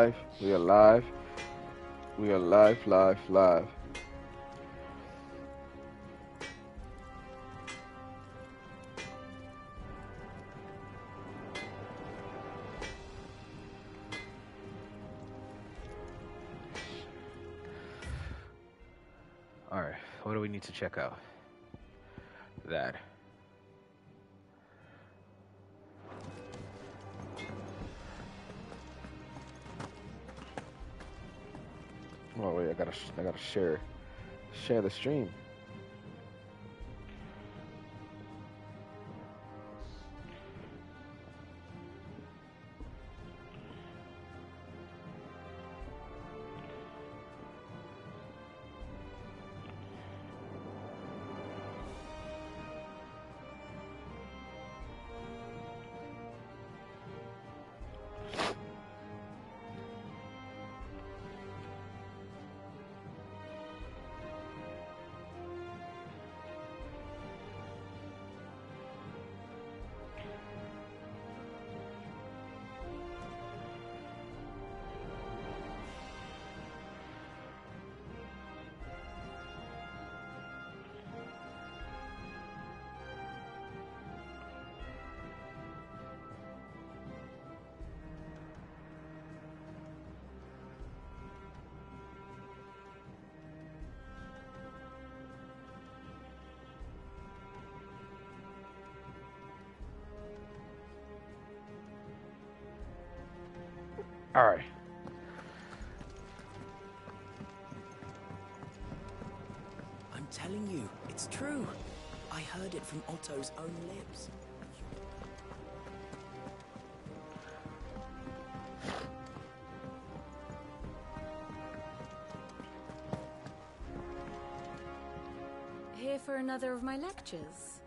live. We are live. We are live, live, live. All right. What do we need to check out? That. Oh wait, I gotta share the stream. All right. I'm telling you, it's true. I heard it from Otto's own lips. Here for another of my lectures?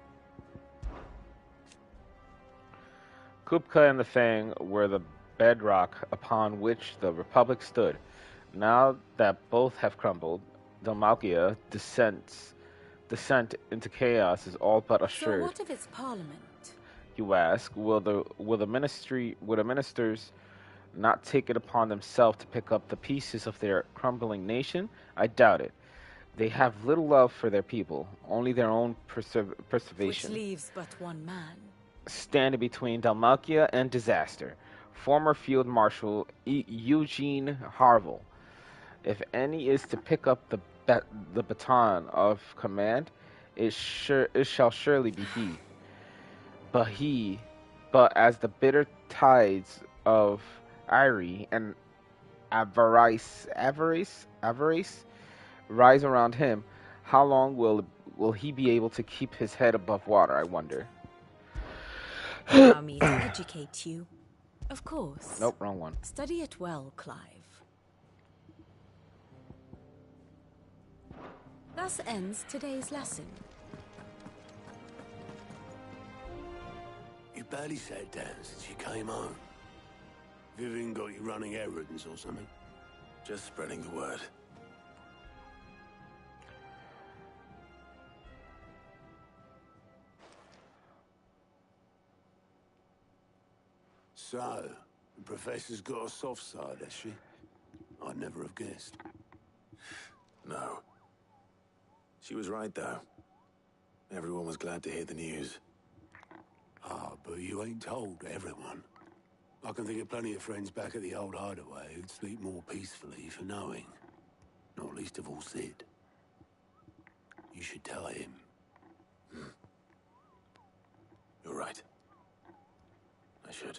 Kupka and the Fang were the bedrock upon which the Republic stood. Now that both have crumbled, Dalmatia descent into chaos is all but So assured. what of its parliament? You ask, will the ministers not take it upon themselves to pick up the pieces of their crumbling nation? I doubt it. They have little love for their people, only their own Which preservation. leaves but one man. Standing between Dalmatia and disaster, former Field Marshal Eugene Harville. If any is to pick up the baton of command, it shall surely be he. But as the bitter tides of ire and avarice rise around him, how long will he be able to keep his head above water, I wonder? Allow me to educate you. Of course. Nope, wrong one. Study it well, Clive. Thus ends today's lesson. You barely sat down since you came home. Vivian got you running errands or something? Just spreading the word. So, the Professor's got a soft side, has she? I'd never have guessed. No. She was right, though. Everyone was glad to hear the news. Ah, but you ain't told everyone. I can think of plenty of friends back at the old hideaway who'd sleep more peacefully for knowing. Not least of all Sid. You should tell him. You're right. I should.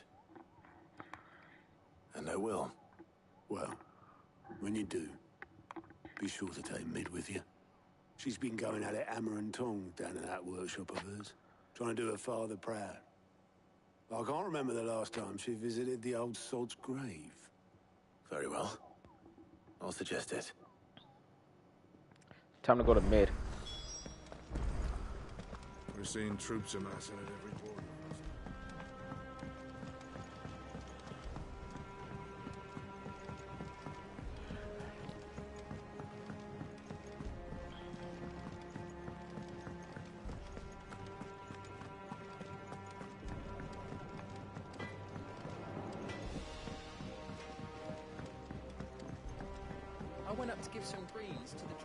And I will. Well, when you do, be sure to take Mid with you. She's been going at it hammer and tongs down in that workshop of hers, trying to do her father proud. I can't remember the last time she visited the old sod's grave. Very well. I'll suggest it. Time to go to mid. We're seeing troops amassing at every border. went up to give some breeze to the chocobo.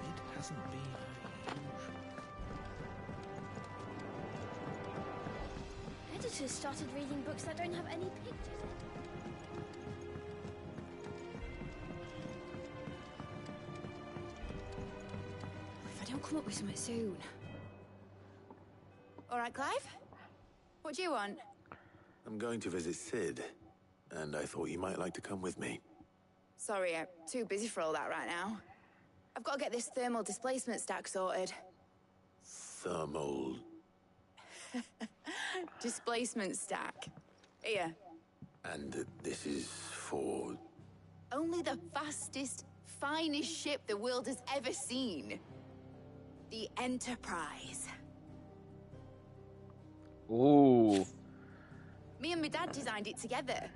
It hasn't been her usual. Editors started reading books that don't have any pictures in. If I don't come up with something soon. All right, Clive? What do you want? I'm going to visit Sid, and I thought you might like to come with me. Sorry, I'm too busy for all that right now. I've got to get this thermal displacement stack sorted. Thermal... Displacement stack. Here. And this is for... Only the fastest, finest ship the world has ever seen. The Enterprise. Ooh. Me and my dad designed it together.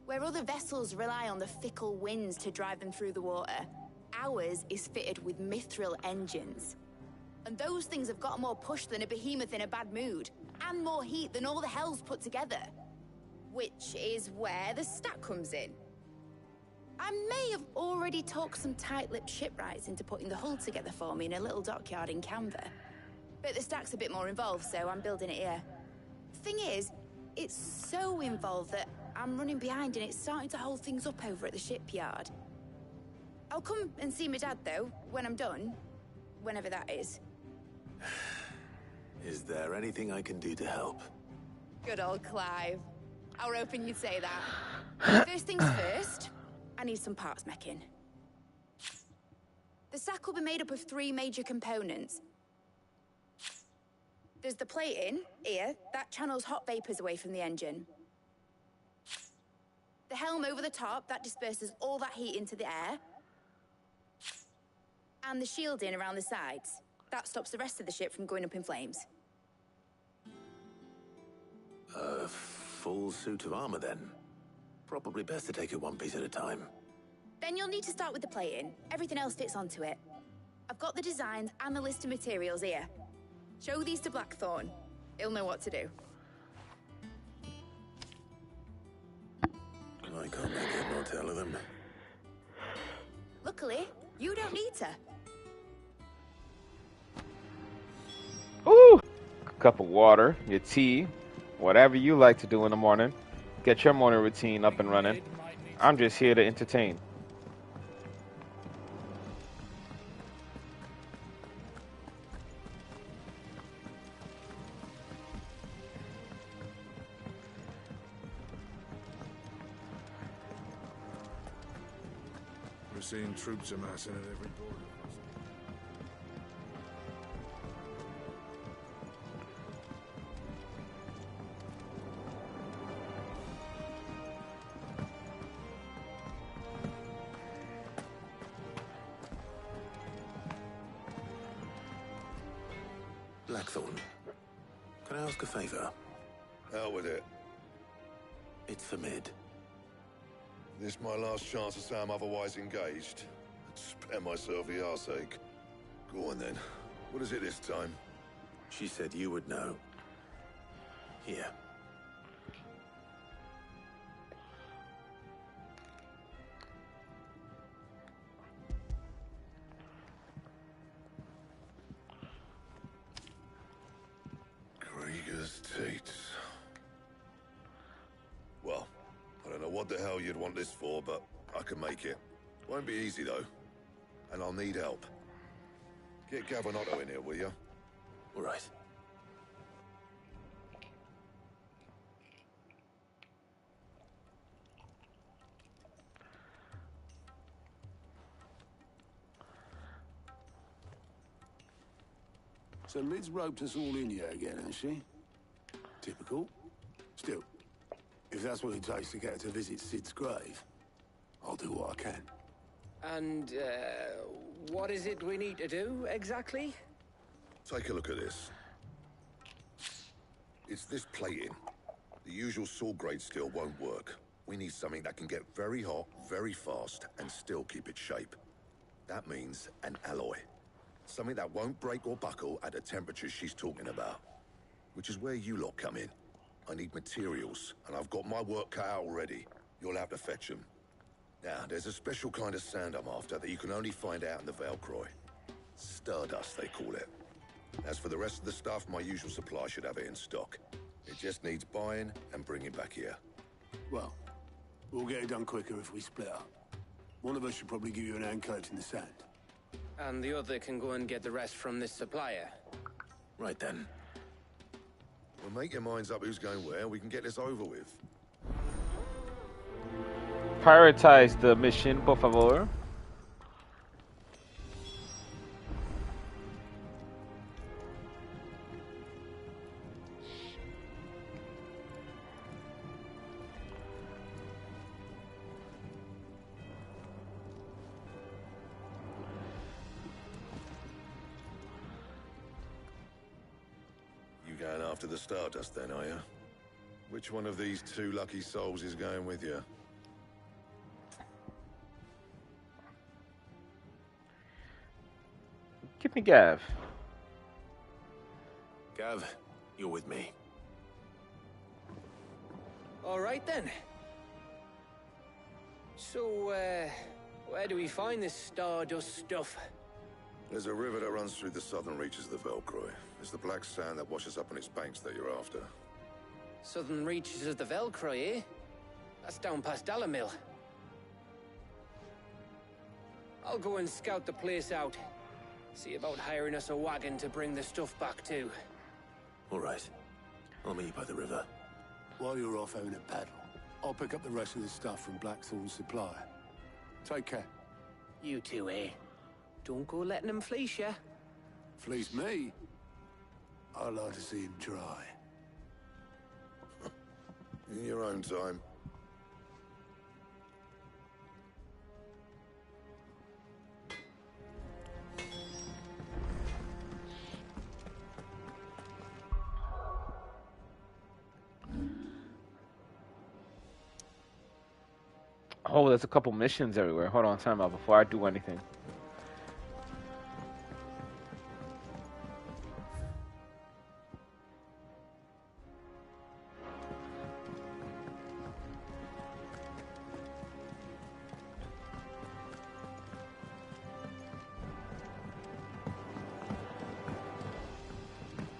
Where other vessels rely on the fickle winds to drive them through the water, ours is fitted with mithril engines. And those things have got more push than a behemoth in a bad mood, and more heat than all the hells put together. Which is where the stack comes in. I may have already talked some tight-lipped shipwrights into putting the hull together for me in a little dockyard in Canva. But the stack's a bit more involved, so I'm building it here. Thing is, it's so involved that I'm running behind and it's starting to hold things up over at the shipyard. I'll come and see my dad, though, when I'm done. Whenever that is. Is there anything I can do to help? Good old Clive. I were hoping you'd say that. First things first, I need some parts meching. The stack will be made up of 3 major components. There's the plating, here, that channels hot vapors away from the engine. The helm over the top, that disperses all that heat into the air. And the shielding around the sides. That stops the rest of the ship from going up in flames. A full suit of armor, then? Probably best to take it one piece at a time. Then you'll need to start with the plating. Everything else fits onto it. I've got the designs and the list of materials here. Show these to Blackthorn. He'll know what to do. I can't make head nor tail of them. Luckily, you don't need to. Ooh. Cup of water, your tea, whatever you like to do in the morning. Get your morning routine up and running. I'm just here to entertain. We're seeing troops amassing at every border. Blackthorn, can I ask a favor? Out with it. It's for Mid. This my last chance to say I'm otherwise engaged. I'd spare myself the arseache. Go on then. What is it this time? She said you would know. Here. Krieger's Tates. Well, I don't know what the hell you'd want this for, but I can make it. Won't be easy, though. And I'll need help. Get Gavin-Otto in here, will you? All right. So Mid's roped us all in here again, hasn't she? Typical. Still, if that's what it takes to get her to visit Sid's grave, I'll do what I can. And, what is it we need to do, exactly? Take a look at this. It's this plating. The usual sword-grade steel won't work. We need something that can get very hot, very fast, and still keep its shape. That means an alloy. Something that won't break or buckle at the temperatures she's talking about. Which is where you lot come in. I need materials, and I've got my work cut out already. You'll have to fetch them. Now, there's a special kind of sand I'm after that you can only find out in the Velcroy. Stardust, they call it. As for the rest of the stuff, my usual supply should have it in stock. It just needs buying and bringing back here. Well, we'll get it done quicker if we split up. One of us should probably give you an hand collecting the sand. And the other can go and get the rest from this supplier. Right then. Well, make your minds up who's going where, we can get this over with. Prioritize the mission, por favor. You going after the Stardust then, are you? Which one of these two lucky souls is going with you? Give me Gav. Gav, you're with me. All right then. So, where do we find this Stardust stuff? There's a river that runs through the southern reaches of the Velcroy. It's the black sand that washes up on its banks that you're after. Southern reaches of the Velcroy, eh? That's down past Dalamil. I'll go and scout the place out. See about hiring us a wagon to bring the stuff back to. All right. I'll meet you by the river. While you're off having a paddle, I'll pick up the rest of the stuff from Blackthorn's supply. Take care. You two, eh? Don't go letting them fleece ya. Fleece me? I'd like to see him try. In your own time. Oh, there's a couple missions everywhere. Hold on, time out before I do anything.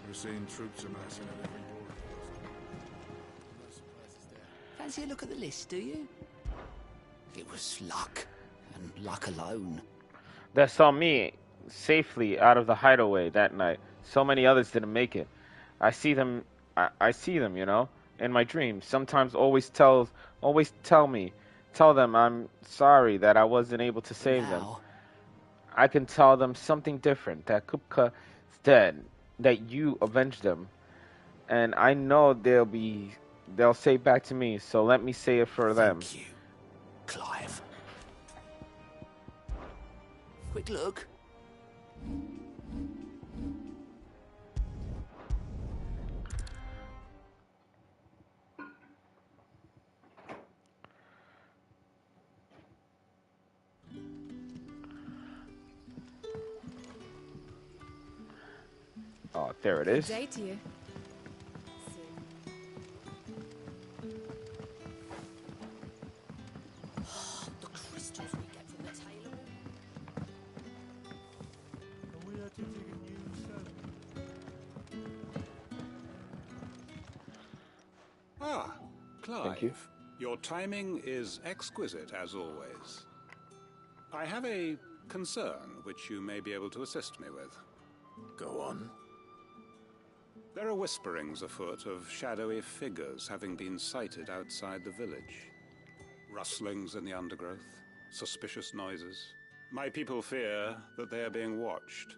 We're seeing troops amassing at every border. No surprises there. Fancy a look at the list, do you? It was luck, and luck alone. That saw me safely out of the hideaway that night. So many others didn't make it. I see them, you know, in my dreams. Sometimes tell them I'm sorry that I wasn't able to save them. I can tell them something different, that Kupka is dead, that you avenged them. And I know they'll say back to me, so let me say it for them. Thank you, Clive. Quick look. Oh, there it is. Good day to you. The crystals we get from the tailor. Are we actually taking you, sir? Ah, Clive. Thank you. Your timing is exquisite, as always. I have a concern which you may be able to assist me with. Go on. There are whisperings afoot of shadowy figures having been sighted outside the village. Rustlings in the undergrowth, suspicious noises. My people fear that they are being watched.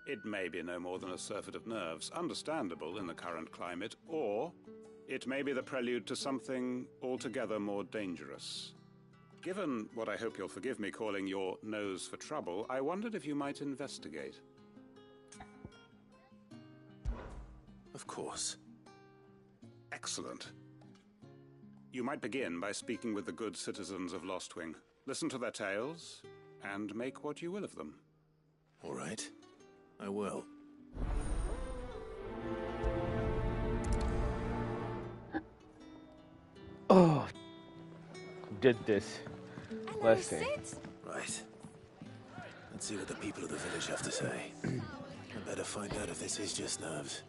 It may be no more than a surfeit of nerves, understandable in the current climate, or it may be the prelude to something altogether more dangerous. Given what I hope you'll forgive me calling your nose for trouble, I wondered if you might investigate. Of course. Excellent. You might begin by speaking with the good citizens of Lostwing. Listen to their tales, and make what you will of them. All right. I will. Oh, did this. Let's see. Right. Let's see what the people of the village have to say. I better find out if this is just nerves,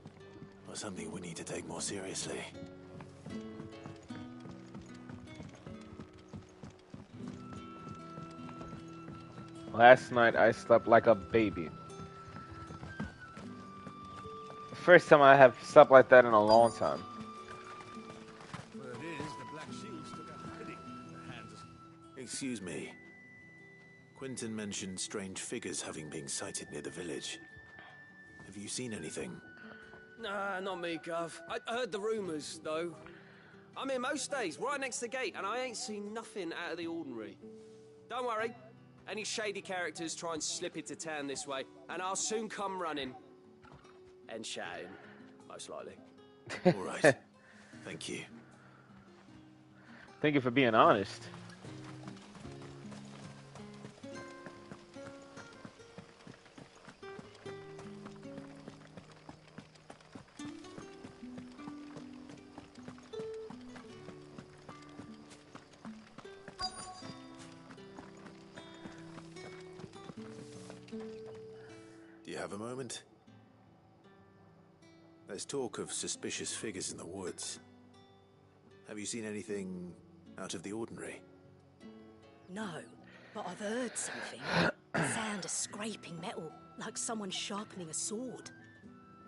or something we need to take more seriously. Last night I slept like a baby. First time I have slept like that in a long time. Word is, the Black Shields took a hitting at the hands of... Excuse me. Quentin mentioned strange figures having been sighted near the village. Have you seen anything? Nah, not me, Gov. I heard the rumours, though. I'm here most days, right next to the gate, and I ain't seen nothing out of the ordinary. Don't worry. Any shady characters try and slip into town this way, and I'll soon come running. And shouting, most likely. All right. Thank you. Thank you for being honest. Do you have a moment? There's talk of suspicious figures in the woods. Have you seen anything out of the ordinary? No, but I've heard something. The sound of scraping metal, like someone sharpening a sword.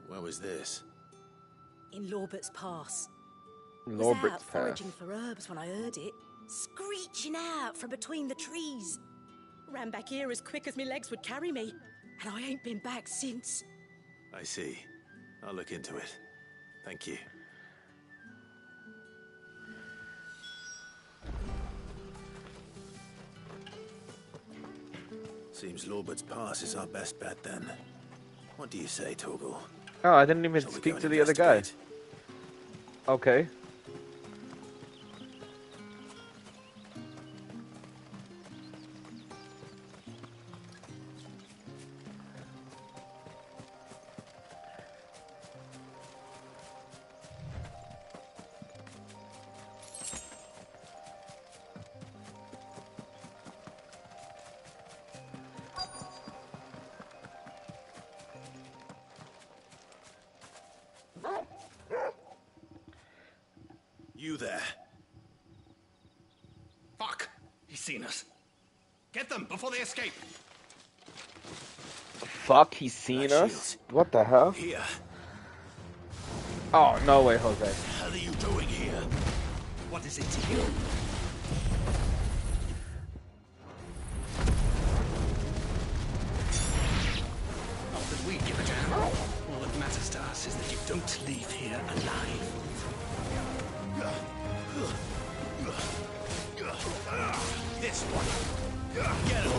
Where was this? In Lorbert's Pass. Lorbert's was out Pass. foraging for herbs when I heard it, screeching out from between the trees. Ran back here as quick as my legs would carry me, and I ain't been back since. I see. I'll look into it. Thank you. Seems Lorbert's Pass is our best bet then. What do you say, Torgal? Oh, I didn't even Shall we speak go to and the other guy. investigate? Okay. You there. Fuck! He's seen us. Get them before they escape. Fuck, he's seen us? What the hell? Here. Oh, no way, Jose. What the hell are you doing here? What is it to you? Not that we give a damn. All that matters to us is that you don't leave here alive. This one. Get him.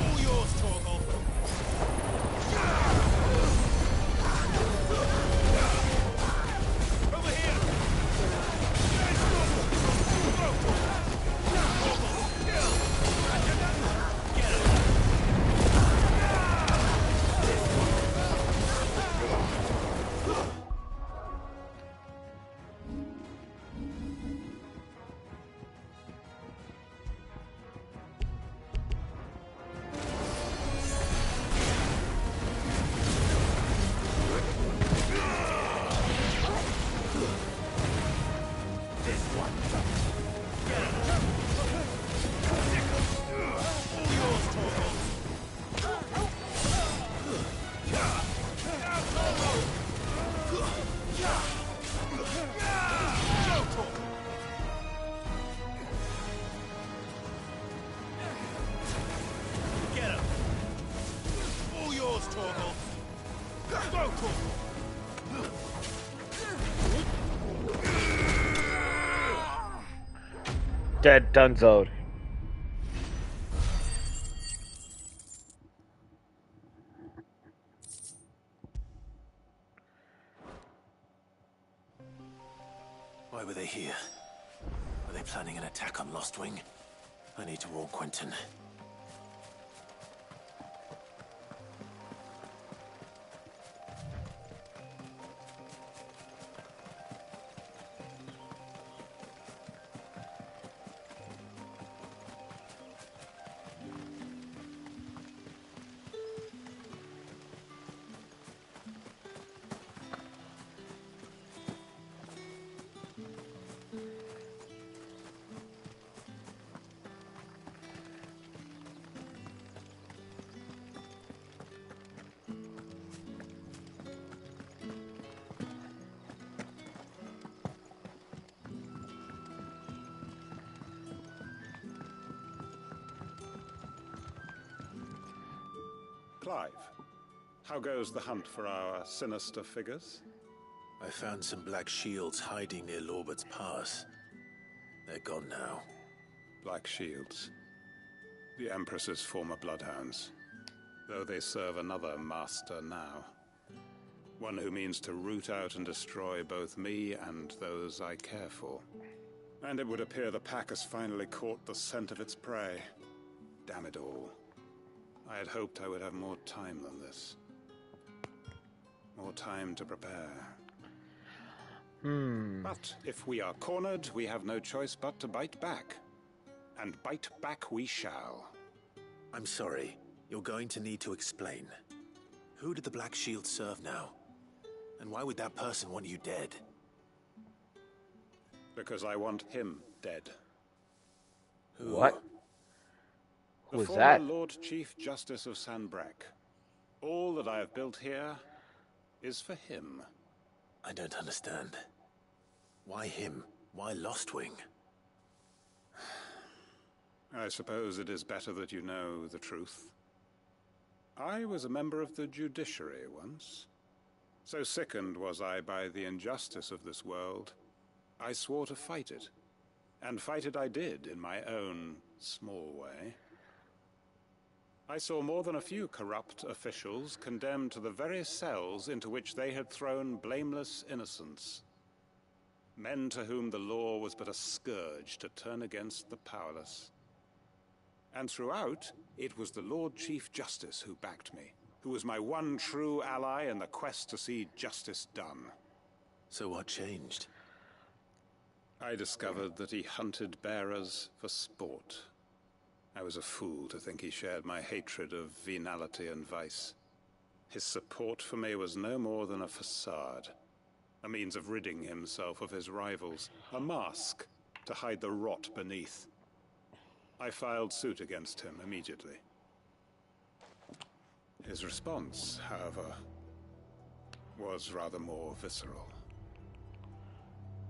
All yours, Torgal. Over here. Get him. All yours, Torgal. Go, Torgal. Dead Dunzo. here? Are they planning an attack on Lostwing? I need to warn Quentin. Clive, how goes the hunt for our sinister figures? I found some black shields hiding near Lorbert's Pass. They're gone now. Black Shields. The Empress's former bloodhounds. Though they serve another master now. One who means to root out and destroy both me and those I care for. And it would appear the pack has finally caught the scent of its prey. Damn it all. I had hoped I would have more time than this. More time to prepare. But if we are cornered, we have no choice but to bite back. And bite back we shall. I'm sorry. You're going to need to explain. Who did the Black Shield serve now? And why would that person want you dead? Because I want him dead. Who? What? The Who is former that? Lord Chief Justice of Sanbreque. All that I have built here is for him. I don't understand. Why him? Why Lostwing? I suppose it is better that you know the truth. I was a member of the judiciary once. So sickened was I by the injustice of this world, I swore to fight it. And fight it I did in my own small way. I saw more than a few corrupt officials condemned to the very cells into which they had thrown blameless innocents. Men to whom the law was but a scourge to turn against the powerless. And throughout, it was the Lord Chief Justice who backed me, who was my one true ally in the quest to see justice done. So what changed? I discovered that he hunted bearers for sport. I was a fool to think he shared my hatred of venality and vice. His support for me was no more than a facade, a means of ridding himself of his rivals, a mask to hide the rot beneath. I filed suit against him immediately. His response, however, was rather more visceral.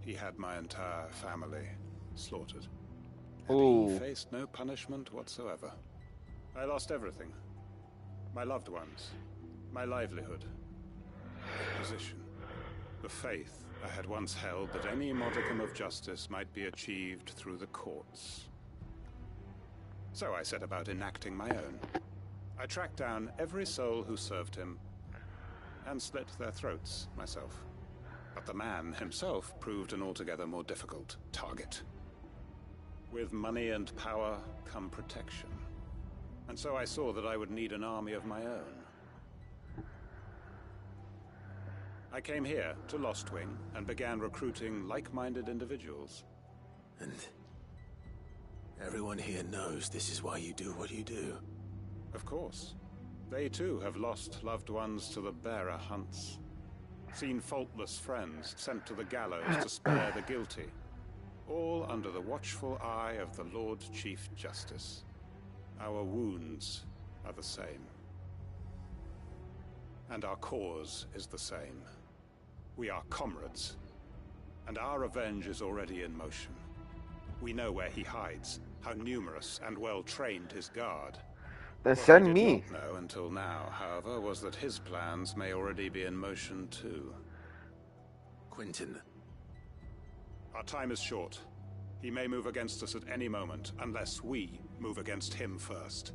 He had my entire family slaughtered. And he faced no punishment whatsoever. I lost everything. My loved ones, my livelihood, my position, the faith I had once held that any modicum of justice might be achieved through the courts. So I set about enacting my own. I tracked down every soul who served him and slit their throats myself. But the man himself proved an altogether more difficult target. With money and power come protection. And so I saw that I would need an army of my own. I came here to Lostwing and began recruiting like-minded individuals. And everyone here knows this is why you do what you do. Of course. They too have lost loved ones to the bearer hunts. Seen faultless friends sent to the gallows to spare the guilty. All under the watchful eye of the Lord Chief Justice. Our wounds are the same. And our cause is the same. We are comrades. And our revenge is already in motion. We know where he hides, how numerous and well-trained his guard. Then send me. What I did not know until now, however, was that his plans may already be in motion too. Quentin. Our time is short. He may move against us at any moment, unless we move against him first.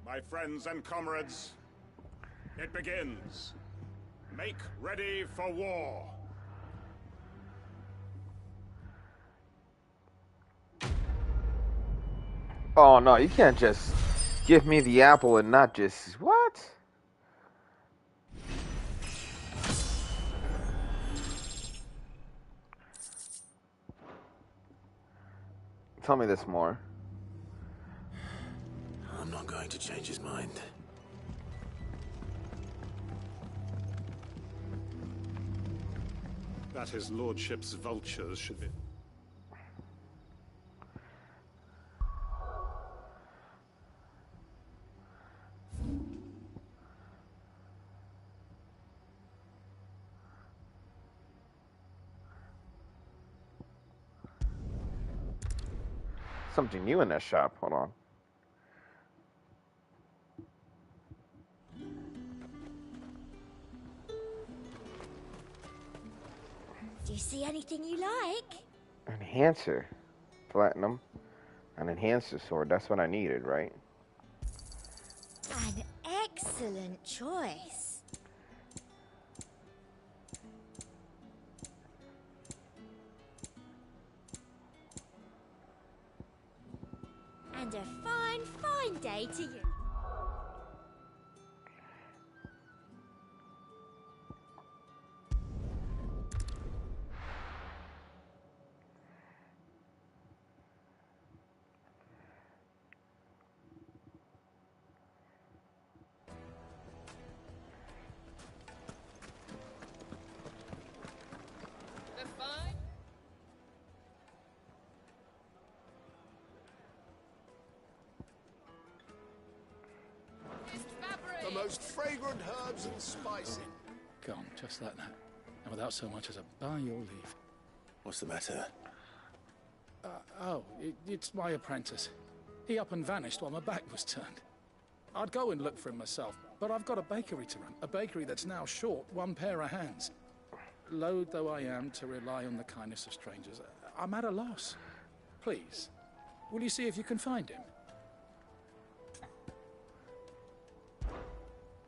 My friends and comrades, it begins. Make ready for war. Oh no, you can't just give me the apple and not just what? Tell me this more. I'm not going to change his mind. That his lordship's vultures should be... Something new in that shop. Hold on. Do you see anything you like? Enhancer. Platinum. An enhancer sword. That's what I needed, right? An excellent choice. And a fine, fine day to you. The most fragrant herbs and spices. Gone, just like that. And without so much as a by your leave. What's the matter? It's my apprentice. He up and vanished while my back was turned. I'd go and look for him myself, but I've got a bakery to run. A bakery that's now short one pair of hands. Loath though I am to rely on the kindness of strangers, I'm at a loss. Please, will you see if you can find him?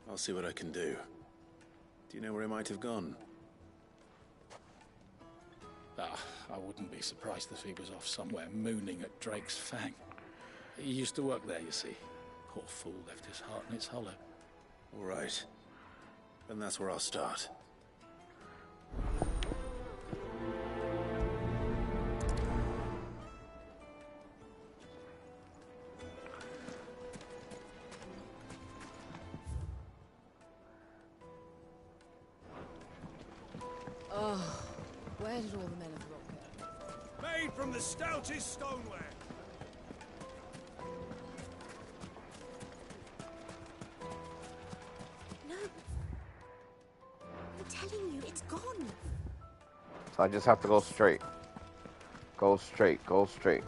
I'll see what I can do. Do you know where he might have gone? I wouldn't be surprised if he was off somewhere mooning at Drake's Fang. He used to work there, you see. Poor fool left his heart in its hollow. All right. Then that's where I'll start. Oh, where did all the men of the rock go? Made from the stoutest stoneware. No. I'm telling you, it's gone. So I just have to go straight. Go straight. Go straight.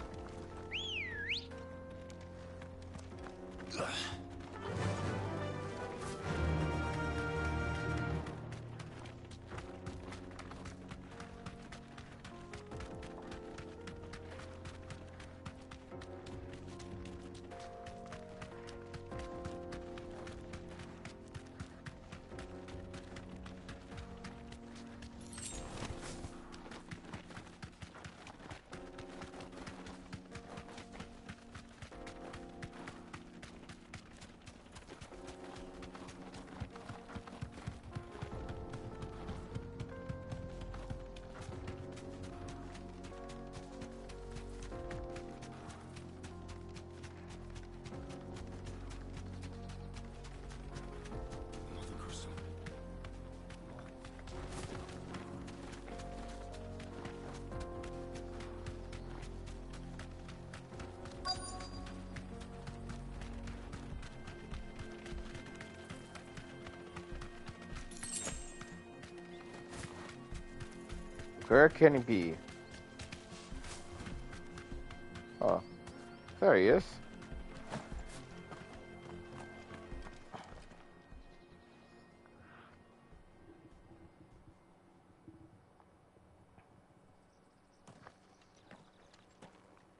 Where can he be? Oh, there he is.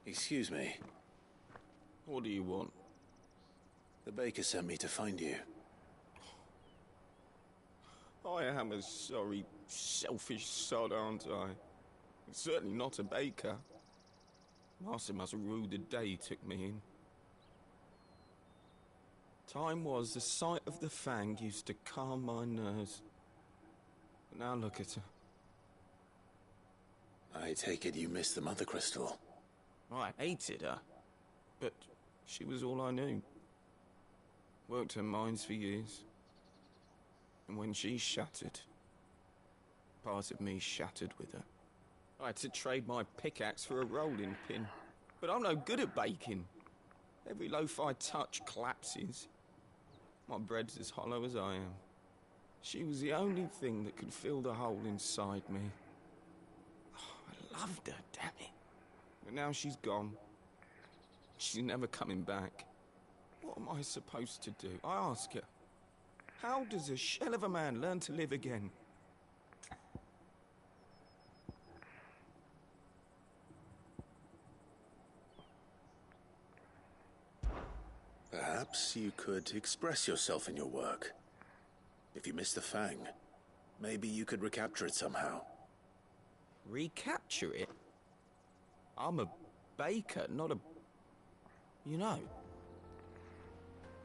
Excuse me. What do you want? The baker sent me to find you. I am a sorry, selfish sod, aren't I? Certainly not a baker. Master must rue the day he took me in. Time was the sight of the Fang used to calm my nerves. But now look at her. I take it you missed the Mother Crystal. I hated her, but she was all I knew. Worked her mines for years. And when she shattered, part of me shattered with her. I had to trade my pickaxe for a rolling pin. But I'm no good at baking. Every loaf I touch collapses. My bread's as hollow as I am. She was the only thing that could fill the hole inside me. Oh, I loved her, damn it. But now she's gone. She's never coming back. What am I supposed to do? I ask her. How does a shell of a man learn to live again? Perhaps you could express yourself in your work. If you miss the Fang, maybe you could recapture it somehow. Recapture it? I'm a baker, not a... You know,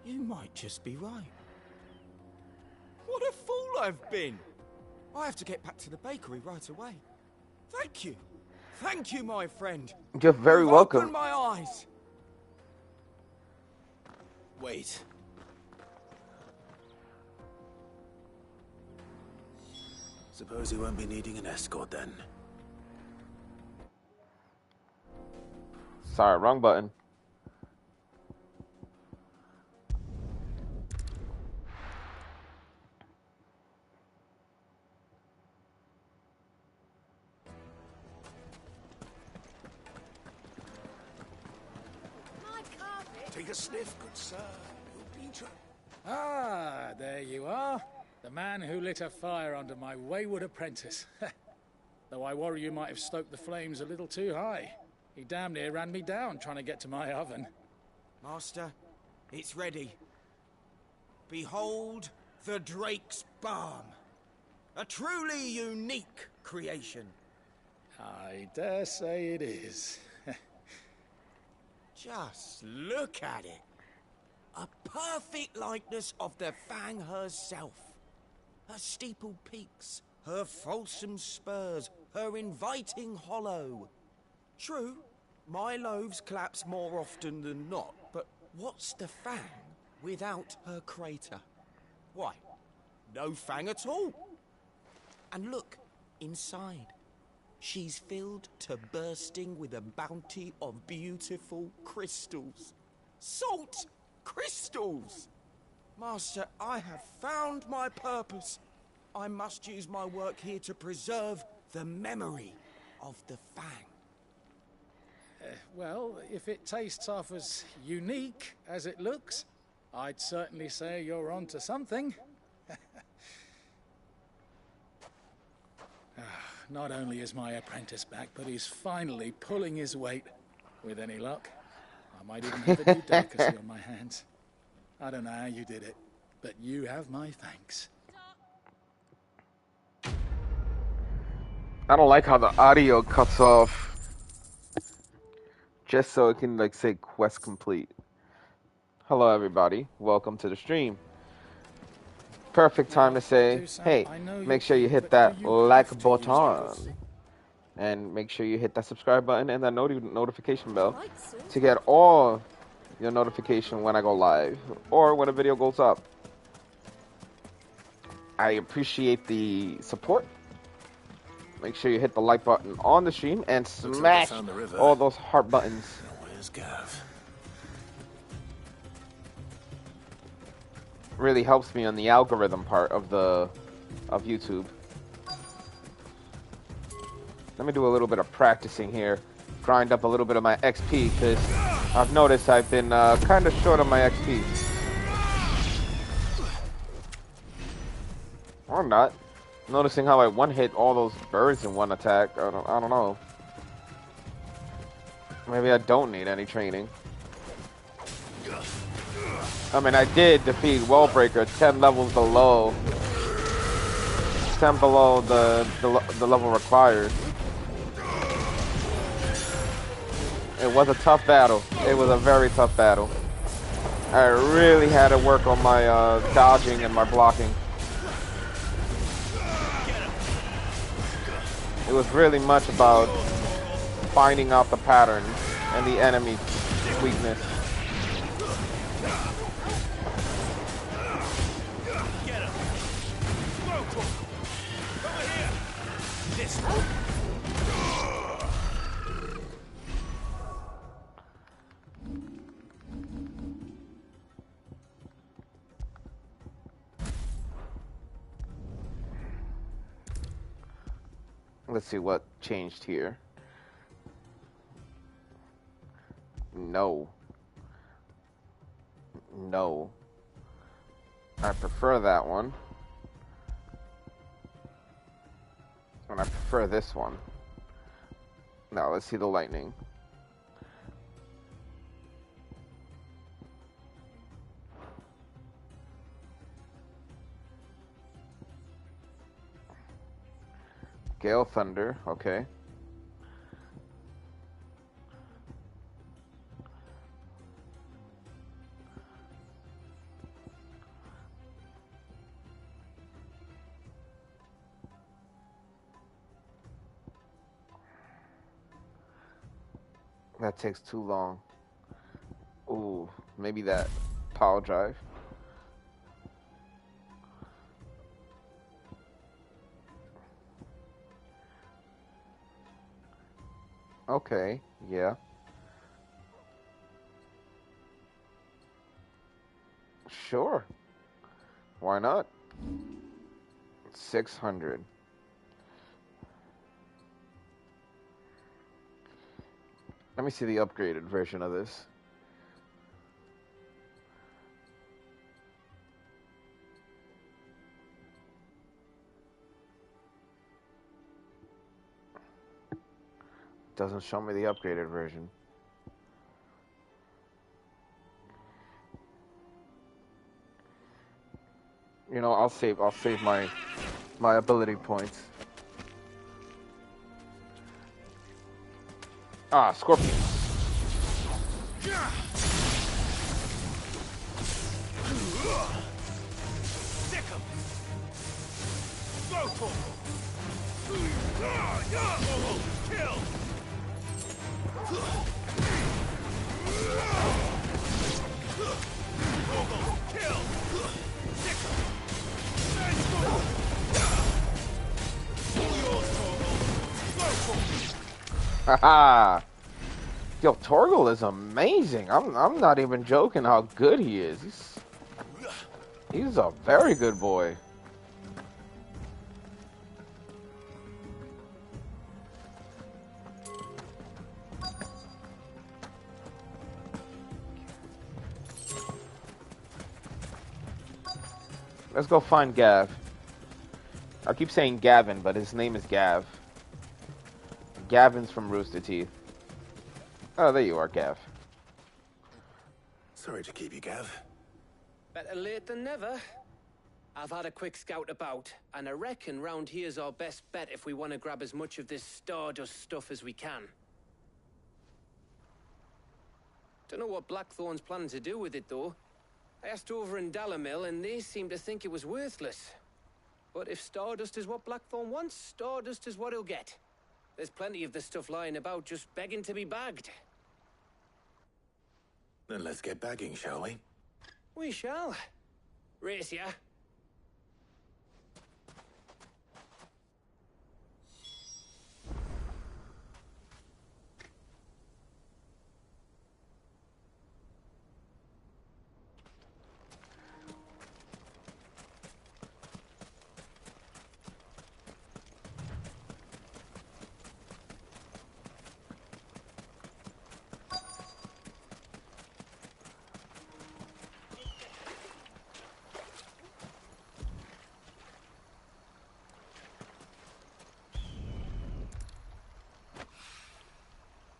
you might just be right. What a fool I've been! I have to get back to the bakery right away. Thank you. Thank you, my friend. You're very You've welcome. opened my eyes. Wait. Suppose you won't be needing an escort then. Sorry, wrong button. Take a sniff, good sir. You'll be Ah, there you are. The man who lit a fire under my wayward apprentice. Though I worry you might have stoked the flames a little too high. He damn near ran me down trying to get to my oven. Master, it's ready. Behold the Drake's Balm. A truly unique creation. I dare say it is. Just look at it. A perfect likeness of the Fang herself. Her steepled peaks, her fulsome spurs, her inviting hollow. True, my loaves collapse more often than not, but what's the Fang without her crater? Why, no Fang at all. And look, inside. She's filled to bursting with a bounty of beautiful crystals. Salt crystals! Master, I have found my purpose. I must use my work here to preserve the memory of the Fang. Well, if it tastes half as unique as it looks, I'd certainly say you're onto something. Not only is my apprentice back, but he's finally pulling his weight. With any luck, I might even have a new delicacy on my hands. I don't know how you did it, but you have my thanks. I don't like how the audio cuts off. Just so it can, like, say quest complete. Hello, everybody. Welcome to the stream. Perfect time to say, hey, make sure you hit that like button. And make sure you hit that subscribe button and that notification bell to get all your notification when I go live or when a video goes up. I appreciate the support. Make sure you hit the like button on the stream and smash all those heart buttons. Where's Gav? Really helps me on the algorithm part of YouTube. Let me do a little bit of practicing here. Grind up a little bit of my XP because I've noticed I've been kind of short on my XP. Or not. Noticing how I one-hit all those birds in one attack. I don't know. Maybe I don't need any training. I mean, I did defeat Wellbreaker 10 levels below. 10 below the level required. It was a tough battle. It was a very tough battle. I really had to work on my dodging and my blocking. It was really much about finding out the patterns and the enemy's weakness. Let's see what changed here. No. No. I prefer that one. And I prefer this one. Now let's see the lightning. Gale Thunder, okay. That takes too long. Ooh, maybe that power drive. Okay, yeah. Sure. Why not? 600. Let me see the upgraded version of this. Doesn't show me the upgraded version. You know, I'll save my ability points. Ah, Scorpion. Stick 'em. Go for kill. Kill. Stick 'em. Nice move. Go for Haha. Yo, Torgal is amazing. I'm not even joking how good he is. He's a very good boy. Let's go find Gav. I keep saying Gavin, but his name is Gav. Gavin's from Rooster Teeth. Oh, there you are, Gav. Sorry to keep you, Gav. Better late than never. I've had a quick scout about, and I reckon round here's our best bet if we want to grab as much of this Stardust stuff as we can. Don't know what Blackthorn's planning to do with it, though. I asked over in Dalamil, and they seem to think it was worthless. But if Stardust is what Blackthorn wants, Stardust is what he'll get. There's plenty of this stuff lying about, just begging to be bagged. Then let's get bagging, shall we? We shall. Race ya.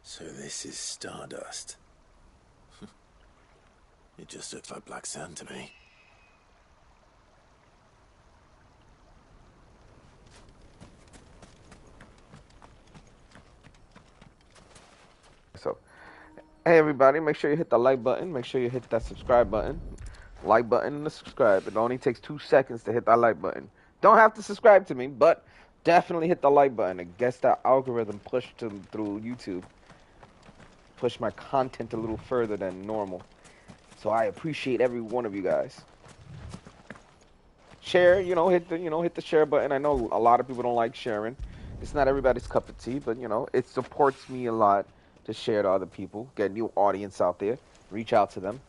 So this is Stardust. It just looks like black sand to me. So, Hey everybody, make sure you hit the like button. Make sure you hit that subscribe button. Like button and the subscribe. It only takes 2 seconds to hit that like button. Don't have to subscribe to me, but definitely hit the like button. It gets that algorithm pushed through YouTube. Push my content a little further than normal. So I appreciate every one of you guys. Share, hit the share button. I know a lot of people don't like sharing. It's not everybody's cup of tea, but it supports me a lot to share to other people, get a new audience out there, reach out to them.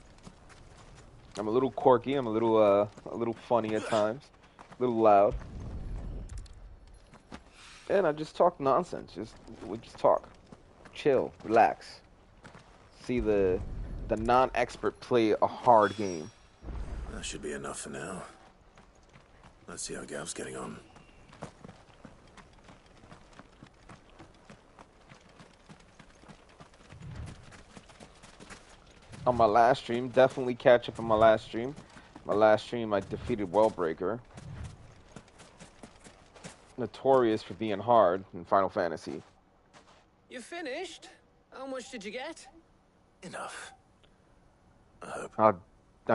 I'm a little quirky, I'm a little funny at times, a little loud. And I just talk nonsense. We just talk. Chill, relax. See the non-expert play a hard game. That should be enough for now. Let's see how Gav's getting on. On my last stream, definitely catch up on my last stream. My last stream, I defeated Wellbreaker. Notorious for being hard in Final Fantasy. You finished? How much did you get? Enough. I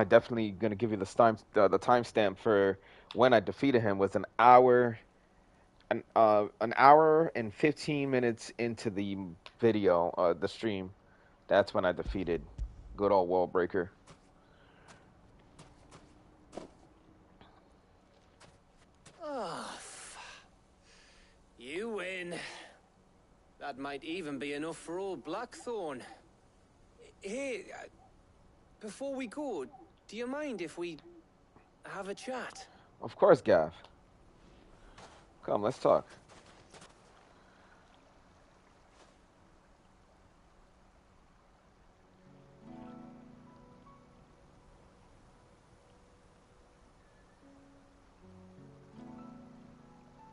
definitely gonna give you the timestamp for when I defeated him. Was an hour and 15 minutes into the video, the stream. That's when I defeated good old Wallbreaker. Oh, you win. That might even be enough for old Blackthorn. Hey, before we go, do you mind if we have a chat? Of course, Gav. Come, let's talk.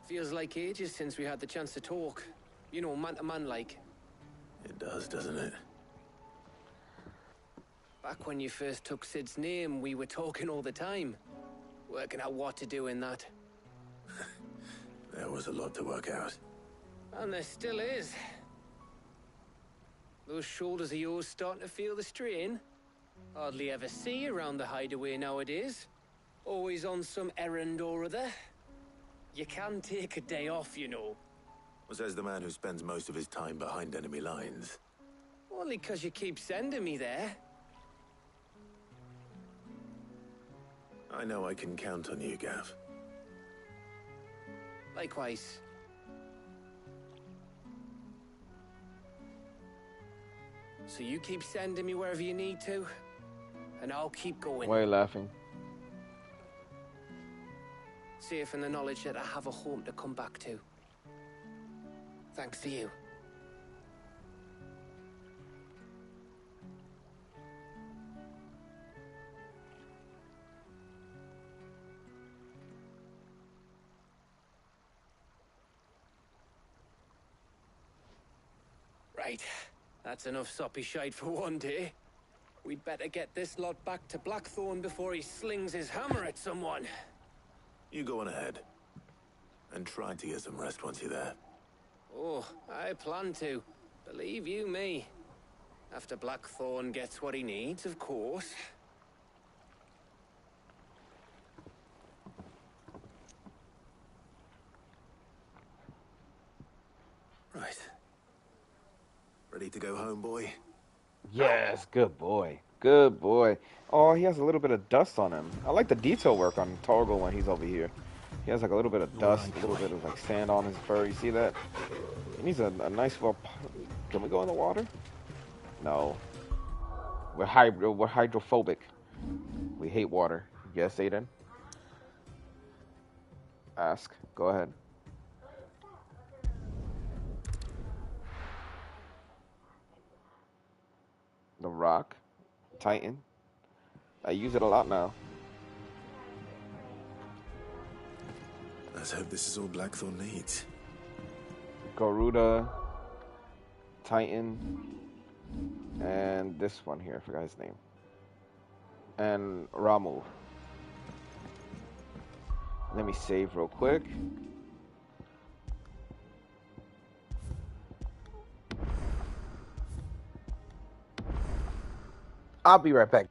Feels like ages since we had the chance to talk. You know, man to man like. It does, doesn't it? Back when you first took Sid's name, we were talking all the time. Working out what to do in that. There was a lot to work out. And there still is. Those shoulders of yours starting to feel the strain. Hardly ever see you around the hideaway nowadays. Always on some errand or other. You can take a day off, you know. Says the man who spends most of his time behind enemy lines. Only 'cause you keep sending me there. I know I can count on you, Gav. Likewise. So you keep sending me wherever you need to, and I'll keep going. Why are you laughing? Safe in the knowledge that I have a home to come back to. Thanks to you. Right. That's enough soppy shite for one day. We'd better get this lot back to Blackthorn before he slings his hammer at someone. You go on ahead. And try to get some rest once you're there. Oh, I plan to. Believe you me. After Blackthorn gets what he needs, of course. Right. Ready to go home, boy? Yes, good boy. Good boy. Oh, he has a little bit of dust on him. I like the detail work on Torgal when he's over here. He has like a little bit of dust, a little bit of like sand on his fur. You see that? He needs a nice little... Can we go in the water? No. We're hydrophobic. We hate water. Yes, Aiden? Ask. Go ahead. The rock. Titan. I use it a lot now. Let's hope this is all Blackthorn needs. Garuda, Titan, and this one here, I forgot his name. And Ramu. Let me save real quick. I'll be right back.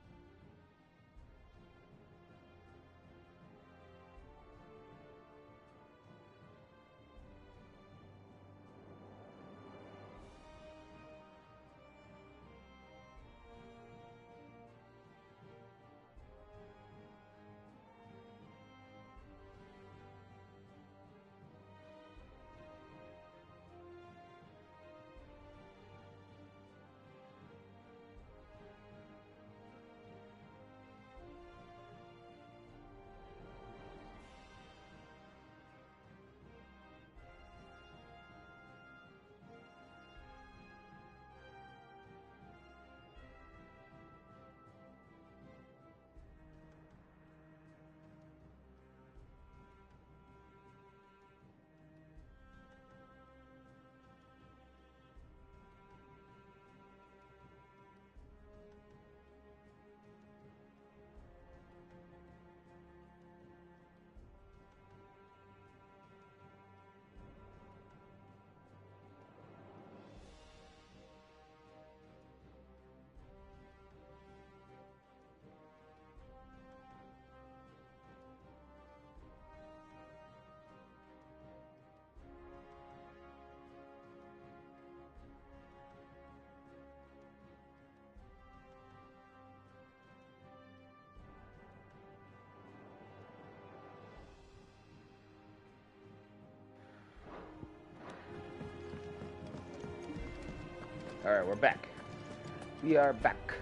Alright, we're back. We are back.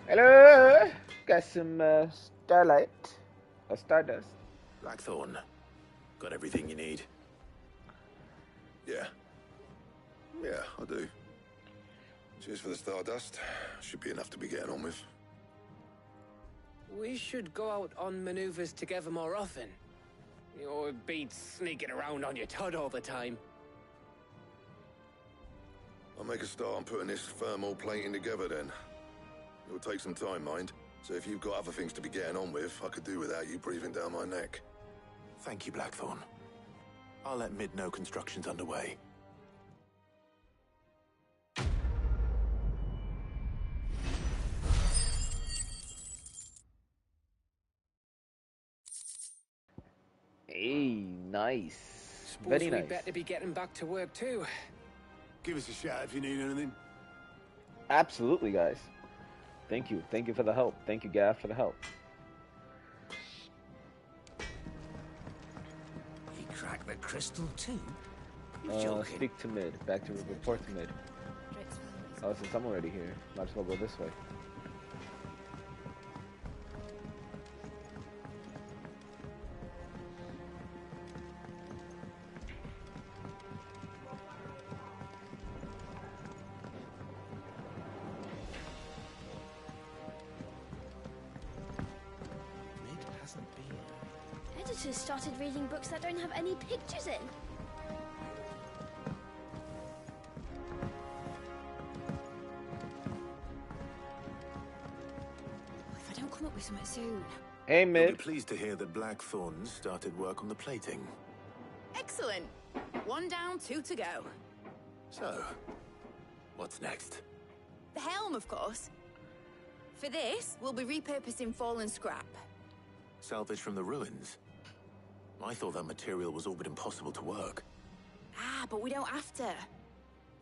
Hello! Got some starlight. Stardust. Blackthorn, got everything you need? Yeah. Yeah, I do. Cheers for the stardust. Should be enough to be getting on with. We should go out on maneuvers together more often. You know, it beats sneaking around on your Todd all the time. I'll make a start on putting this thermal plating together then. It'll take some time, mind. So if you've got other things to be getting on with, I could do without you breathing down my neck. Thank you, Blackthorn. I'll let Mid know construction's underway. Hey, nice. Suppose Very we'd nice. better be getting back to work too. Give us a shout if you need anything. Absolutely, guys. Thank you. Thank you for the help. Thank you, Gav, for the help. He cracked the crystal too? You joking? Speak to mid. Back to report to mid. Oh, since I'm already here, might as well go this way. Editors started reading books that don't have any pictures in. If I don't come up with something soon. Hey, You'll Mid. be pleased to hear that Blackthorn started work on the plating. Excellent. 1 down, 2 to go. So, what's next? The helm, of course. For this, we'll be repurposing fallen scrap. Salvage from the ruins? I thought that material was all but impossible to work. Ah, but we don't have to.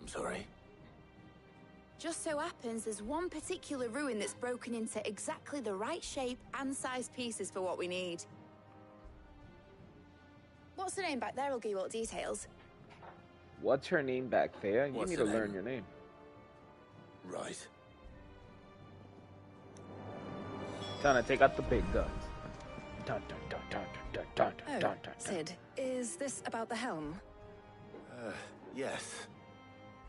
I'm sorry. Just so happens there's one particular ruin that's broken into exactly the right shape and size pieces for what we need. What's the name back there? I'll give you all the details. What's her name back there? You What's need her to learn name? your name. Right. Time to take out the big guns. Dun, dun, dun, dun, dun, dun, dun, Oh, dun, dun. Sid, is this about the helm? Yes.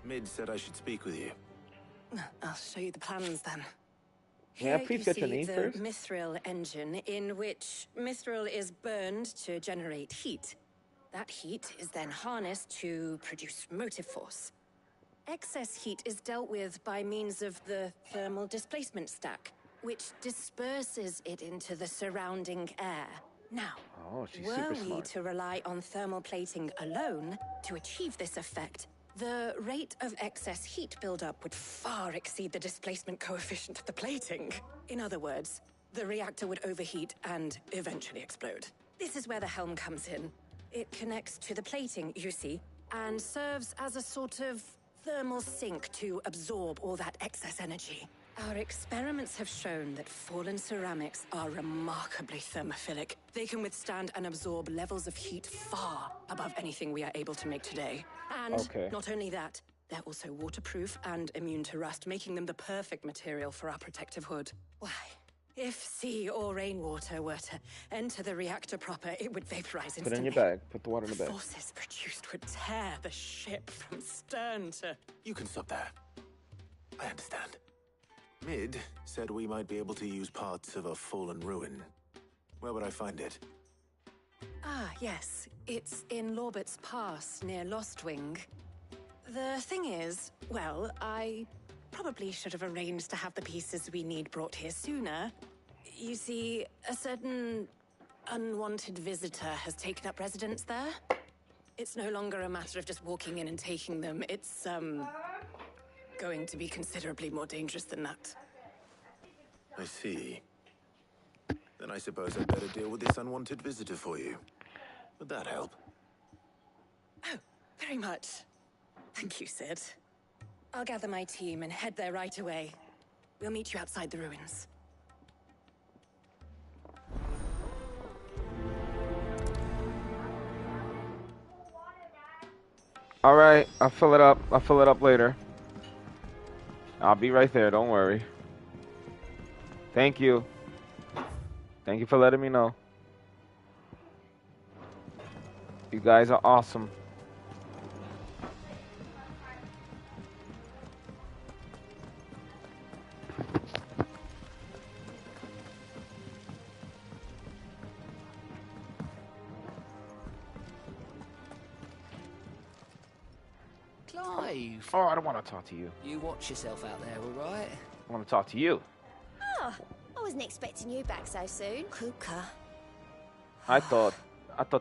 Mid said I should speak with you. I'll show you the plans then. May I Here please you get your see name the first? mithril engine, in which mithril is burned to generate heat. That heat is then harnessed to produce motive force. Excess heat is dealt with by means of the thermal displacement stack, which disperses it into the surrounding air. Now, Oh, she's were super we smart. to rely on thermal plating alone to achieve this effect, The rate of excess heat buildup would far exceed the displacement coefficient of the plating. In other words, the reactor would overheat and eventually explode. This is where the helm comes in. It connects to the plating, you see, and serves as a sort of thermal sink to absorb all that excess energy. Our experiments have shown that fallen ceramics are remarkably thermophilic. They can withstand and absorb levels of heat far above anything we are able to make today. And not only that, they're also waterproof and immune to rust, making them the perfect material for our protective hood. Why, if sea or rainwater were to enter the reactor proper, it would vaporize instantly. Put it in your bag. Put the water in the bag. The forces produced would tear the ship from stern to... You can stop there. I understand. Mid said we might be able to use parts of a fallen ruin. Where would I find it? Ah, yes. It's in Lorbert's Pass, near Lostwing. The thing is, well, I probably should have arranged to have the pieces we need brought here sooner. You see, a certain unwanted visitor has taken up residence there. It's no longer a matter of just walking in and taking them. It's, going to be considerably more dangerous than that. I see. Then I suppose I'd better deal with this unwanted visitor for you. Would that help? Oh, very much. Thank you, Sid. I'll gather my team and head there right away. We'll meet you outside the ruins. All right, I'll fill it up. I'll fill it up later. I'll be right there, don't worry. Thank you. Thank you for letting me know. You guys are awesome. Clive! Oh, I don't want to talk to you. You watch yourself out there, all right? I want to talk to you. Oh, I wasn't expecting you back so soon. Kuka. I thought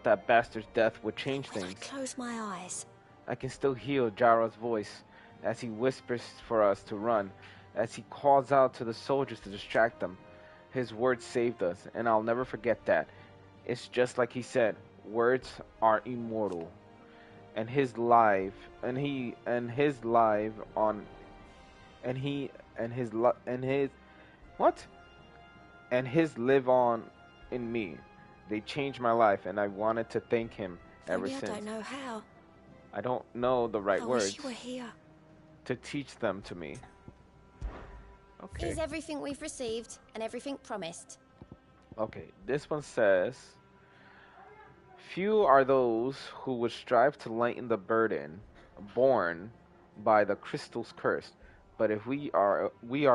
that bastard's death would change When I things. close my eyes, I can still hear Jara's voice as he whispers for us to run, as he calls out to the soldiers to distract them. His words saved us, and I'll never forget that. It's just like he said, words are immortal. And his live live on in me. They changed my life, and I wanted to thank him ever only since. I don't know how. I don't know the right I words wish you were here. to teach them to me. Okay. Here's everything we've received and everything promised. Okay, this one says, few are those who would strive to lighten the burden borne by the crystal's curse, but if we are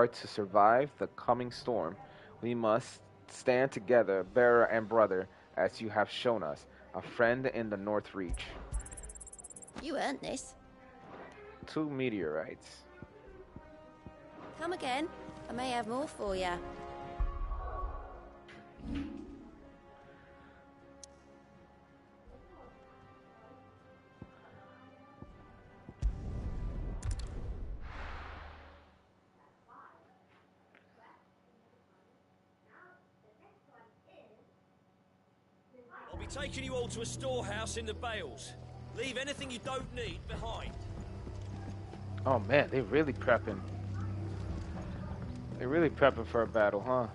to survive the coming storm, we must stand together, bearer and brother, as you have shown us, a friend in the North Reach. You earned this. 2 meteorites. Come again. I may have more for you. I'll be taking you all to a storehouse in the Bales. Leave anything you don't need behind. Oh man, they really prepping. They're really prepping for a battle, huh?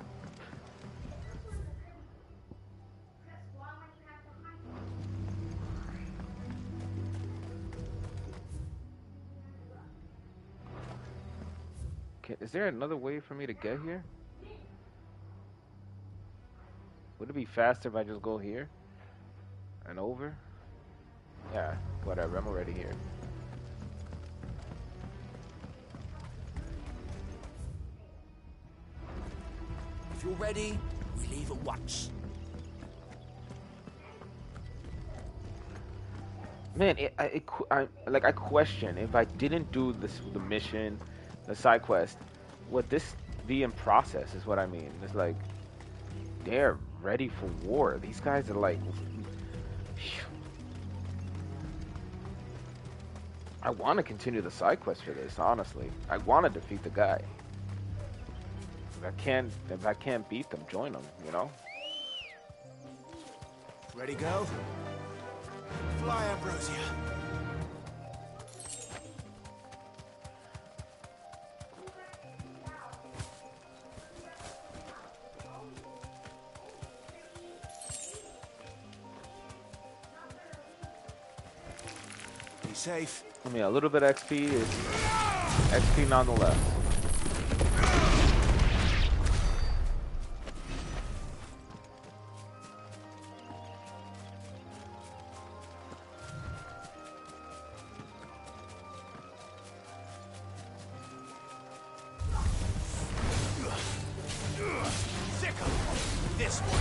Okay, is there another way for me to get here? Would it be faster if I just go here and over? Yeah, whatever, I'm already here. If you're ready, we leave at once. Man, I question if I didn't do the mission, the side quest, would this be in process? Is what I mean. It's like they're ready for war. These guys are like. I want to continue the side quest for this, honestly. I want to defeat the guy. If I can't beat them, join them, you know? Ready, go? Fly, Ambrosia. Be safe. I mean, a little bit XP is XP nonetheless. This one.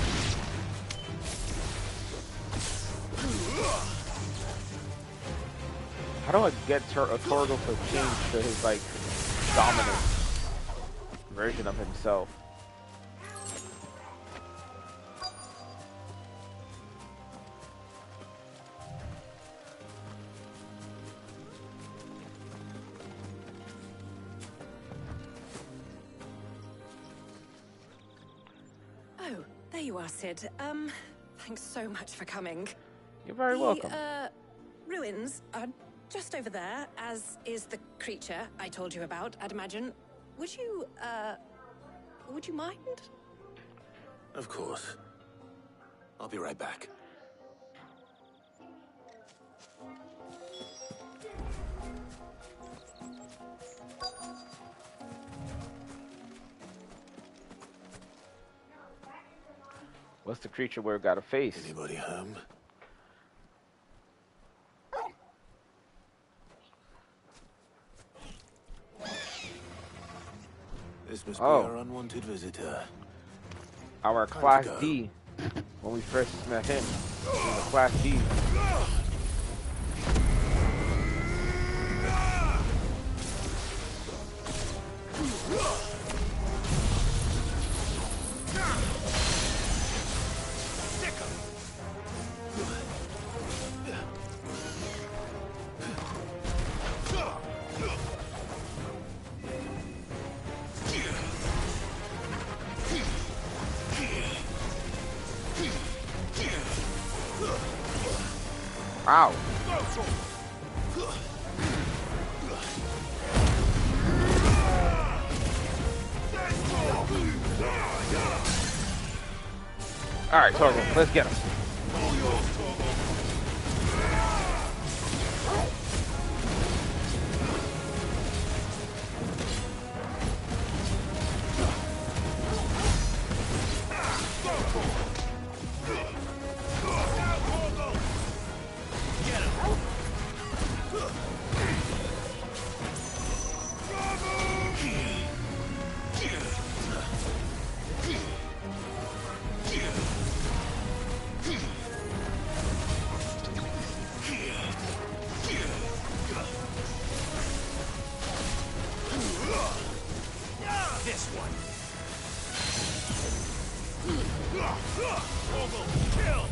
How do I get Torgal to change to his, like, dominant version of himself? Oh, there you are, Sid. Thanks so much for coming. You're very welcome. Ruins are just over there, as is the creature I told you about, I'd imagine. Would you mind? Of course. I'll be right back. What's the creature we've got to face? Anybody home? This must be our unwanted visitor. Our Time Class to go. D. When we first met him, he was a Class D. Ow. All right, Torgal, let's get him. This one. Kill!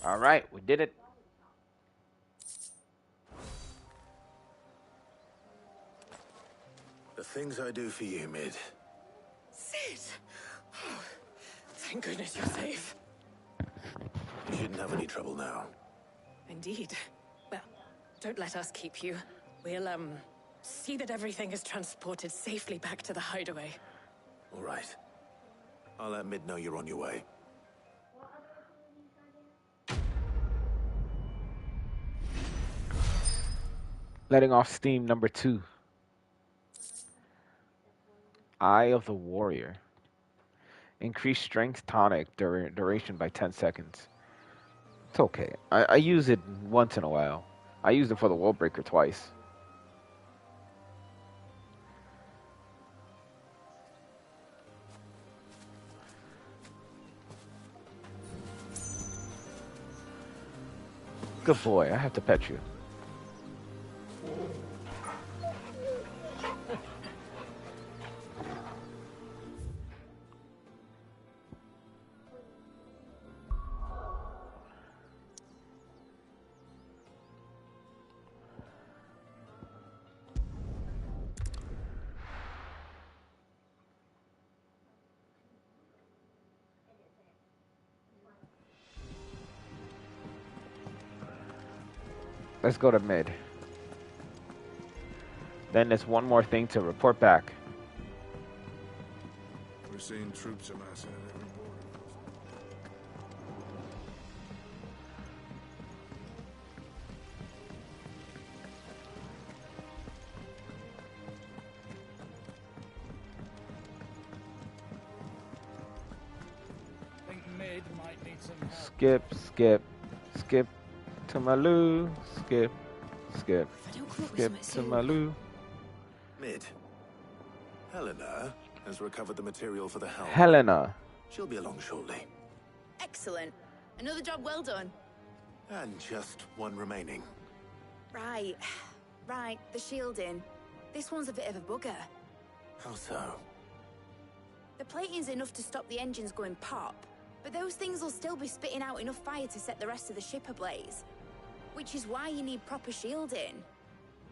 All right, we did it. The things I do for you, Mid. Sid! Oh, thank goodness you're safe. You shouldn't have any trouble now. Indeed. Well, don't let us keep you. We'll, see that everything is transported safely back to the hideaway. All right. I'll let Mid know you're on your way. Letting off steam number 2. Eye of the Warrior. Increase strength tonic duration by 10 seconds. It's okay. I use it once in a while. I used it for the wall breaker twice. Good boy. I have to pet you. Let's go to mid. Then there's one more thing to report back. We're seeing troops amassing at every border. Think mid might need some help. Skip, skip, skip to my loo. Skip, skip, skip to my loo. Mid. Helena has recovered the material for the helm. Helena. She'll be along shortly. Excellent. Another job well done. And just one remaining. Right. Right, the shielding. This one's a bit of a bugger. How so? The plating's enough to stop the engines going pop, but those things will still be spitting out enough fire to set the rest of the ship ablaze. Which is why you need proper shielding.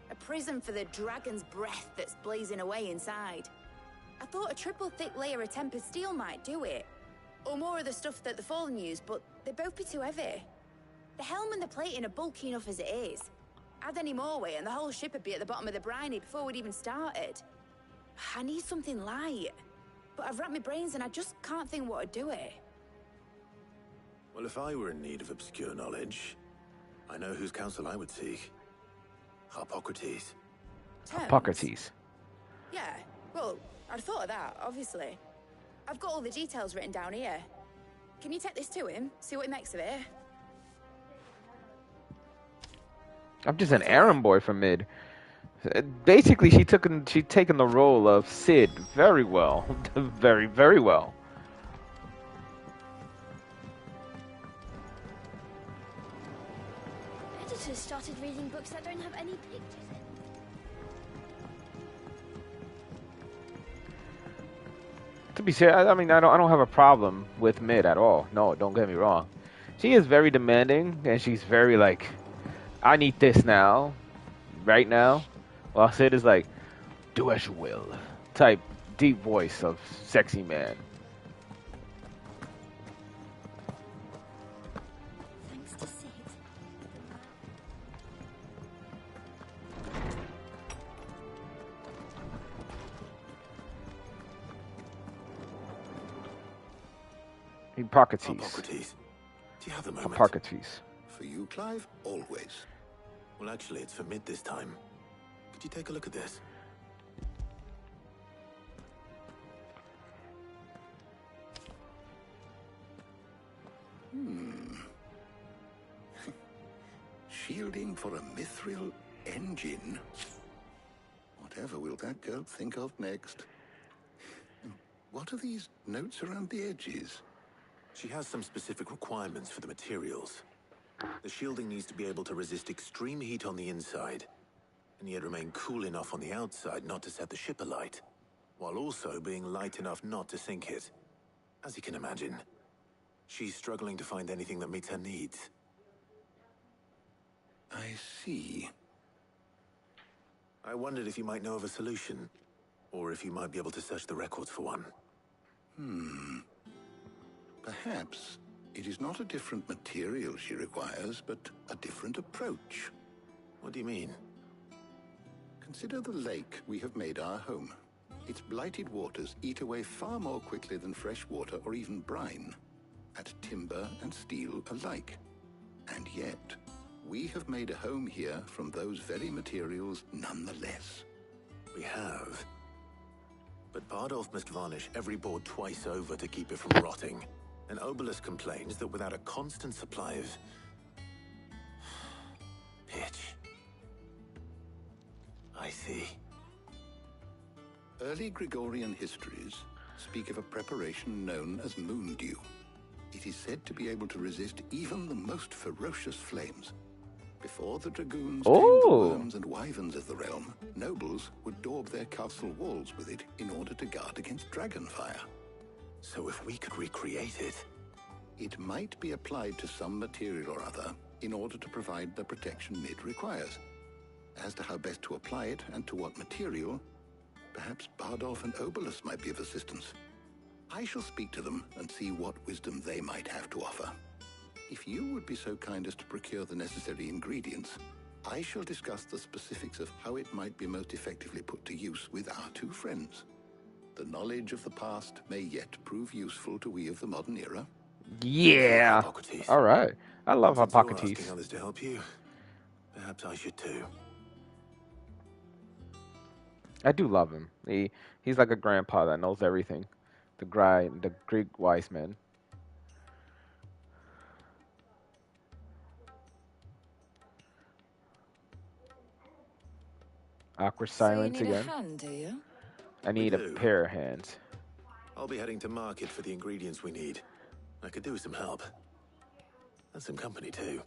A prison for the dragon's breath that's blazing away inside. I thought a triple thick layer of tempered steel might do it. Or more of the stuff that the Fallen use, but they'd both be too heavy. The helm and the plating are bulky enough as it is. Add any more weight and the whole ship would be at the bottom of the briny before we'd even started. I need something light. But I've racked my brains and I just can't think what would do it. Well, if I were in need of obscure knowledge, I know whose counsel I would seek. Harpocrates. Hippocrates. Yeah, well, I'd thought of that, obviously. I've got all the details written down here. Can you take this to him? See what he makes of it? I'm just an errand boy for mid. Basically, she's taken the role of Sid very well, very, very well. Editors started reading books that don't have any pictures in. To be fair, I mean, I don't have a problem with mid at all. No, don't get me wrong. She is very demanding, and she's very like, I need this now, right now. While Sid is like, do as you will, type deep voice of sexy man. Thanks to Sid. Hippocrates. Hippocrates. Do you have the moment? Hippocrates. For you, Clive, always. Well, actually, it's for mid this time. Could you take a look at this? Shielding for a mithril engine? Whatever will that girl think of next? What are these notes around the edges? She has some specific requirements for the materials. The shielding needs to be able to resist extreme heat on the inside, and yet remain cool enough on the outside not to set the ship alight, while also being light enough not to sink it. As you can imagine, she's struggling to find anything that meets her needs. I see. I wondered if you might know of a solution, or if you might be able to search the records for one. Perhaps it is not a different material she requires, but a different approach. What do you mean? Consider the lake we have made our home. Its blighted waters eat away far more quickly than fresh water or even brine, at timber and steel alike. And yet, we have made a home here from those very materials nonetheless. We have. But Bardolph must varnish every board twice over to keep it from rotting. And Obelisk complains that without a constant supply of I see. Early Gregorian histories speak of a preparation known as moon dew. It is said to be able to resist even the most ferocious flames. Before the dragoons tamed the worms and wyverns of the realm, nobles would daub their castle walls with it in order to guard against dragonfire. So if we could recreate it... It might be applied to some material or other in order to provide the protection it requires. As to how best to apply it and to what material, perhaps Bardolph and Obolus might be of assistance. I shall speak to them and see what wisdom they might have to offer. If you would be so kind as to procure the necessary ingredients, I shall discuss the specifics of how it might be most effectively put to use with our two friends. The knowledge of the past may yet prove useful to we of the modern era. Yeah. All right. I love Since you're Hippocrates. asking others to help you, perhaps I should too. I do love him. He's like a grandpa that knows everything. The Greek wise man. Awkward silence so you need again. A hand, do you? I need a pair of hands. I'll be heading to market for the ingredients we need. I could do with some help. And some company too.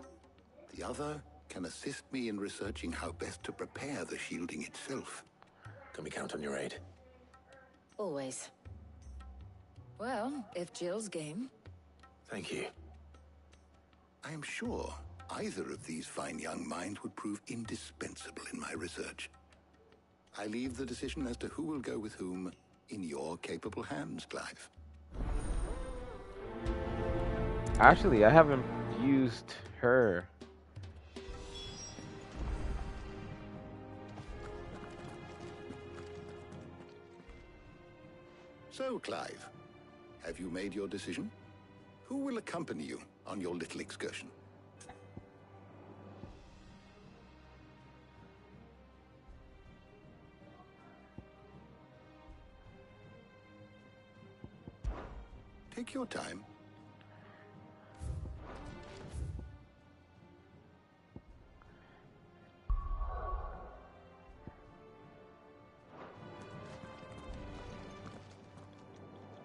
The other can assist me in researching how best to prepare the shielding itself. Can we count on your aid? Always. Well, if Jill's game. Thank you. I am sure either of these fine young minds would prove indispensable in my research. I leave the decision as to who will go with whom in your capable hands, Clive. Actually, I haven't used her. So, Clive, have you made your decision? Who will accompany you on your little excursion? Take your time.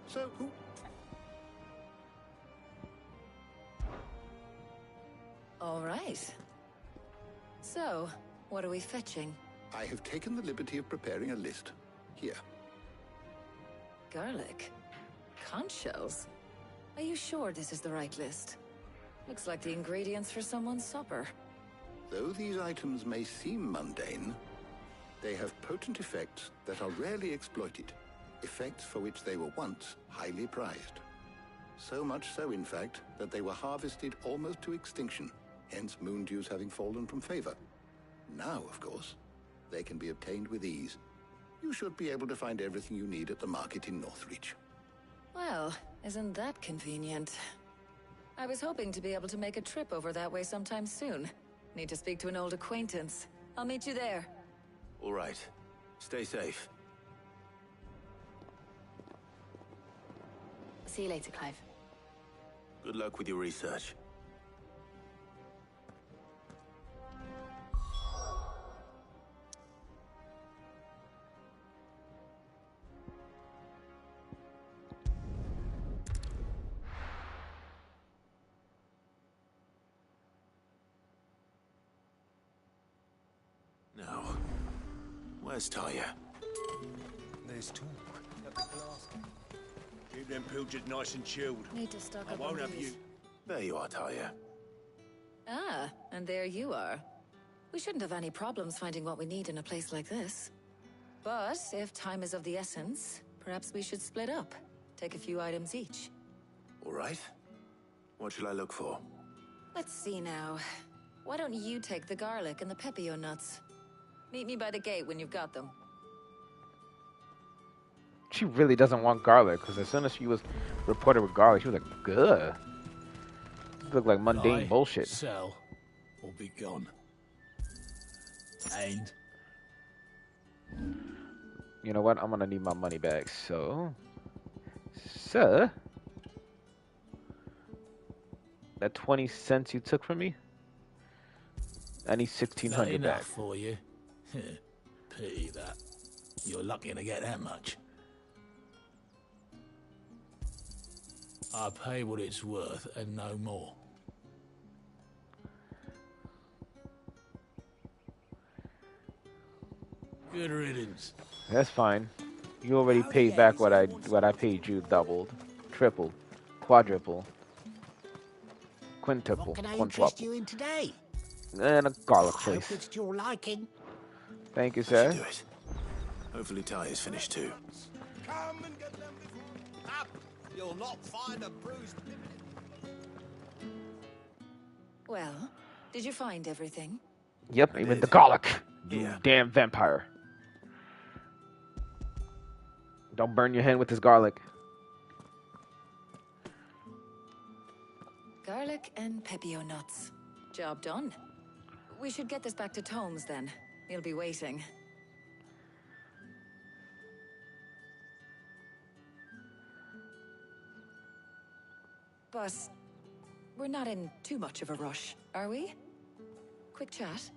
So, who? All right. So, what are we fetching? I have taken the liberty of preparing a list. Here. Garlic. Conch shells. Are you sure this is the right list? Looks like the ingredients for someone's supper. Though these items may seem mundane, they have potent effects that are rarely exploited. Effects for which they were once highly prized. So much so, in fact, that they were harvested almost to extinction, hence moon dews having fallen from favor. Now, of course, they can be obtained with ease. You should be able to find everything you need at the market in Northreach. Well, isn't that convenient? I was hoping to be able to make a trip over that way sometime soon. Need to speak to an old acquaintance. I'll meet you there. All right. Stay safe. See you later, Clive. Good luck with your research. Now, where's Talia? There's talk at the glass. Keep them pilgers nice and chilled. Need to stock I up won't on have these. you. There you are, Talia. Ah, and there you are. We shouldn't have any problems finding what we need in a place like this. But if time is of the essence, perhaps we should split up. Take a few items each. All right. What shall I look for? Let's see now. Why don't you take the garlic and the pepio nuts? Meet me by the gate when you've got them. She really doesn't want garlic, because as soon as she was reported with garlic, she was like, "Good." It looked like mundane bullshit. Sell or be gone. And You know what? I'm gonna need my money back. So, sir, that 20 cents you took from me, I need 1,600 enough back. for you. Pity that. You're lucky to get that much. I pay what it's worth and no more. Good riddance. That's fine. You already paid back what I paid you, doubled, tripled, quadruple, quintuple, What can I quintuple. interest you in today? And a garlic I hope place. it's to your liking. Thank you, That should sir. do it. Hopefully Ty is finished too. Come and get them before... Up! You'll not find a bruised... Well, did you find everything? Yep, even the garlic. You Yeah. damn vampire. Don't burn your hand with this garlic. Garlic and pepio nuts. Job done. We should get this back to Tomes then. He'll be waiting. But we're not in too much of a rush, are we? Quick chat.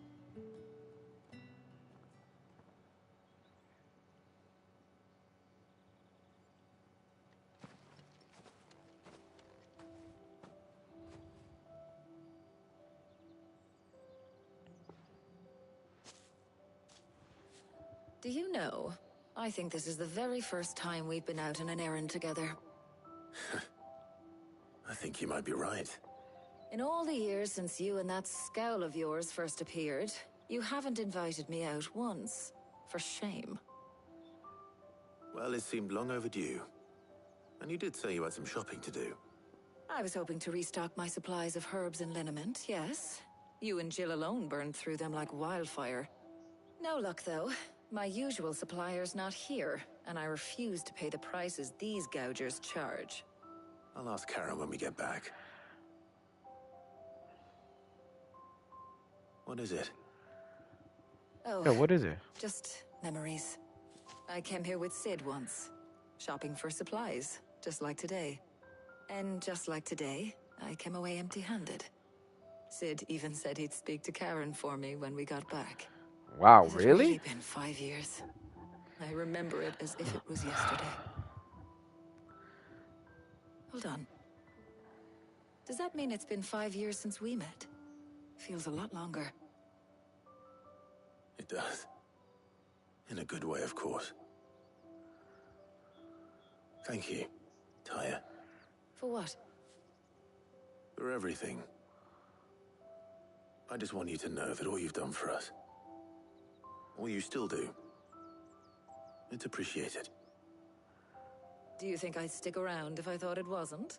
Do you know, I think this is the very first time we've been out on an errand together. I think you might be right. In all the years since you and that scowl of yours first appeared, you haven't invited me out once. For shame. Well, it seemed long overdue. And you did say you had some shopping to do. I was hoping to restock my supplies of herbs and liniment, yes. You and Jill alone burned through them like wildfire. No luck, though. My usual supplier's not here, and I refuse to pay the prices these gougers charge. I'll ask Karen when we get back. What is it? Oh, Yeah, what is it? just memories. I came here with Sid once, shopping for supplies, just like today. And just like today, I came away empty-handed. Sid even said he'd speak to Karen for me when we got back. Wow, It's really? really been 5 years. I remember it as if it was yesterday. Hold on. Does that mean it's been 5 years since we met? Feels a lot longer. It does. In a good way, of course. Thank you, Tyre, For what? for everything. I just want you to know that all you've done for us, all you still do, it's appreciated. Do you think I'd stick around if I thought it wasn't?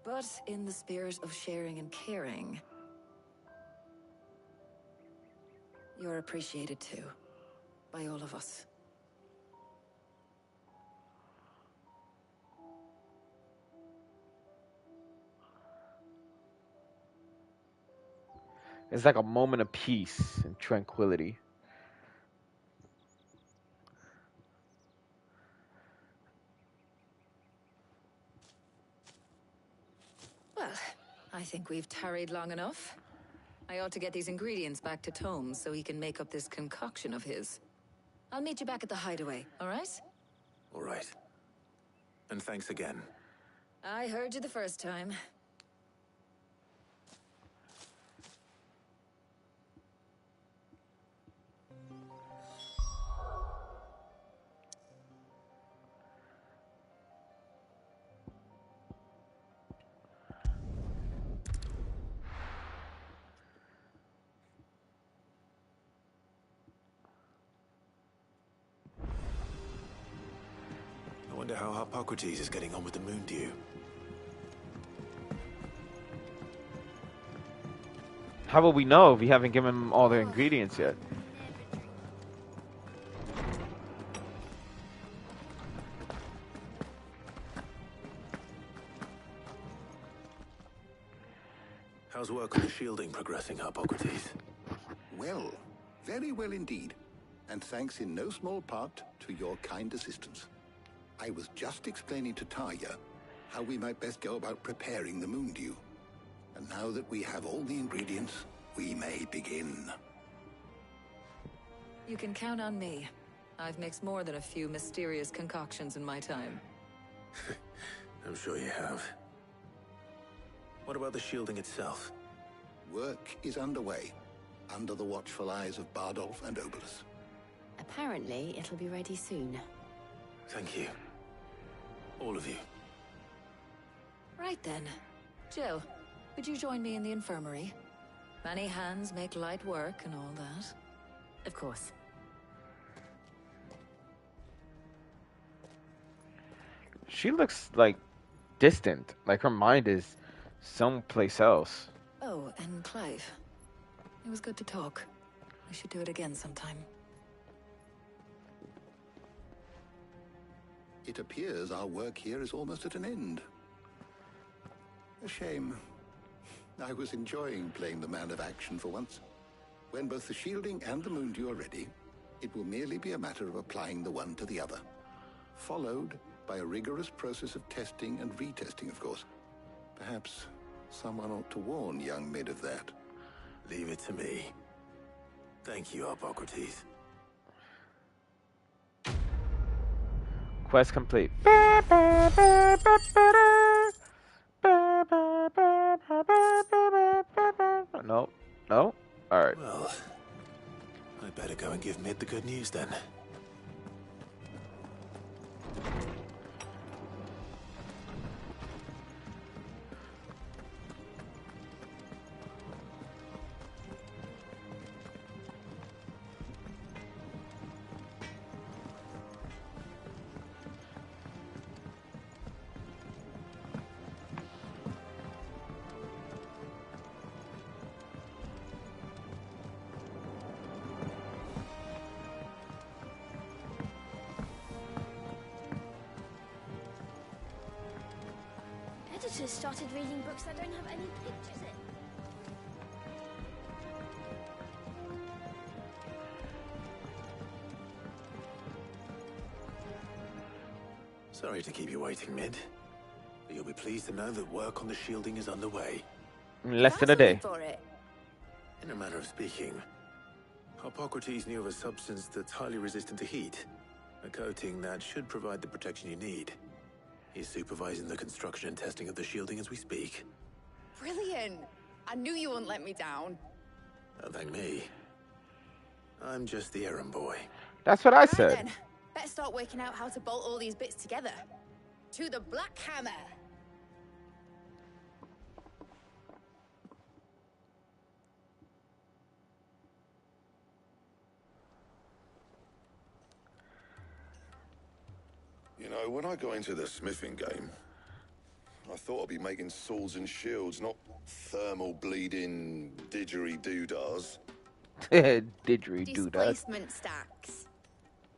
But in the spirit of sharing and caring, you're appreciated too, by all of us. It's like a moment of peace and tranquility. Well, I think we've tarried long enough. I ought to get these ingredients back to Tomes so he can make up this concoction of his. I'll meet you back at the hideaway, all right? All right. And thanks again. I heard you the first time. I wonder how Hippocrates is getting on with the moon dew. How will we know if we haven't given him all the ingredients yet? How's work on the shielding progressing, Hippocrates? Well, very well indeed. And thanks in no small part to your kind assistance. I was just explaining to Tarja how we might best go about preparing the moon dew. And now that we have all the ingredients, we may begin. You can count on me. I've mixed more than a few mysterious concoctions in my time. I'm sure you have. What about the shielding itself? Work is underway, under the watchful eyes of Bardolph and Obolus. Apparently, it'll be ready soon. Thank you. All of you. Right then. Jill, would you join me in the infirmary? Many hands make light work and all that. Of course. She looks like distant, like her mind is someplace else. Oh, and Clive. It was good to talk. We should do it again sometime. It appears our work here is almost at an end. A shame. I was enjoying playing the man of action for once. When both the shielding and the Moondew are ready, it will merely be a matter of applying the one to the other. Followed by a rigorous process of testing and retesting, of course. Perhaps someone ought to warn young Mid of that. Leave it to me. Thank you, Hippocrates. Quest complete. No. No? Alright. Well, I better go and give Mid the good news then. Editors started reading books that don't have any pictures in. Sorry to keep you waiting, Mid. But you'll be pleased to know that work on the shielding is underway. Less than a day. For it. In a manner of speaking, Hippocrates knew of a substance that's highly resistant to heat. A coating that should provide the protection you need. He's supervising the construction and testing of the shielding as we speak. Brilliant! I knew you wouldn't let me down. Don't thank me. I'm just the errand boy. That's what I Right said. then, better start working out how to bolt all these bits together. To the Black Hammer! You know, when I got into the smithing game, I thought I'd be making swords and shields, not thermal bleeding didgeridoo-dahs. Didgeridoo. Displacement stacks.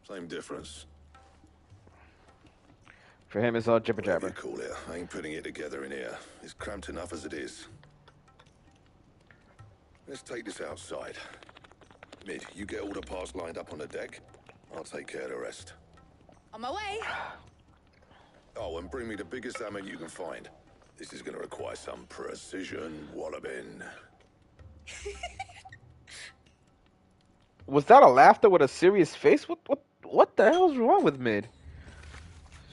Same difference. For him, it's all jibber Whatever jabber. you call it, I ain't putting it together in here. It's cramped enough as it is. Let's take this outside. Mid, you get all the parts lined up on the deck. I'll take care of the rest. On my way! Oh, and bring me the biggest hammer you can find. This is gonna require some precision walloping. Was that a laughter with a serious face? What the hell's wrong with Mid?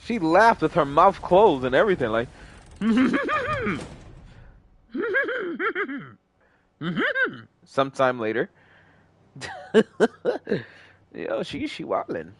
She laughed with her mouth closed and everything, like. Sometime later. Yo, she wildin'.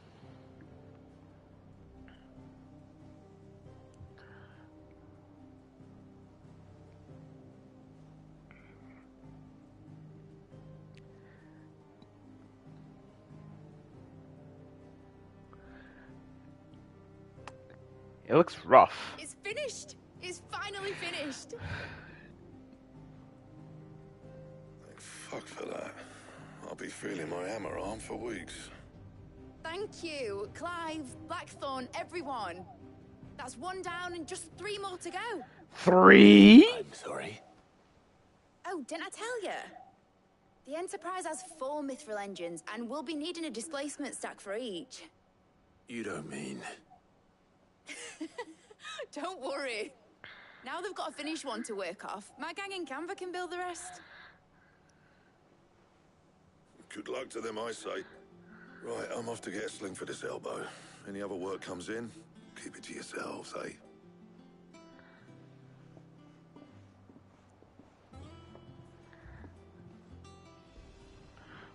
It looks rough. It's finished! It's finally finished! Thank fuck for that. I'll be feeling my hammer arm for weeks. Thank you, Clive, Blackthorn, everyone. That's one down and just 3 more to go. 3? I'm sorry. Oh, didn't I tell you? The Enterprise has 4 mithril engines, and we'll be needing a displacement stack for each. You don't mean... Don't worry. Now they've got a finished one to work off. My gang in Canva can build the rest. Good luck to them, I say. Right, I'm off to get a sling for this elbow. Any other work comes in, keep it to yourselves, eh?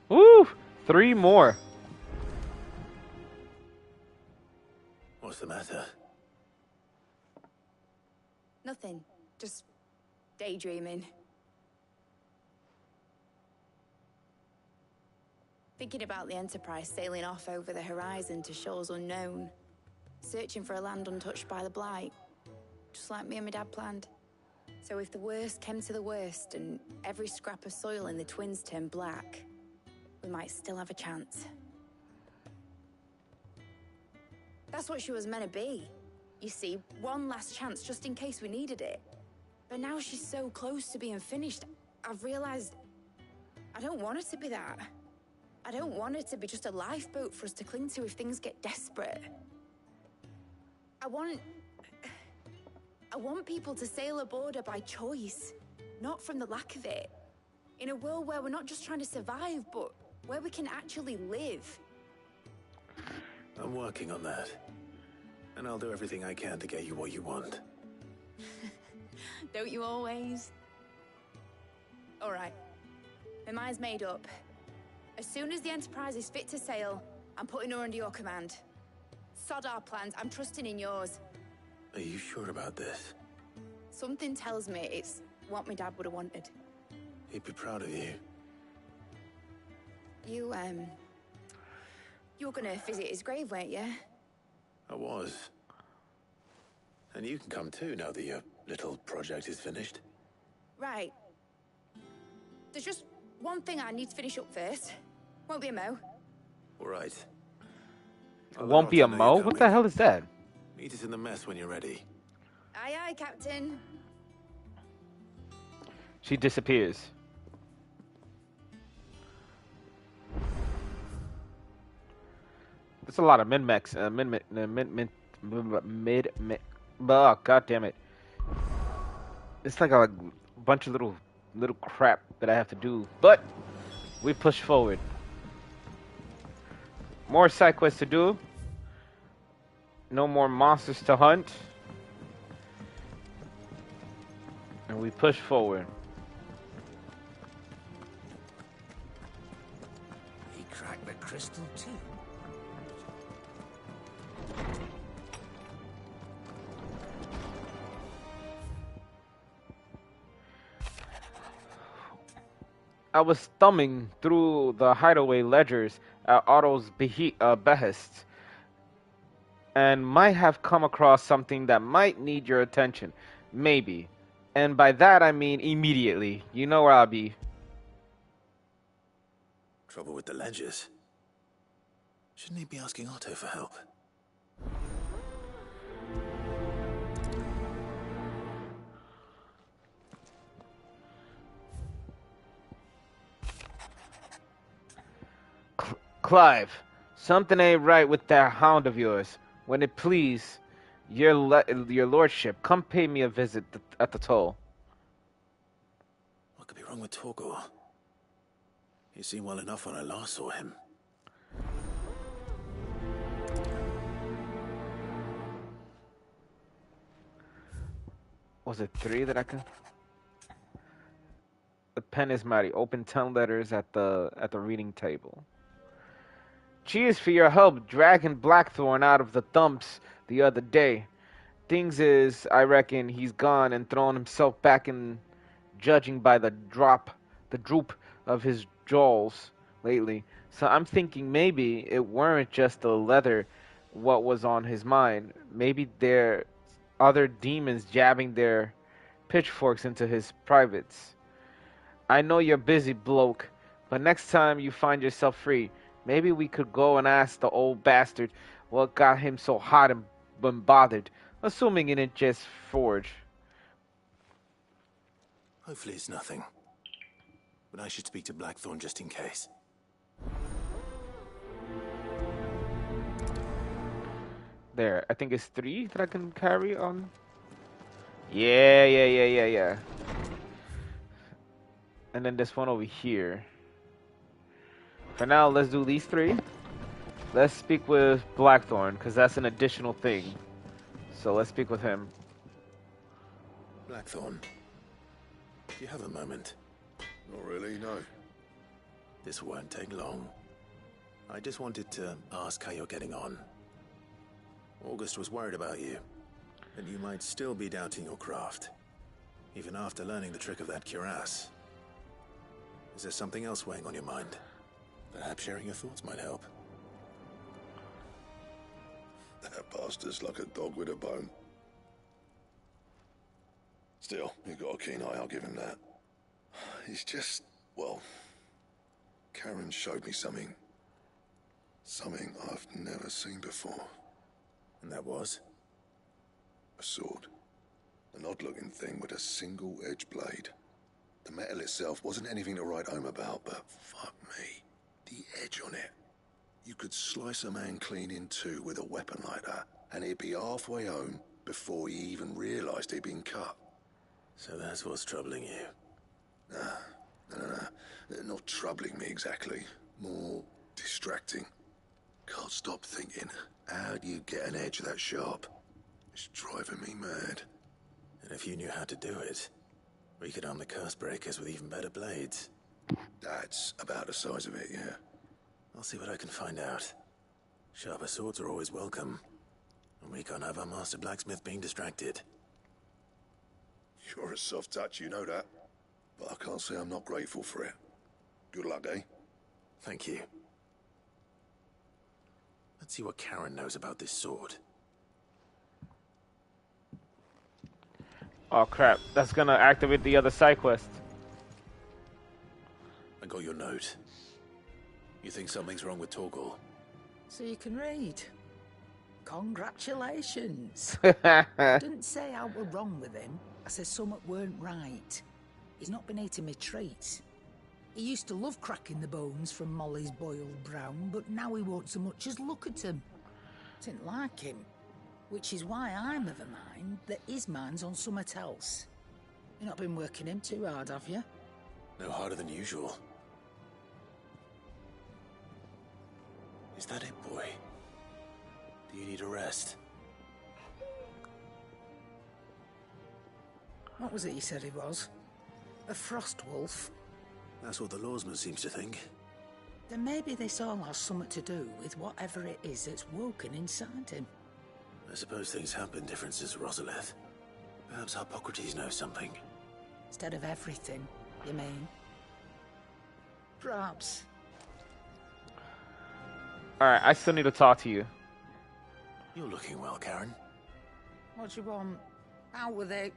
Woo! 3 more. What's the matter? Nothing. Just daydreaming. Thinking about the Enterprise sailing off over the horizon to shores unknown. Searching for a land untouched by the Blight. Just like me and my dad planned. So if the worst came to the worst and every scrap of soil in the Twins turned black, we might still have a chance. That's what she was meant to be. You see, one last chance just in case we needed it. But now she's so close to being finished, I've realized I don't want it to be that. I don't want it to be just a lifeboat for us to cling to if things get desperate. I want people to sail aboard her by choice, not from the lack of it. In a world where we're not just trying to survive, but where we can actually live. I'm working on that. And I'll do everything I can to get you what you want. Don't you always? All right. My mind's made up. As soon as the Enterprise is fit to sail, I'm putting her under your command. Sod our plans, I'm trusting in yours. Are you sure about this? Something tells me it's what my dad would have wanted. He'd be proud of you. You were gonna visit his grave, weren't you? I was. And you can come too now that your little project is finished. Right. There's just one thing I need to finish up first. Won't be a mo. All right. Won't be a mo? What the hell is that? Meet us in the mess when you're ready. Aye, aye, Captain. She disappears. There's a lot of min-max, oh, god damn it. It's like a bunch of little crap that I have to do, but we push forward. More side quests to do. No more monsters to hunt. And we push forward. He cracked the crystal too. I was thumbing through the hideaway ledgers at Otto's behest, and might have come across something that might need your attention. Maybe. And by that I mean immediately. You know where I'll be. Trouble with the ledgers. Shouldn't he be asking Otto for help? Clive, something ain't right with that hound of yours. When it please your lordship, come pay me a visit at the toll. What could be wrong with Torgor? He seemed well enough when I last saw him. Was it 3 that I could? The pen is mighty. Open 10 letters at the reading table. Cheers for your help dragging Blackthorn out of the dumps the other day. Things is, I reckon he's gone and thrown himself back in, judging by the droop of his jaws lately. So I'm thinking maybe it weren't just the leather what was on his mind. Maybe there other demons jabbing their pitchforks into his privates. I know you're busy, bloke, but next time you find yourself free, maybe we could go and ask the old bastard what got him so hot and bothered, assuming it ain't just Forge. Hopefully it's nothing. But I should speak to Blackthorn just in case. There, I think it's 3 that I can carry on. Yeah. And then this one over here. For now, let's do these 3. Let's speak with Blackthorn, because that's an additional thing. So let's speak with him. Blackthorn, do you have a moment? Not really, no. This won't take long. I just wanted to ask how you're getting on. August was worried about you, and you might still be doubting your craft, even after learning the trick of that cuirass. Is there something else weighing on your mind? Perhaps sharing your thoughts might help. That bastard's like a dog with a bone. Still, you've got a keen eye, I'll give him that. He's just, well, Karen showed me something. Something I've never seen before. And that was? A sword. An odd-looking thing with a single-edged blade. The metal itself wasn't anything to write home about, but fuck me, the edge on it. You could slice a man clean in two with a weapon like that, and he'd be halfway home before he even realized he'd been cut. So that's what's troubling you? No. Not troubling me exactly. More distracting. Can't stop thinking, how do you get an edge that sharp? It's driving me mad. And if you knew how to do it, we could arm the curse breakers with even better blades. That's about the size of it, yeah. I'll see what I can find out. Sharper swords are always welcome. And we can't have our master blacksmith being distracted. You're a soft touch, you know that. But I can't say I'm not grateful for it. Good luck, eh? Thank you. Let's see what Karen knows about this sword. Oh crap, that's gonna activate the other side quest. I got your note. You think something's wrong with Torgal? So you can read. Congratulations. I didn't say I were wrong with him. I said something weren't right. He's not been eating me treats. He used to love cracking the bones from Molly's boiled brown, but now he won't so much as look at them. Didn't like him. Which is why I'm of a mind that his mind's on something else. You've not been working him too hard, have you? No harder than usual. Is that it, boy? Do you need a rest? What was it you said he was? A frost wolf? That's what the lawsman seems to think. Then maybe this all has something to do with whatever it is that's woken inside him. I suppose things have been different since Rosalith. Perhaps Hippocrates knows something. Instead of everything, you mean? Perhaps. Alright, I still need to talk to you. You're looking well, Karen. What do you want? Out with it.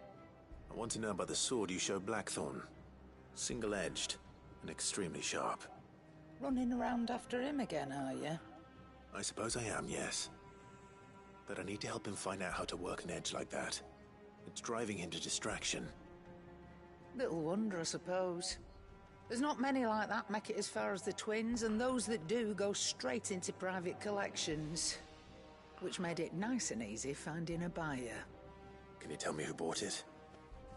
I want to know about the sword you showed Blackthorn. Single-edged and extremely sharp. Running around after him again, are you? I suppose I am, yes. But I need to help him find out how to work an edge like that. It's driving him to distraction. Little wonder, I suppose. There's not many like that make it as far as the twins, and those that do go straight into private collections. Which made it nice and easy finding a buyer. Can you tell me who bought it?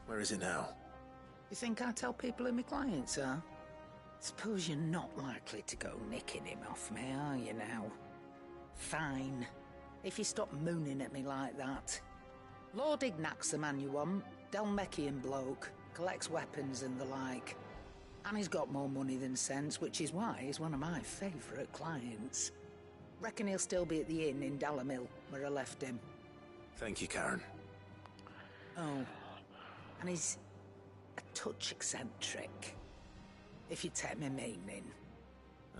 Where is it now? You think I tell people who my clients are? Suppose you're not likely to go nicking him off me, are you now? Fine. If you stop mooning at me like that. Lord Ignac's the man you want. Dalmekian bloke. Collects weapons and the like. And he's got more money than sense, which is why he's one of my favourite clients. Reckon he'll still be at the inn in Dalamil, where I left him. Thank you, Karen. Oh. And he's a touch eccentric. If you take my meaning.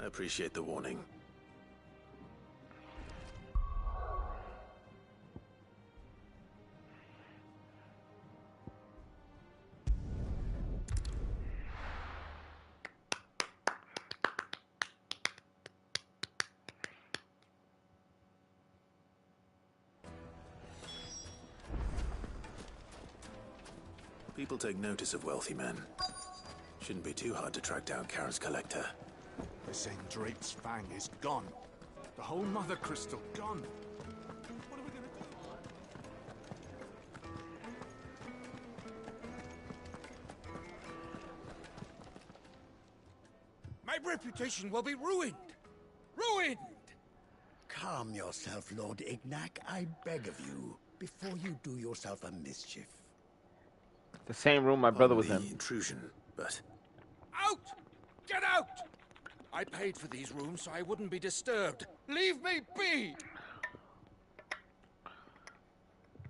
I appreciate the warning. People take notice of wealthy men. Shouldn't be too hard to track down Karen's collector. They're saying Drake's fang is gone. The whole mother crystal gone. What are we gonna do? My reputation will be ruined! Ruined! Calm yourself, Lord Ignac, I beg of you, before you do yourself a mischief. The same room my brother was in. Intrusion, but Out! Get out! I paid for these rooms so I wouldn't be disturbed. Leave me be!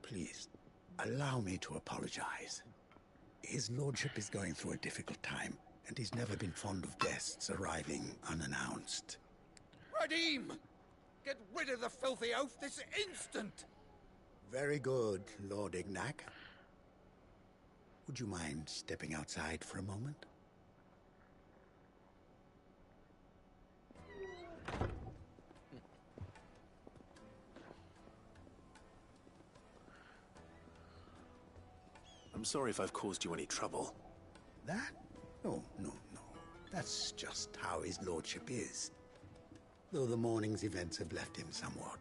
Please, allow me to apologize. His lordship is going through a difficult time, and he's never been fond of guests arriving unannounced. Radim! Get rid of the filthy oaf this instant! Very good, Lord Ignac. Would you mind stepping outside for a moment? I'm sorry if I've caused you any trouble. That? Oh, no. That's just how his lordship is. Though the morning's events have left him somewhat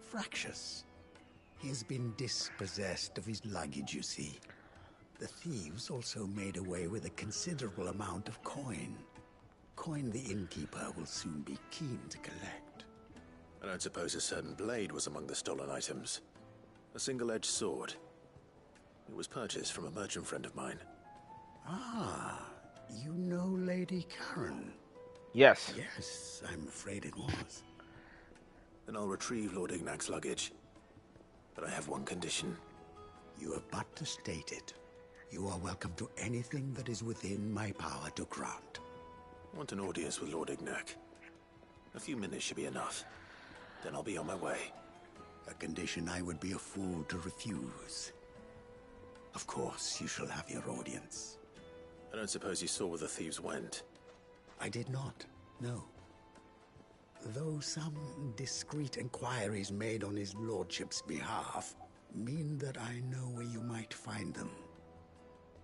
fractious. He has been dispossessed of his luggage, you see. The thieves also made away with a considerable amount of coin. Coin the innkeeper will soon be keen to collect. I don't suppose a certain blade was among the stolen items. A single-edged sword. It was purchased from a merchant friend of mine. Ah, you know Lady Karen? Yes. Yes, I'm afraid it was. Then I'll retrieve Lord Ignac's luggage. But I have one condition. You have but to state it. You are welcome to anything that is within my power to grant. I want an audience with Lord Ignac. A few minutes should be enough. Then I'll be on my way. A condition I would be a fool to refuse. Of course, you shall have your audience. I don't suppose you saw where the thieves went. I did not, no. Though some discreet inquiries made on his lordship's behalf mean that I know where you might find them.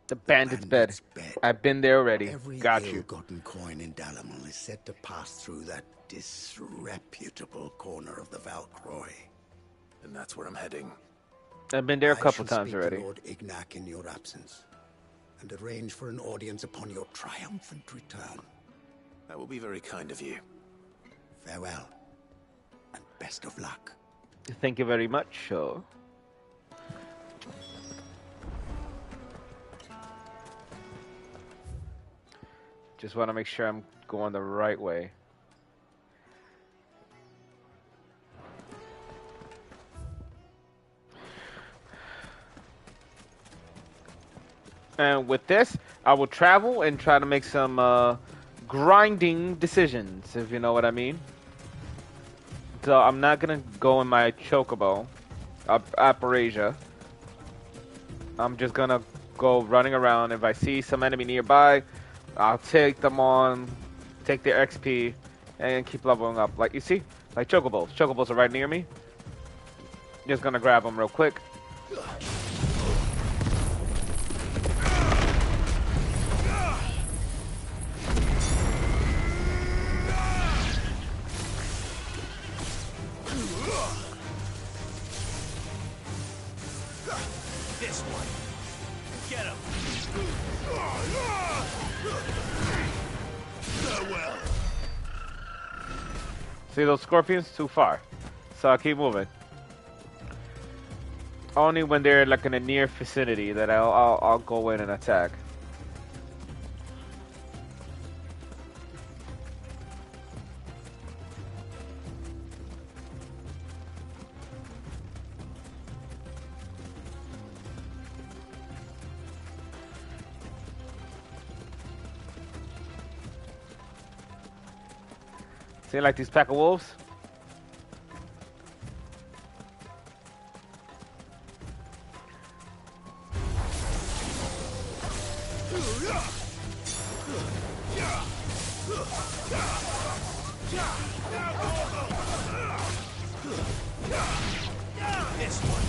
The bandit's bed. I've been there already. Every Got you. ill-gotten coin in Dalamil is said to pass through that disreputable corner of the Valcroy. And that's where I'm heading. I've been there a couple I shall times speak already. to Lord Ignac in your absence, and arrange for an audience upon your triumphant return. That will be very kind of you. Farewell, and best of luck. Thank you very much, sure. Just want to make sure I'm going the right way. And with this, I will travel and try to make some grinding decisions, if you know what I mean. So I'm not going to go in my chocobo, Apparasia. I'm just going to go running around. If I see some enemy nearby, I'll take them on, take their XP, and keep leveling up. Like, you see? Like chocobos. Chocobos are right near me. Just going to grab them real quick. This one. Get him. Farewell. See those scorpions? Too far. So I'll keep moving. Only when they're like in a near vicinity that I'll go in and attack. See, like these pack of wolves? This one.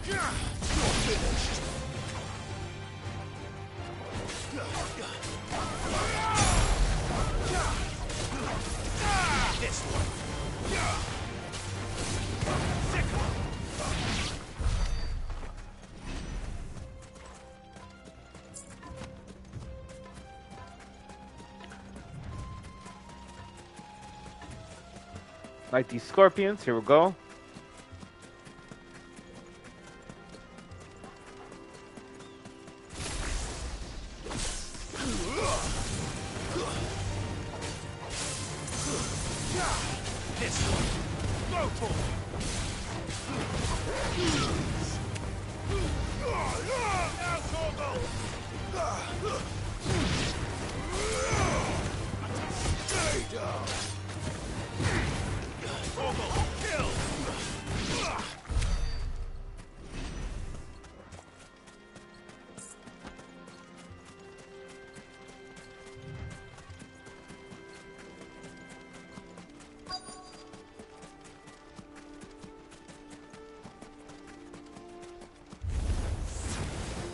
You're finished. This one. Like these scorpions. Here we go. This one. Go for it. Now, Torgal. Stay down. Torgal, kill.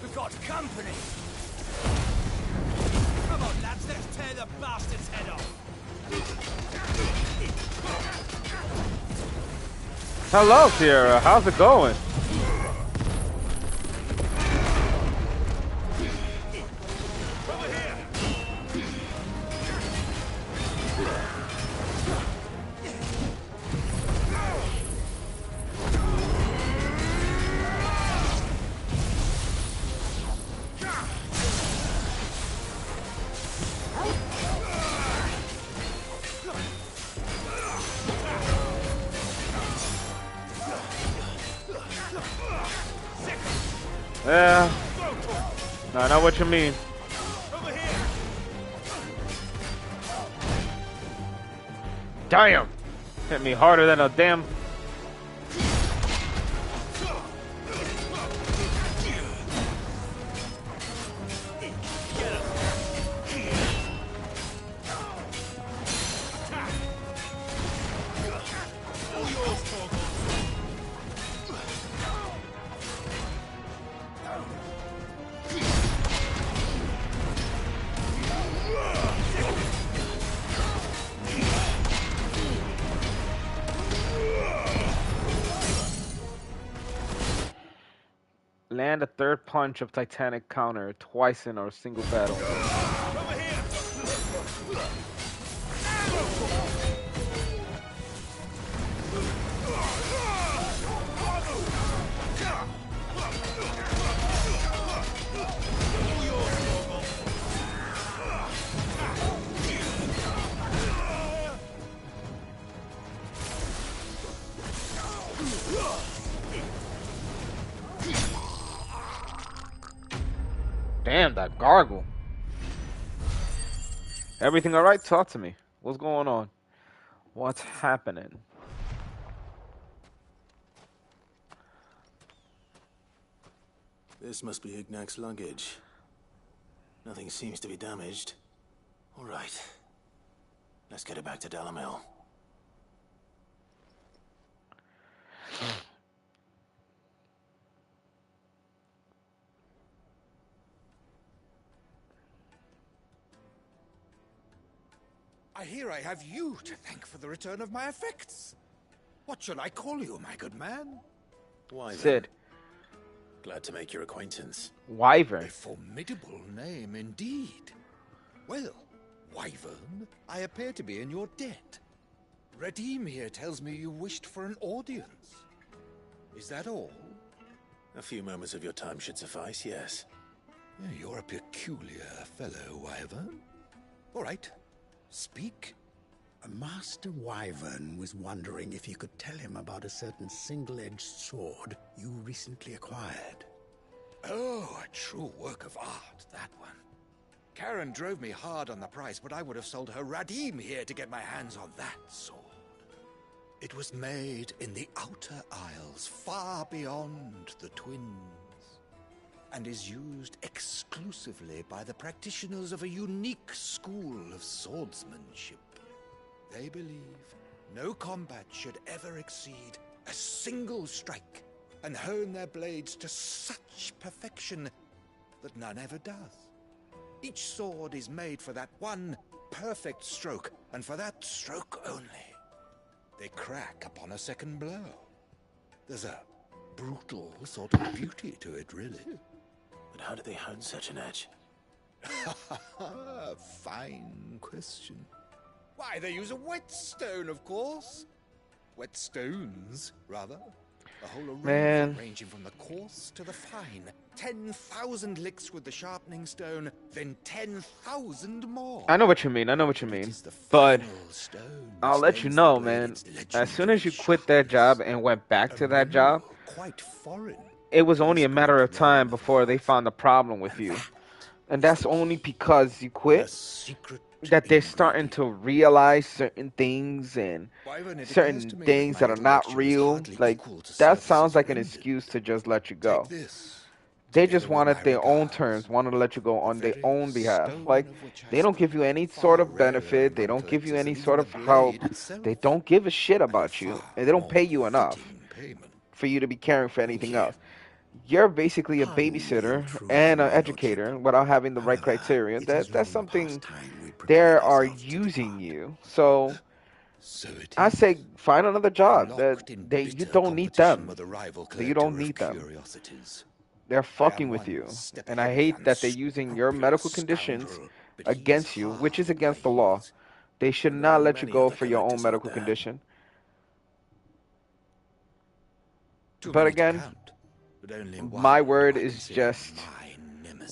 We've got company. Come on, lads, let's tear the bastard's head off. Hello, Sierra. How's it going? Yeah. No, I know what you mean. Damn! Hit me harder than a damn. Land a third punch of Titanic counter twice in our single battle. Damn, that gargle. Everything alright? Talk to me. What's going on? What's happening? This must be Ignac's luggage. Nothing seems to be damaged. All right. Let's get it back to Dalamil. I hear I have you to thank for the return of my effects. What shall I call you, my good man? Wyvern. Sid. Glad to make your acquaintance. Wyvern. A formidable name indeed. Well, Wyvern, I appear to be in your debt. Redeem here tells me you wished for an audience. Is that all? A few moments of your time should suffice, yes. You're a peculiar fellow, Wyvern. All right. Speak. Master Wyvern was wondering if you could tell him about a certain single-edged sword you recently acquired. Oh, a true work of art, that one. Karen drove me hard on the price, but I would have sold her Radim here to get my hands on that sword. It was made in the Outer Isles, far beyond the Twins, and is used exclusively by the practitioners of a unique school of swordsmanship. They believe no combat should ever exceed a single strike, and hone their blades to such perfection that none ever does. Each sword is made for that one perfect stroke, and for that stroke only. They crack upon a second blow. There's a brutal sort of beauty to it, really. But how do they hone such an edge? Fine question. Why, they use a whetstone, of course. Whetstones, rather. A whole array Man. ranging from the coarse to the fine. 10,000 licks with the sharpening stone, then 10,000 more. I know what you mean. I know what you mean. But I'll let you know, man. As soon as you quit that job and went back to that job, Quite foreign. it was only a matter of time before they found a problem with you. And that's only because you quit. That they're starting to realize certain things and certain things that are not real. Like, that sounds like an excuse to just let you go. They just wanted their own terms, wanted to let you go on their own behalf. Like, they don't give you any sort of benefit. They don't give you any sort of help. They don't give a shit about you. And they don't pay you enough for you to be caring for anything else. You're basically a babysitter and an educator without having the right criteria. That's something they are using you. So I say find another job. You don't need them. You don't need them. They're fucking with you. And I hate that they're using your medical conditions against you, which is against the law. They should not let you go for your own medical condition. But again, my word is just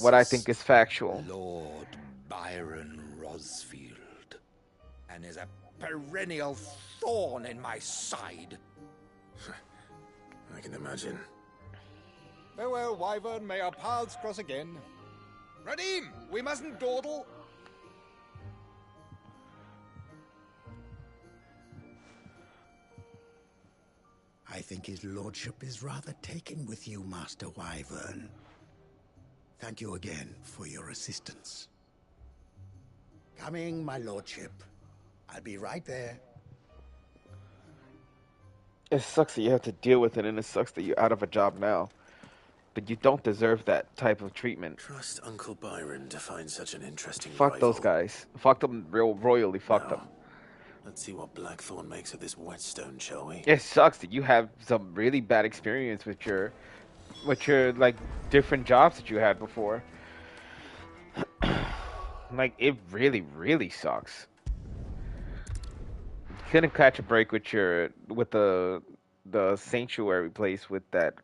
what I think is factual. Lord Byron Rosfield, and is a perennial thorn in my side. I can imagine. Farewell, Wyvern. May our paths cross again. Radim, we mustn't dawdle. I think his lordship is rather taken with you, Master Wyvern. Thank you again for your assistance. Coming, my lordship. I'll be right there. It sucks that you have to deal with it, and it sucks that you're out of a job now. But you don't deserve that type of treatment. Trust Uncle Byron to find such an interesting Fuck rival. those guys. Fuck them royally. Fuck them. Let's see what Blackthorn makes of this whetstone, shall we? It sucks that you have some really bad experience with your like different jobs that you had before. Like, it really, really sucks. You couldn't catch a break with the sanctuary place with that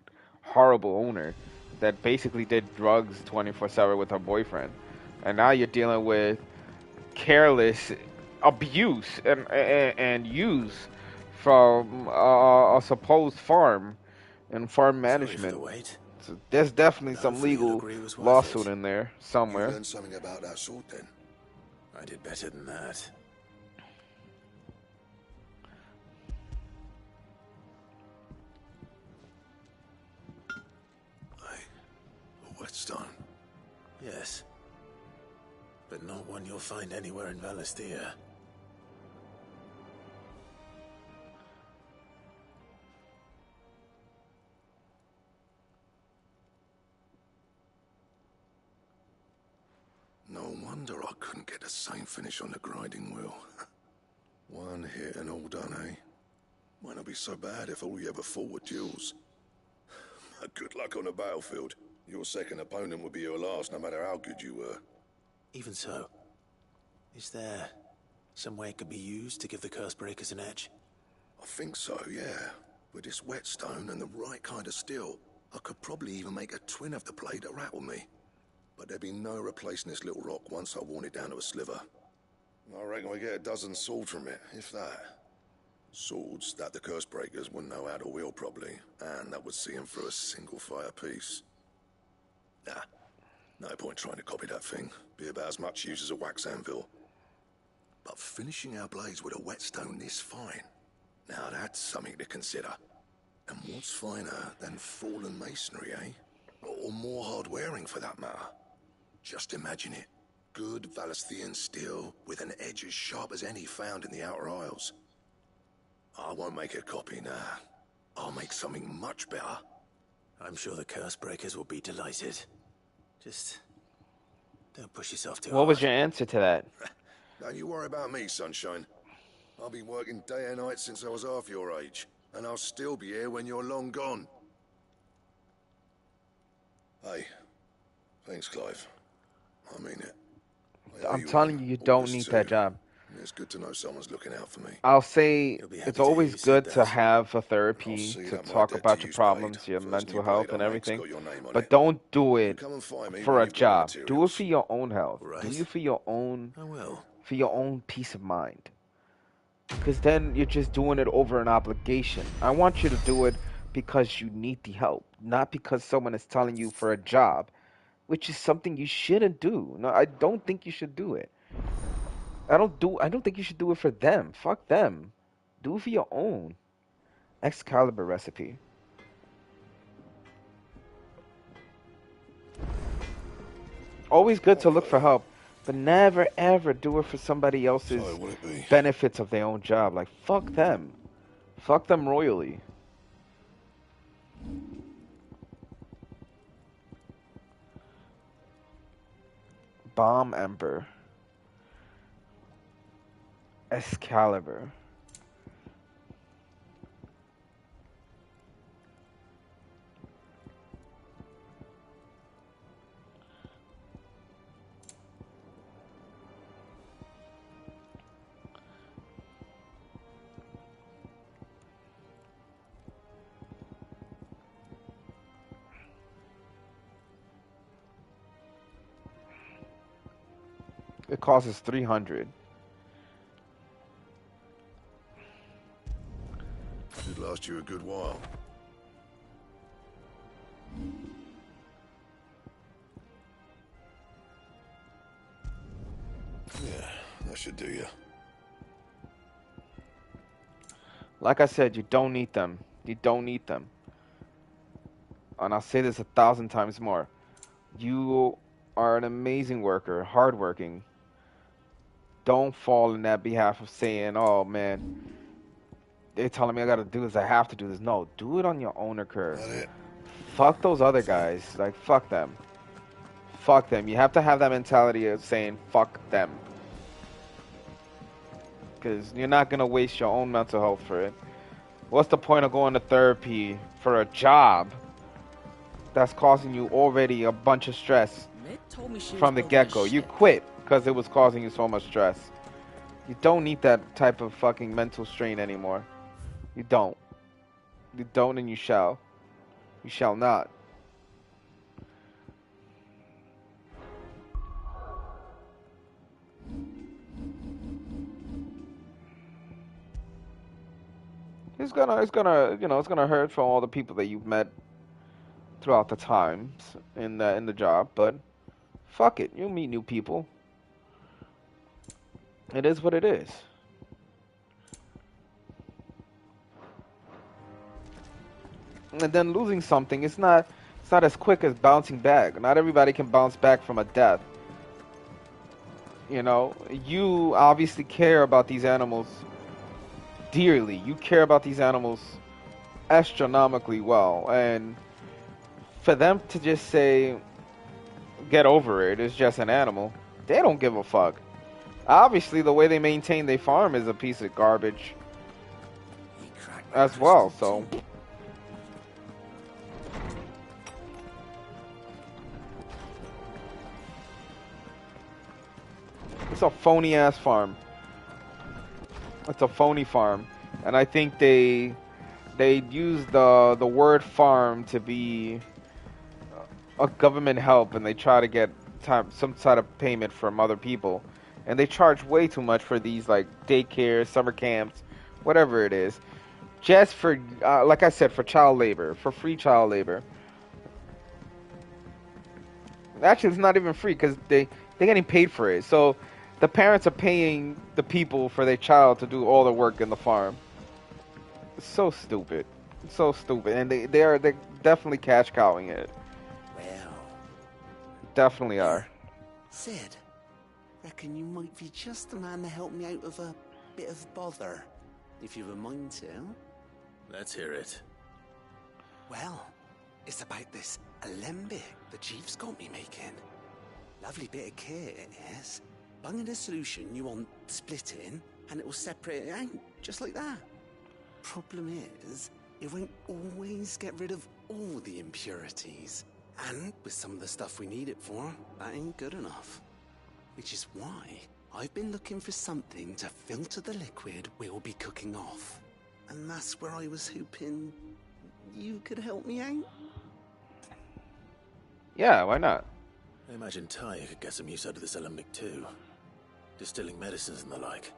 horrible owner that basically did drugs 24/7 with her boyfriend, and now you're dealing with careless abuse and use from a supposed farm and farm management. So there's definitely some legal lawsuit in there somewhere. You learned something about that sword, then? I did better than that. A whetstone? Yes. But not one you'll find anywhere in Valisthea. No wonder I couldn't get the same finish on the grinding wheel. One hit and all done, eh? Might not be so bad if all you ever fought were duels. Good luck on the battlefield. Your second opponent would be your last, no matter how good you were. Even so, is there some way it could be used to give the Cursebreakers an edge? I think so, yeah. With this whetstone and the right kind of steel, I could probably even make a twin of the blade that rattled me. But there'd be no replacing this little rock once I worn it down to a sliver. I reckon we get a dozen swords from it, if that. Swords that the Cursebreakers wouldn't know how to wield properly, and that would see them through a single fire piece. Nah, no point trying to copy that thing. Be about as much use as a wax anvil. But finishing our blades with a whetstone this fine, now that's something to consider. And what's finer than fallen masonry, eh? Or more hard-wearing, for that matter. Just imagine it. Good Valisthean steel with an edge as sharp as any found in the Outer Isles. I won't make a copy, nah. I'll make something much better. I'm sure the Cursebreakers will be delighted. Just don't push yourself too What hard. was your answer to that? Don't you worry about me, sunshine. I've been working day and night since I was half your age, and I'll still be here when you're long gone. Hey, thanks, Clive. I mean it. I'm telling you, you don't need that job. Yeah, It's good to know someone's looking out for me. I'll say You'll be happy it's to hear always you said good that. to have a I'll therapy see to that my talk debt about to your you's problems, paid. your First mental new health blade and I make's everything. got your name on But it. don't do it come and find me for when a you've got the job. Do it materials. for your own health. Do Right. it for your own I will. for your own peace of mind. Because then you're just doing it over an obligation. I want you to do it because you need the help, not because someone is telling you for a job, which is something you shouldn't do. No, I don't think you should do it. I don't think you should do it for them. Fuck them. Do it for your own. Excalibur recipe. Always good to look for help, but never ever do it for somebody else's So, will it be? benefits of their own job. Like, fuck them. Fuck them royally. Bomb Emperor. Excalibur. It costs 300. Should last you a good while. Yeah, that should do you. Like I said, you don't need them. You don't need them. And I'll say this 1,000 times more. You are an amazing worker, hardworking. Don't fall in that behalf of saying, oh man, they're telling me I gotta do this, I have to do this. No, do it on your own occur. Fuck those other guys. Like, fuck them. Fuck them. You have to have that mentality of saying, fuck them. Because you're not gonna waste your own mental health for it. What's the point of going to therapy for a job that's causing you already a bunch of stress from the get-go? You quit because it was causing you so much stress. You don't need that type of fucking mental strain anymore. You don't. You don't, and you shall. You shall not. It's gonna hurt for all the people that you've met throughout the times in the job, but fuck it, you'll meet new people. It is what it is. And then losing something, it's not as quick as bouncing back. Not everybody can bounce back from a death. You know, you obviously care about these animals dearly. You care about these animals astronomically well, and for them to just say, get over it, it's just an animal, they don't give a fuck. Obviously, the way they maintain their farm is a piece of garbage as well, so. It's a phony ass farm. It's a phony farm, and I think they use the word farm to be a government help, and they try to get some sort of payment from other people, and they charge way too much for these like daycare, summer camps, whatever it is, just for like I said, for child labor, for free child labor. Actually, it's not even free because they're getting paid for it. So the parents are paying the people for their child to do all the work in the farm. It's so stupid. It's so stupid. And they're definitely cash cowing it. Well. Definitely are. Sid, reckon you might be just the man to help me out of a bit of bother, if you've a mind to. Let's hear it. Well, it's about this alembic the chief's got me making. Lovely bit of kit it is. Bunging a solution you want splitting, and it will separate it out, just like that. Problem is, it won't always get rid of all the impurities. And with some of the stuff we need it for, that ain't good enough. Which is why I've been looking for something to filter the liquid we'll be cooking off. And that's where I was hoping you could help me out. Yeah, why not? I imagine Ty could get some use out of this alembic too. Distilling medicines and the like.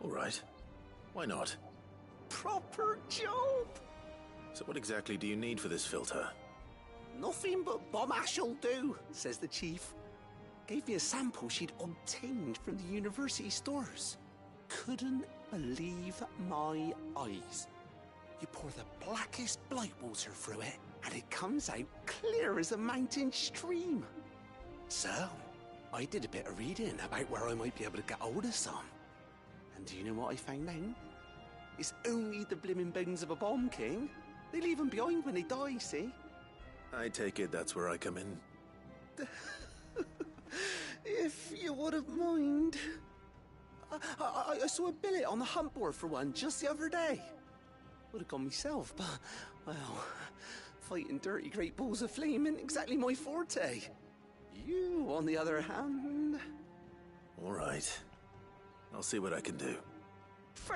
All right. Why not? Proper job! So what exactly do you need for this filter? Nothing but bomb ash'll do, says the chief. Gave me a sample she'd obtained from the university stores. Couldn't believe my eyes. You pour the blackest blight water through it, and it comes out clear as a mountain stream. So, I did a bit of reading about where I might be able to get hold of some. And do you know what I found out? It's only the blimmin' bones of a bomb king. They leave them behind when they die, see? I take it that's where I come in. If you wouldn't mind. I saw a billet on the hunt board for one just the other day. Would have gone myself, but, well, fighting dirty great balls of flame ain't exactly my forte. You, on the other hand... All right. I'll see what I can do.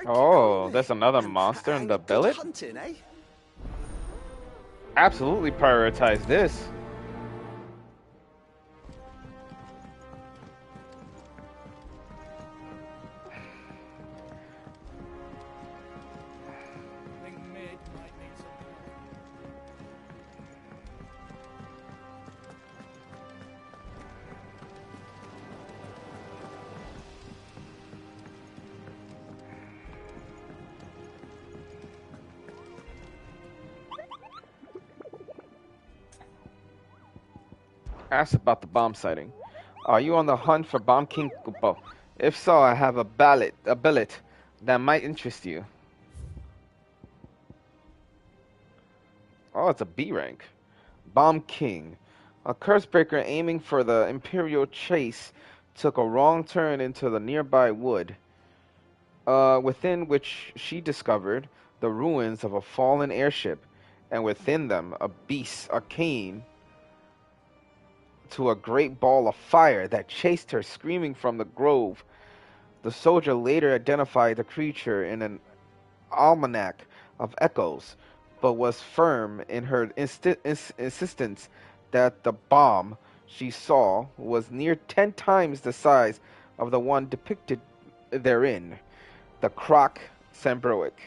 Oh, there's another monster in the billet? Hunting, eh? Absolutely prioritize this. Ask about the bomb sighting. Are you on the hunt for Bomb King Kupo? If so, I have a billet that might interest you. Oh, it's a B rank. Bomb King. A curse breaker aiming for the Imperial chase took a wrong turn into the nearby wood, within which she discovered the ruins of a fallen airship, and within them a beast arcane to a great ball of fire that chased her screaming from the grove. The soldier later identified the creature in an almanac of echoes, but was firm in her insistence that the bomb she saw was near 10 times the size of the one depicted therein. The Croc Sambroic.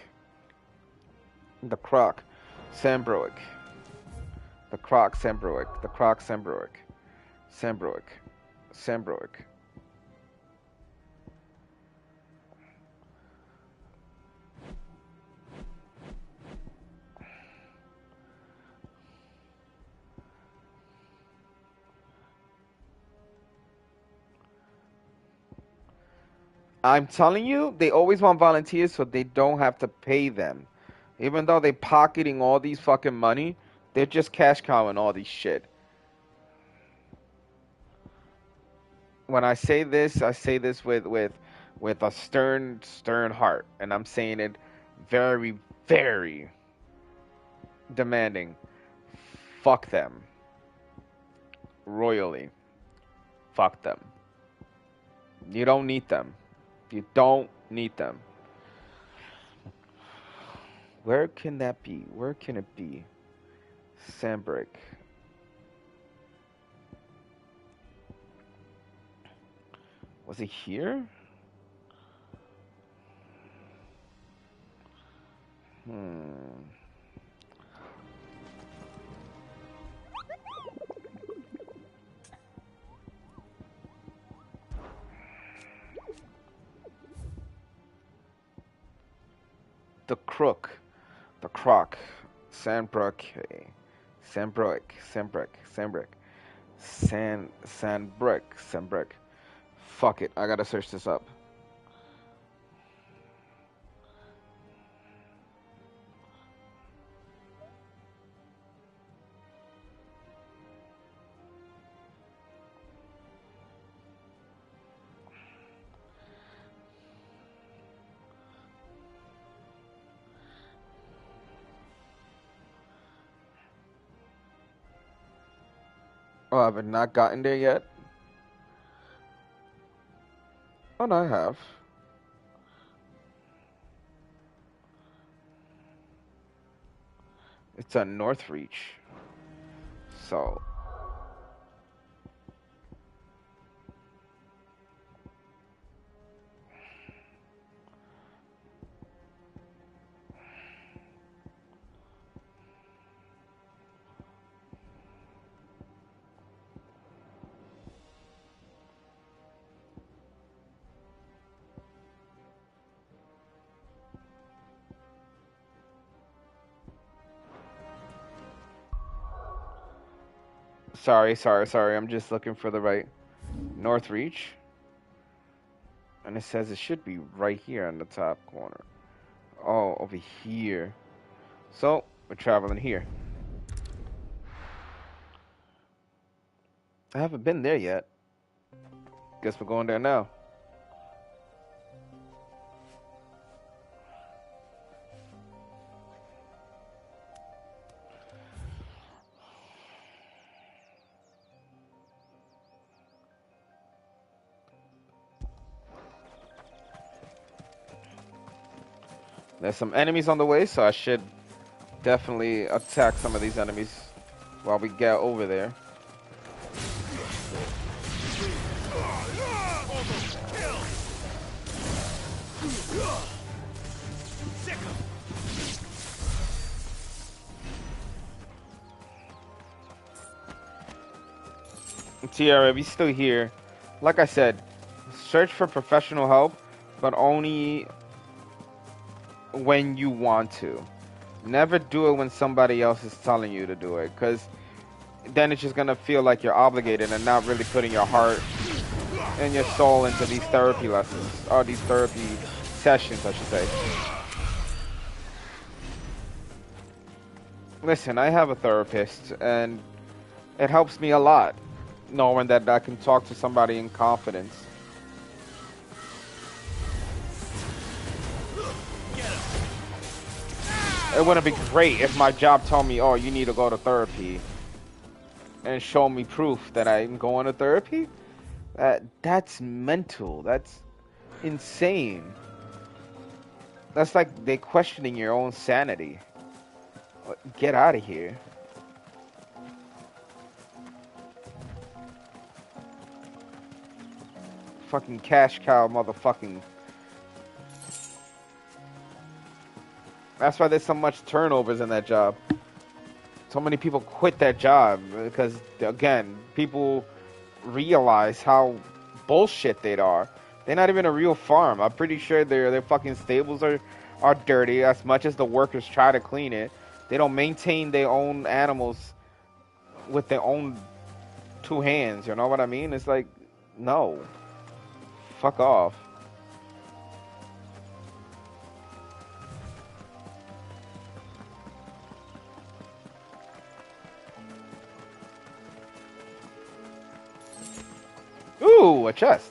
The Croc Sambroic. The Croc Sambroic. The Croc Sambroic. Sambroic. Sambroic. I'm telling you, they always want volunteers so they don't have to pay them. Even though they're pocketing all these fucking money, they're just cash cowing all these shit. When I say this with a stern heart, and I'm saying it very, very demanding. Fuck them. Royally. Fuck them. You don't need them. You don't need them. Where can that be? Where can it be? Sandbrick. Was it here? The Crook. The Croc. Sandbrook. Sandbrook. Fuck it, I gotta search this up. Oh, have I not gotten there yet? Oh, no, I have. It's a Northreach. So. Sorry. I'm just looking for the right Northreach. And it says it should be right here in the top corner. Oh, over here. So, we're traveling here. I haven't been there yet. Guess we're going there now. There's some enemies on the way, so I should definitely attack some of these enemies while we get over there. Tiara, if you're still here, like I said, search for professional help, but only when you want to. Never do it when somebody else is telling you to do it, because then it's just going to feel like you're obligated and not really putting your heart and your soul into these therapy lessons, or these therapy sessions, I should say. Listen, I have a therapist, and it helps me a lot knowing that I can talk to somebody in confidence. It wouldn't be great if my job told me, oh, you need to go to therapy, and show me proof that I'm going to therapy. That's mental. That's insane. That's like they're questioning your own sanity. Get out of here. Fucking cash cow motherfucking. That's why there's so much turnovers in that job. So many people quit that job because, again, people realize how bullshit they are. They're not even a real farm. I'm pretty sure their fucking stables are dirty as much as the workers try to clean it. They don't maintain their own animals with their own two hands. You know what I mean? It's like, no. Fuck off. Ooh, a chest.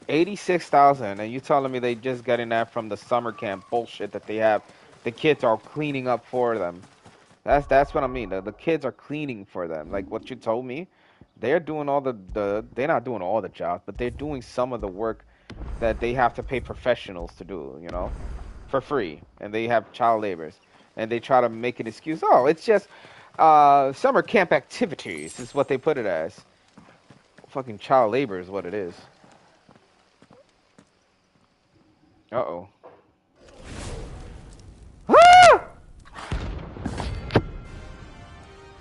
$86,000, and you telling me they just getting that from the summer camp bullshit that they have? The kids are cleaning up for them. That's what I mean. The kids are cleaning for them. Like what you told me, they're doing all they're not doing all the jobs, but they're doing some of the work that they have to pay professionals to do, you know, for free, and they have child laborers, and they try to make an excuse. Oh, it's just summer camp activities is what they put it as. Fucking child labor is what it is. Uh-oh. Ah!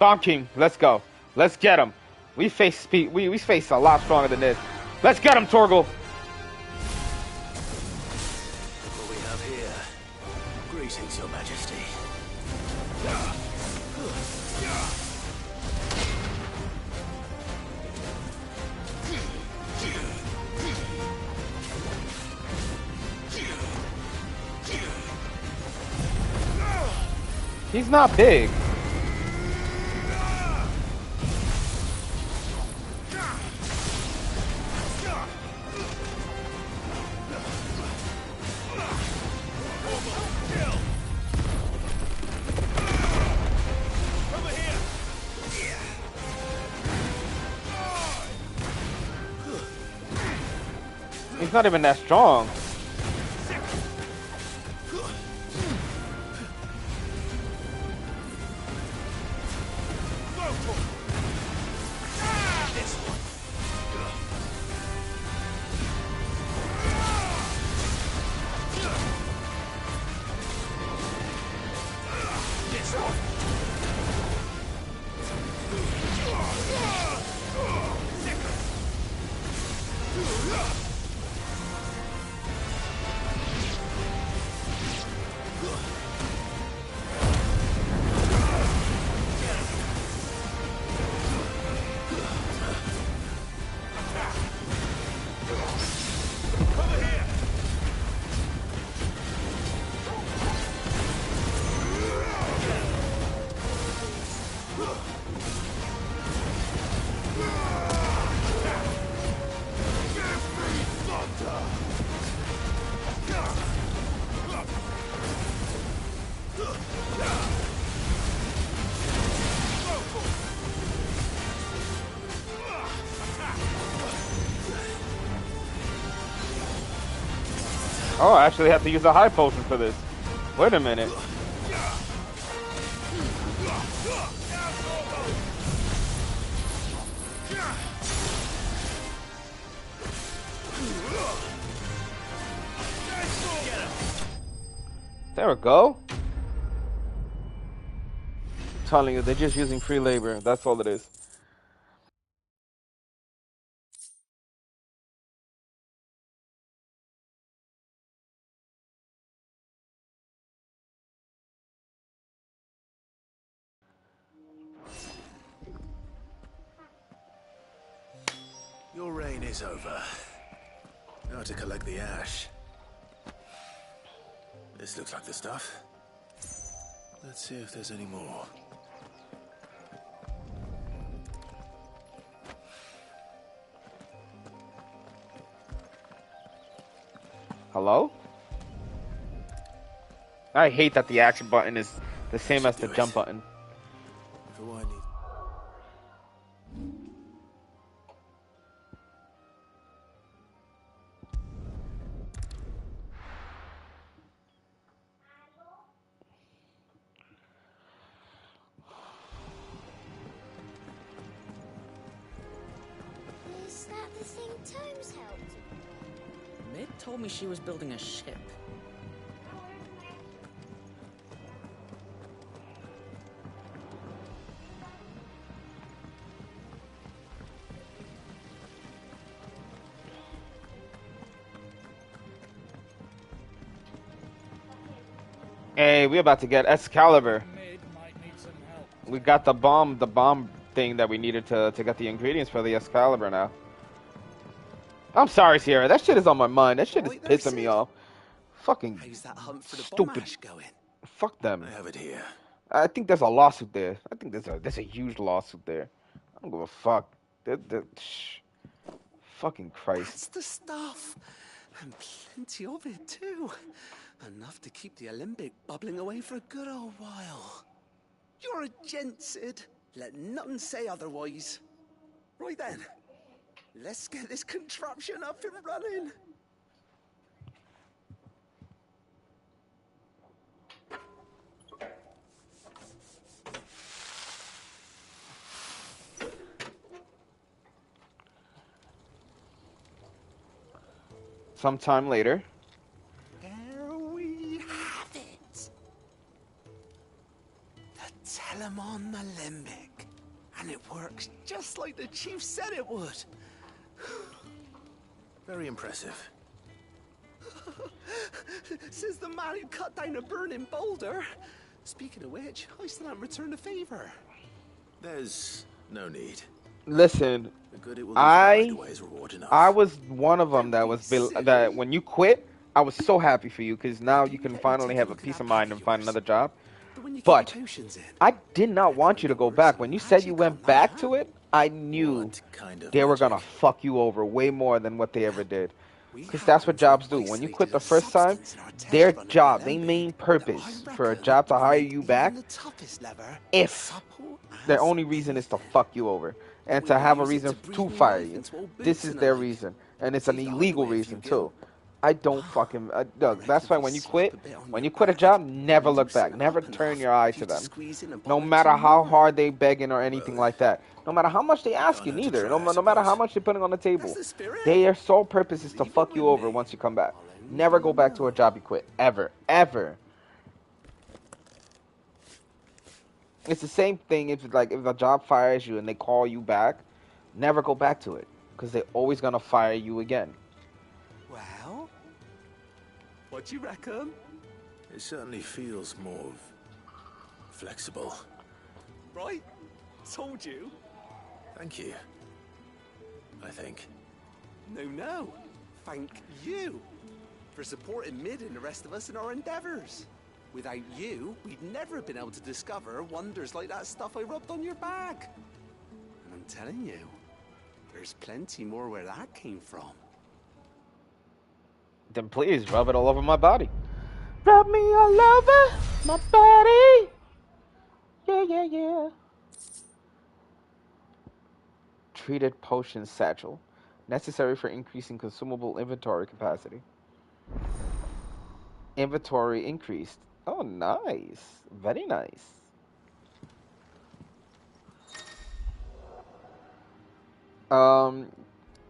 Bomb King, let's go. Let's get him. We face a lot stronger than this. Let's get him, Torgal. What we have here? Greetings, Your Majesty. He's not big. He's not even that strong. Oh, I actually have to use a high potion for this. Wait a minute. There we go. I'm telling you, they're just using free labor. That's all it is. Your reign is over. Now to collect the ash. This looks like the stuff. Let's see if there's any more. Hello? I hate that the action button is the same as the jump button. For what I need. Is that the thing Tomes helped? Mid told me she was building a ship. Hey, we about to get Excalibur. We got the bomb thing that we needed to get the ingredients for the Excalibur now. I'm sorry, Sierra. That shit is on my mind. That shit is pissing me off. Fucking How's that hunt for the stupid. bomb ash going? Fuck them. I have it here. I think there's a lawsuit there. I think there's a huge lawsuit there. I don't give a fuck. Fucking Christ. That's the stuff. And plenty of it, too. Enough to keep the Olympic bubbling away for a good old while. You're a gent, Sid. Let none say otherwise. Right then. Let's get this contraption up and running. Sometime later. There we have it. The Telemon Alembic. And it works just like the chief said it would. Very impressive. Says the man who cut down a burning boulder. Speaking of which, I still haven't returned the favor. There's no need. Listen, The good it will do right away is reward enough. I was one of them that was that when you quit, I was so happy for you because now you can finally have a peace of mind and find another job. But I did not want you to go back. When you said you went back to it, I knew they were gonna fuck you over way more than what they ever did. Because that's what jobs do. When you quit the first time, their job, their main purpose for a job to hire you back, if their only reason is to fuck you over and to have a reason to fire you. This is their reason. And it's an illegal reason, too. I don't fucking... Doug, that's why when you quit a job, never look back. Never turn your eye to them. No matter how hard they begging or anything like that. No matter how much they ask you, neither. No matter how much they're putting on the table. Their sole purpose is to fuck you over once you come back. Never go back to a job you quit. Ever. Ever. It's the same thing if a job fires you and they call you back. Never go back to it. Because they're always going to fire you again. Well, what do you reckon? It certainly feels more flexible. Right? Told you. Thank you. I think. No. Thank you for supporting Mid and the rest of us in our endeavors. Without you, we'd never have been able to discover wonders like that stuff I rubbed on your bag. And I'm telling you, there's plenty more where that came from. Then please rub it all over my body. Rub me all over my body. Yeah. Treated potion satchel. Necessary for increasing consumable inventory capacity. Inventory increased. Oh, nice. Very nice.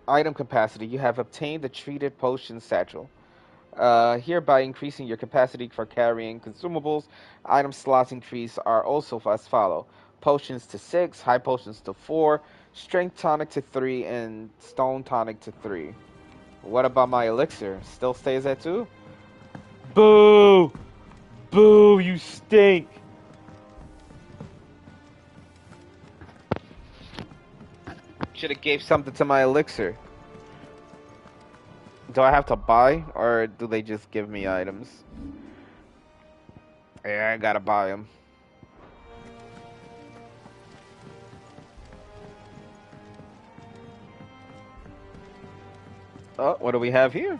Item capacity. You have obtained the treated potion satchel. Hereby increasing your capacity for carrying consumables. Item slots increase are also as follow. Potions to 6, high potions to 4, strength tonic to 3, and stone tonic to 3. What about my elixir? Still stays at 2? Boo! Boo, you stink! Should have gave something to my elixir. Do I have to buy, or do they just give me items? Yeah, I gotta buy them. Oh, what do we have here?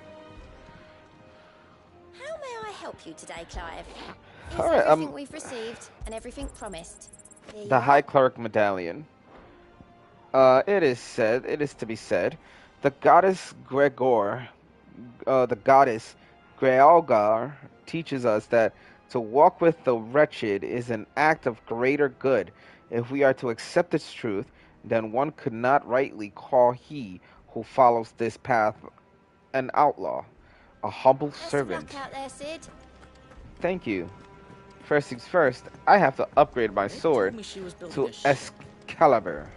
How may I help you today, Clive? Is All right, everything we've received and everything promised? The High Cleric Medallion. It is to be said, the goddess Grealgar teaches us that to walk with the wretched is an act of greater good. If we are to accept its truth, then one could not rightly call he who follows this path an outlaw, a humble servant. Best of luck out there, Sid. Thank you. First things first, I have to upgrade my sword to Excalibur.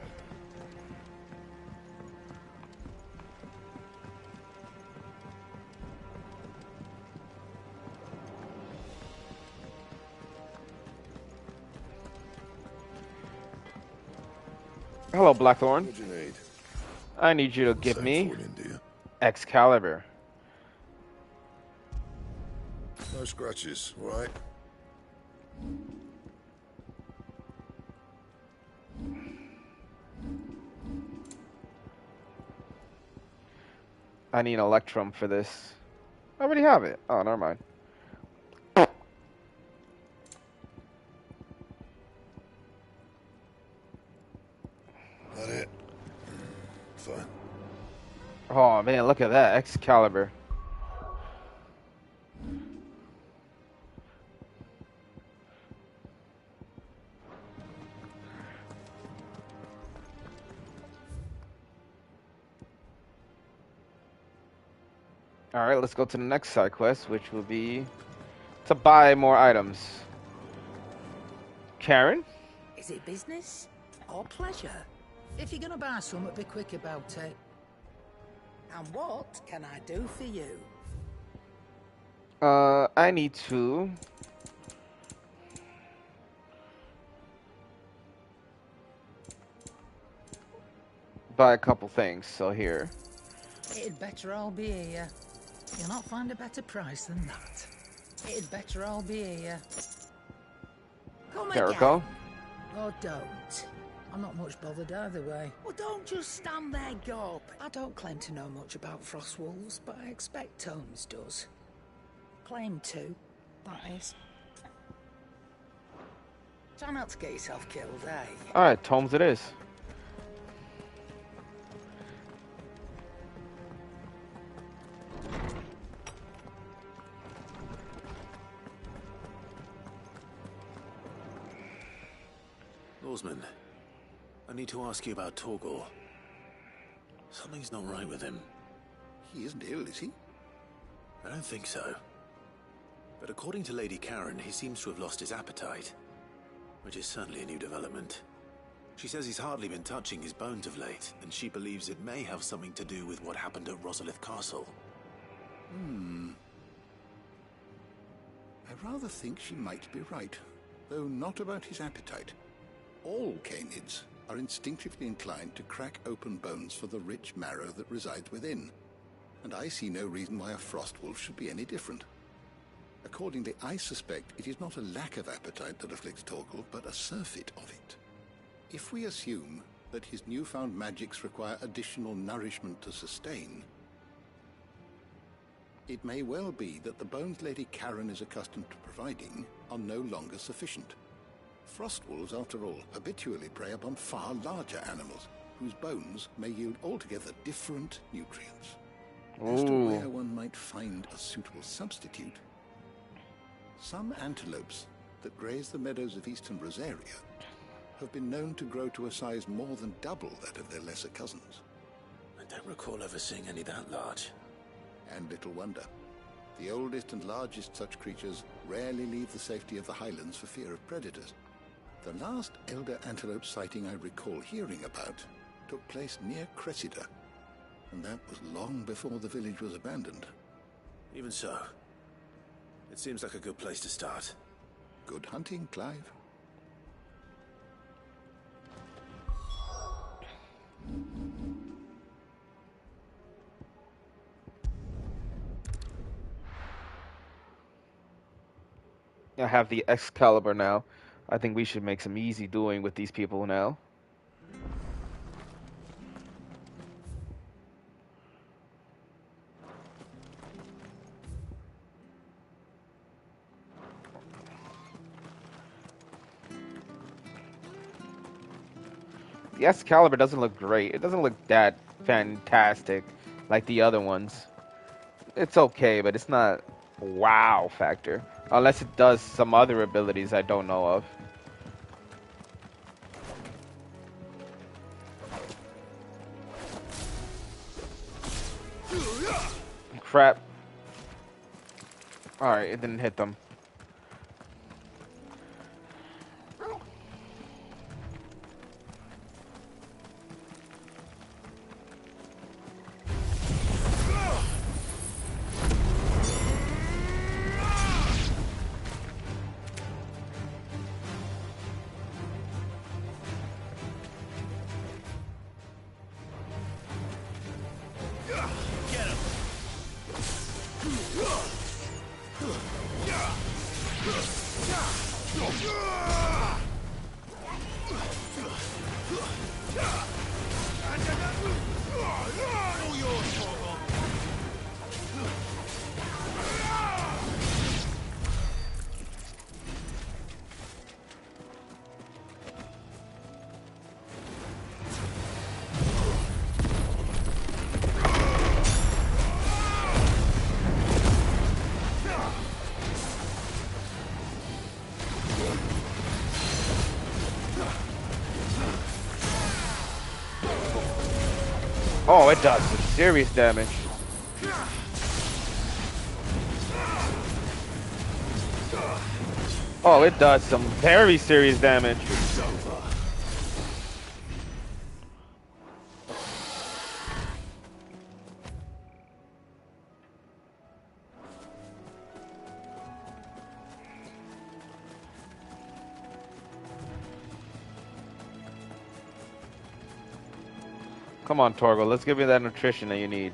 Hello, Blackthorn. What do you need? I need you to give me Excalibur. No scratches, right? I need Electrum for this. I already have it. Oh, never mind. That it? Fine. Oh man, look at that Excalibur. Alright, let's go to the next side quest, which will be to buy more items. Karen? Is it business? Or pleasure. If you're gonna buy something, be quick about it. And what can I do for you? I need to buy a couple things, so here. It'd better all be here. You'll not find a better price than that. It'd better all be here. Come There we again. go. Or don't. I'm not much bothered either way. Well, don't just stand there gawp. I don't claim to know much about frost wolves, but I expect Tomes does. Claim to, that is. Try not to get yourself killed, eh? Alright, Tomes it is. Lawsman, I need to ask you about Torgor. Something's not right with him. He isn't ill, is he? I don't think so. But according to Lady Karen, he seems to have lost his appetite, which is certainly a new development. She says he's hardly been touching his bones of late, and she believes it may have something to do with what happened at Rosalith Castle. I rather think she might be right, though not about his appetite. All canids are instinctively inclined to crack open bones for the rich marrow that resides within, and I see no reason why a frost wolf should be any different. Accordingly, I suspect it is not a lack of appetite that afflicts Torgal, but a surfeit of it. If we assume that his newfound magics require additional nourishment to sustain, it may well be that the bones Lady Karen is accustomed to providing are no longer sufficient. Frost wolves, after all, habitually prey upon far larger animals, whose bones may yield altogether different nutrients. As to Ooh. where one might find a suitable substitute, some antelopes that graze the meadows of eastern Rosaria have been known to grow to a size more than double that of their lesser cousins. I don't recall ever seeing any that large. And little wonder. The oldest and largest such creatures rarely leave the safety of the highlands for fear of predators. The last elder antelope sighting I recall hearing about took place near Cressida, and that was long before the village was abandoned. Even so, it seems like a good place to start. Good hunting, Clive. I have the Excalibur now. I think we should make some easy doing with these people now. The Excalibur doesn't look great. It doesn't look that fantastic like the other ones. It's okay, but it's not wow factor. Unless it does some other abilities I don't know of. Crap. Alright, it didn't hit them. Oh, it does some serious damage. Oh, it does some very serious damage. Come on, Torgal. Let's give you that nutrition that you need.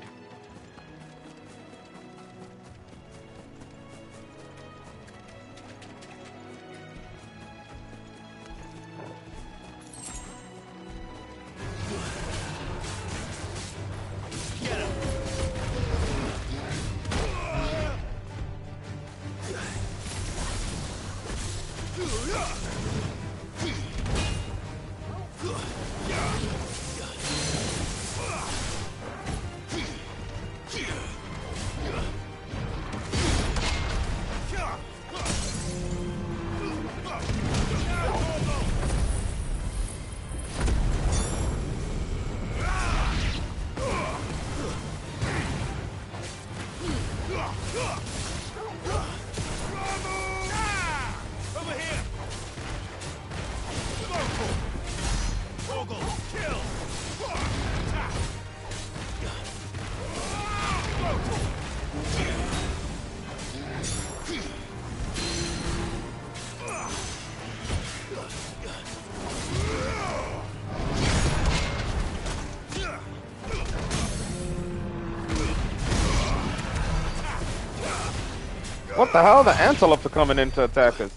What the hell? The antelopes are coming in to attack us.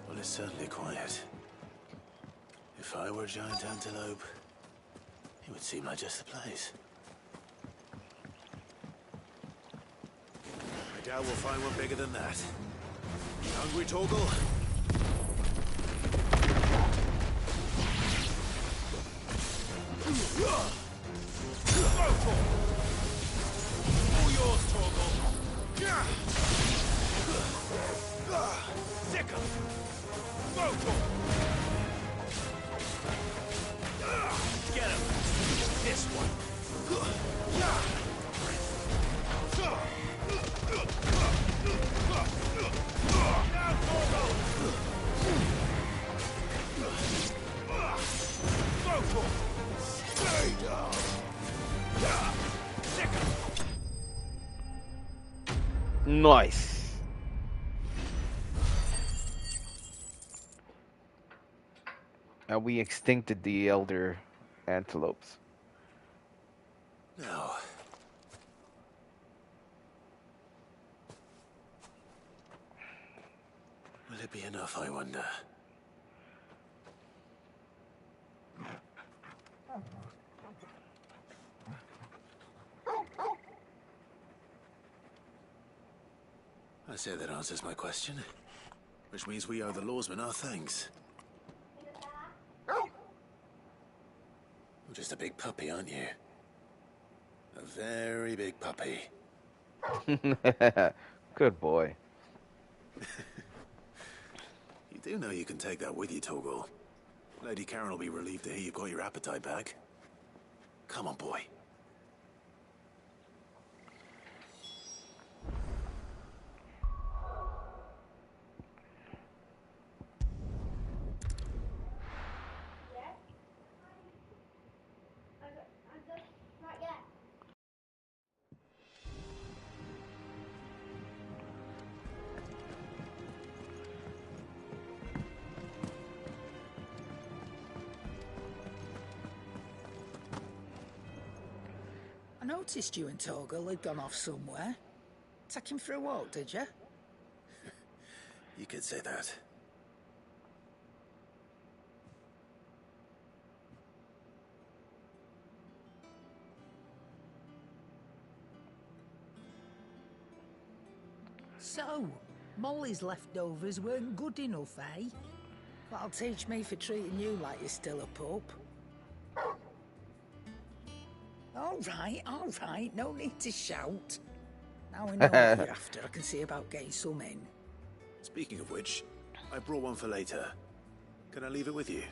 Well, it's certainly quiet. If I were a giant antelope, it would seem like just the place. I doubt we'll find one bigger than that. Hungry, Torgal? All yours, Torgal. Sick 'em. Get him. This one. Nice. And we extincted the elder antelopes. Now, will it be enough, I wonder? I say that answers my question. Which means we owe the lawsman our thanks. You're just a big puppy, aren't you? A very big puppy. Good boy. You do know you can take that with you, Torgal. Lady Karen will be relieved to hear you've got your appetite back. Come on, boy. I noticed you and Torgal had gone off somewhere. Take him for a walk, did you? You could say that. So, Molly's leftovers weren't good enough, eh? That'll teach me for treating you like you're still a pup. All right, no need to shout. Now we know what you're after, I can see about getting some in. Speaking of which, I brought one for later. Can I leave it with you?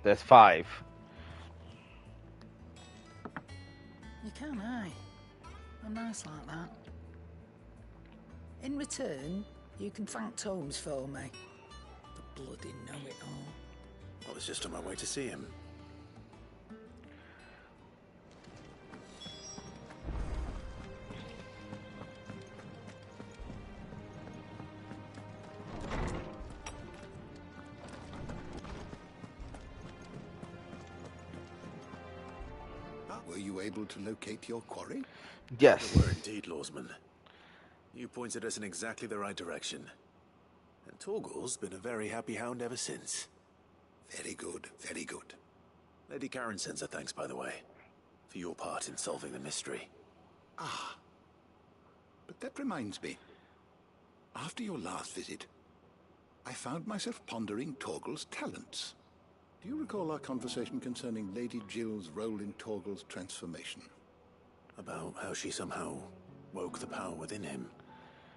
There's 5. You can, aye. I'm nice like that. In return, you can thank Tomes for me. The bloody know-it-all. I was just on my way to see him. Were you able to locate your quarry? Yes. We were indeed, Lawsman. You pointed us in exactly the right direction. And Torgal's been a very happy hound ever since. Very good, very good. Lady Karen sends her thanks, by the way, for your part in solving the mystery. Ah. But that reminds me. After your last visit, I found myself pondering Torgal's talents. Do you recall our conversation concerning Lady Jill's role in Torgal's transformation? About how she somehow woke the power within him.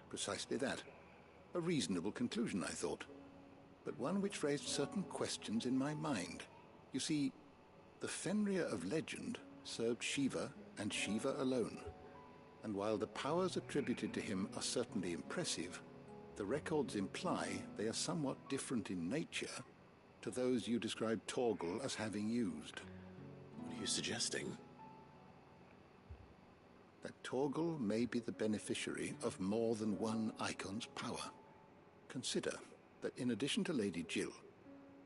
Precisely that. A reasonable conclusion, I thought, but one which raised certain questions in my mind. You see, the Fenrir of legend served Shiva and Shiva alone. And while the powers attributed to him are certainly impressive, the records imply they are somewhat different in nature to those you described Torgal as having used. What are you suggesting? That Torgal may be the beneficiary of more than one Icon's power. Consider that in addition to Lady Jill,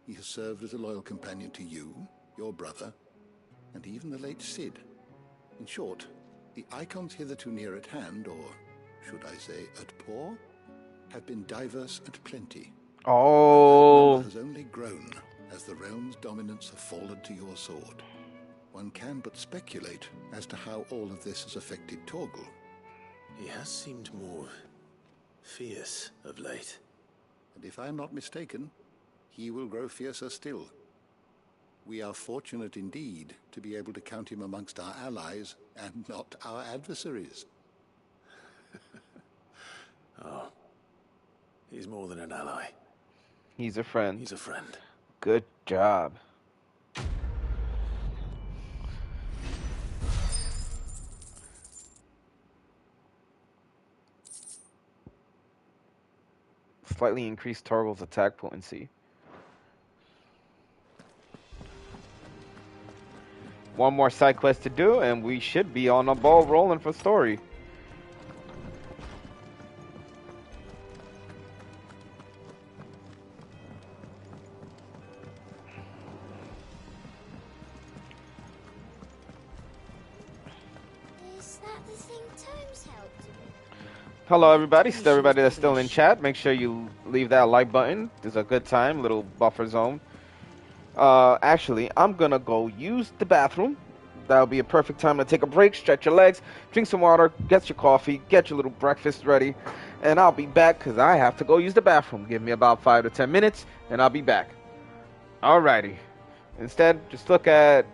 he has served as a loyal companion to you, your brother, and even the late Cid. In short, the Icons hitherto near at hand, or should I say at paw, have been diverse and plenty. Oh. That number has only grown as the realm's dominance have fallen to your sword. One can but speculate as to how all of this has affected Torgal. He has seemed more fierce of late. And if I am not mistaken, he will grow fiercer still. We are fortunate indeed to be able to count him amongst our allies and not our adversaries. Oh. He's more than an ally. He's a friend. He's a friend. Good job. Slightly increased Torgal's attack potency. One more side quest to do, and we should be on a ball rolling for story. Is that the thing Tomes helped with? Hello, everybody. So everybody that's still in chat, make sure you leave that like button. There's a good time, little buffer zone. Actually, I'm gonna go use the bathroom. That'll be a perfect time to take a break, stretch your legs, drink some water, get your coffee, get your little breakfast ready, and I'll be back because I have to go use the bathroom. Give me about 5 to 10 minutes, and I'll be back. Alrighty. Instead, just look at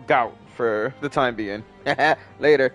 Gout for the time being. Later.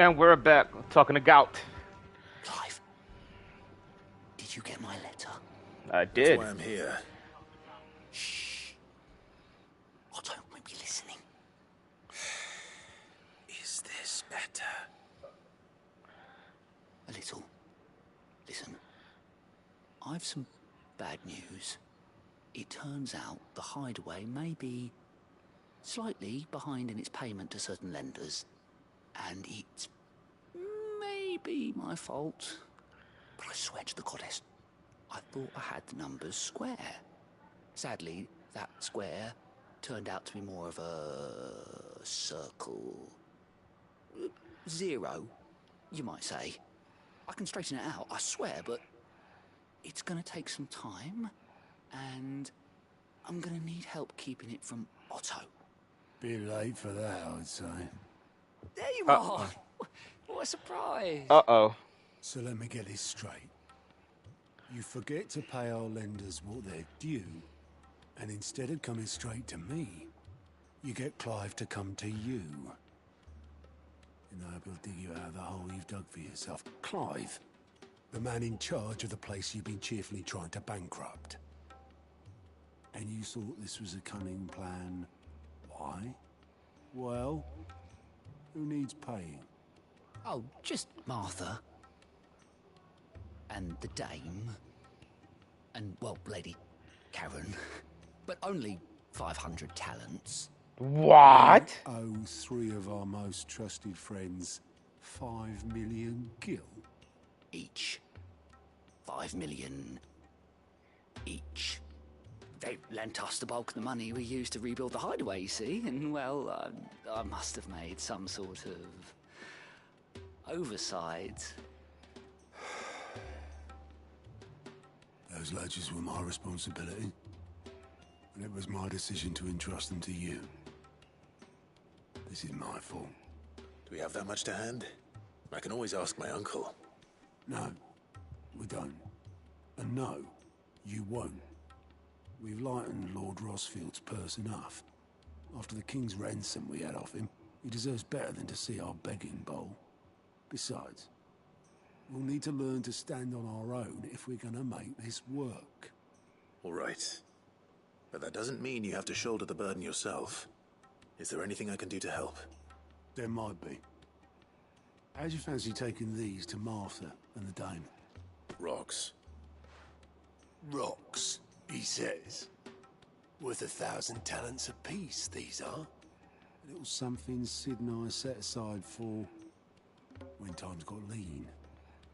And we're back talking to Gout. Clive, did you get my letter? I did. That's why I'm here. Shh. Otto might be listening. Is this better? A little. Listen, I've some bad news. It turns out the Hideaway may be slightly behind in its payment to certain lenders, and it's maybe my fault. But I swear to the goddess, I thought I had the numbers square. Sadly, that square turned out to be more of a circle. 0, you might say. I can straighten it out, I swear, but it's gonna take some time, and I'm gonna need help keeping it from Otto. Bit late for that, I'd say. There you are! What a surprise! Uh-oh. So let me get this straight. You forget to pay our lenders what they're due, and instead of coming straight to me, you get Clive to come to you. And I will dig you out of the hole you've dug for yourself. Clive, the man in charge of the place you've been cheerfully trying to bankrupt. And you thought this was a cunning plan. Why? Well, who needs paying? Oh, just Martha. And the Dame. And, well, Lady Karen. But only 500 talents. What? We owe 3 of our most trusted friends 5 million gil. Each. 5 million each. They lent us the bulk of the money we used to rebuild the Hideaway, you see, and, well, I must have made some sort of oversight. Those ledgers were my responsibility, and it was my decision to entrust them to you. This is my fault. Do we have that much to hand? I can always ask my uncle. No, we don't. And no, you won't. We've lightened Lord Rosfield's purse enough. After the king's ransom we had off him, he deserves better than to see our begging bowl. Besides, we'll need to learn to stand on our own if we're gonna make this work. All right. But that doesn't mean you have to shoulder the burden yourself. Is there anything I can do to help? There might be. How'd you fancy taking these to Martha and the Dame? Rocks. Rocks, he says. Worth 1,000 talents apiece, these are. A little something Sid and I set aside for when times got lean.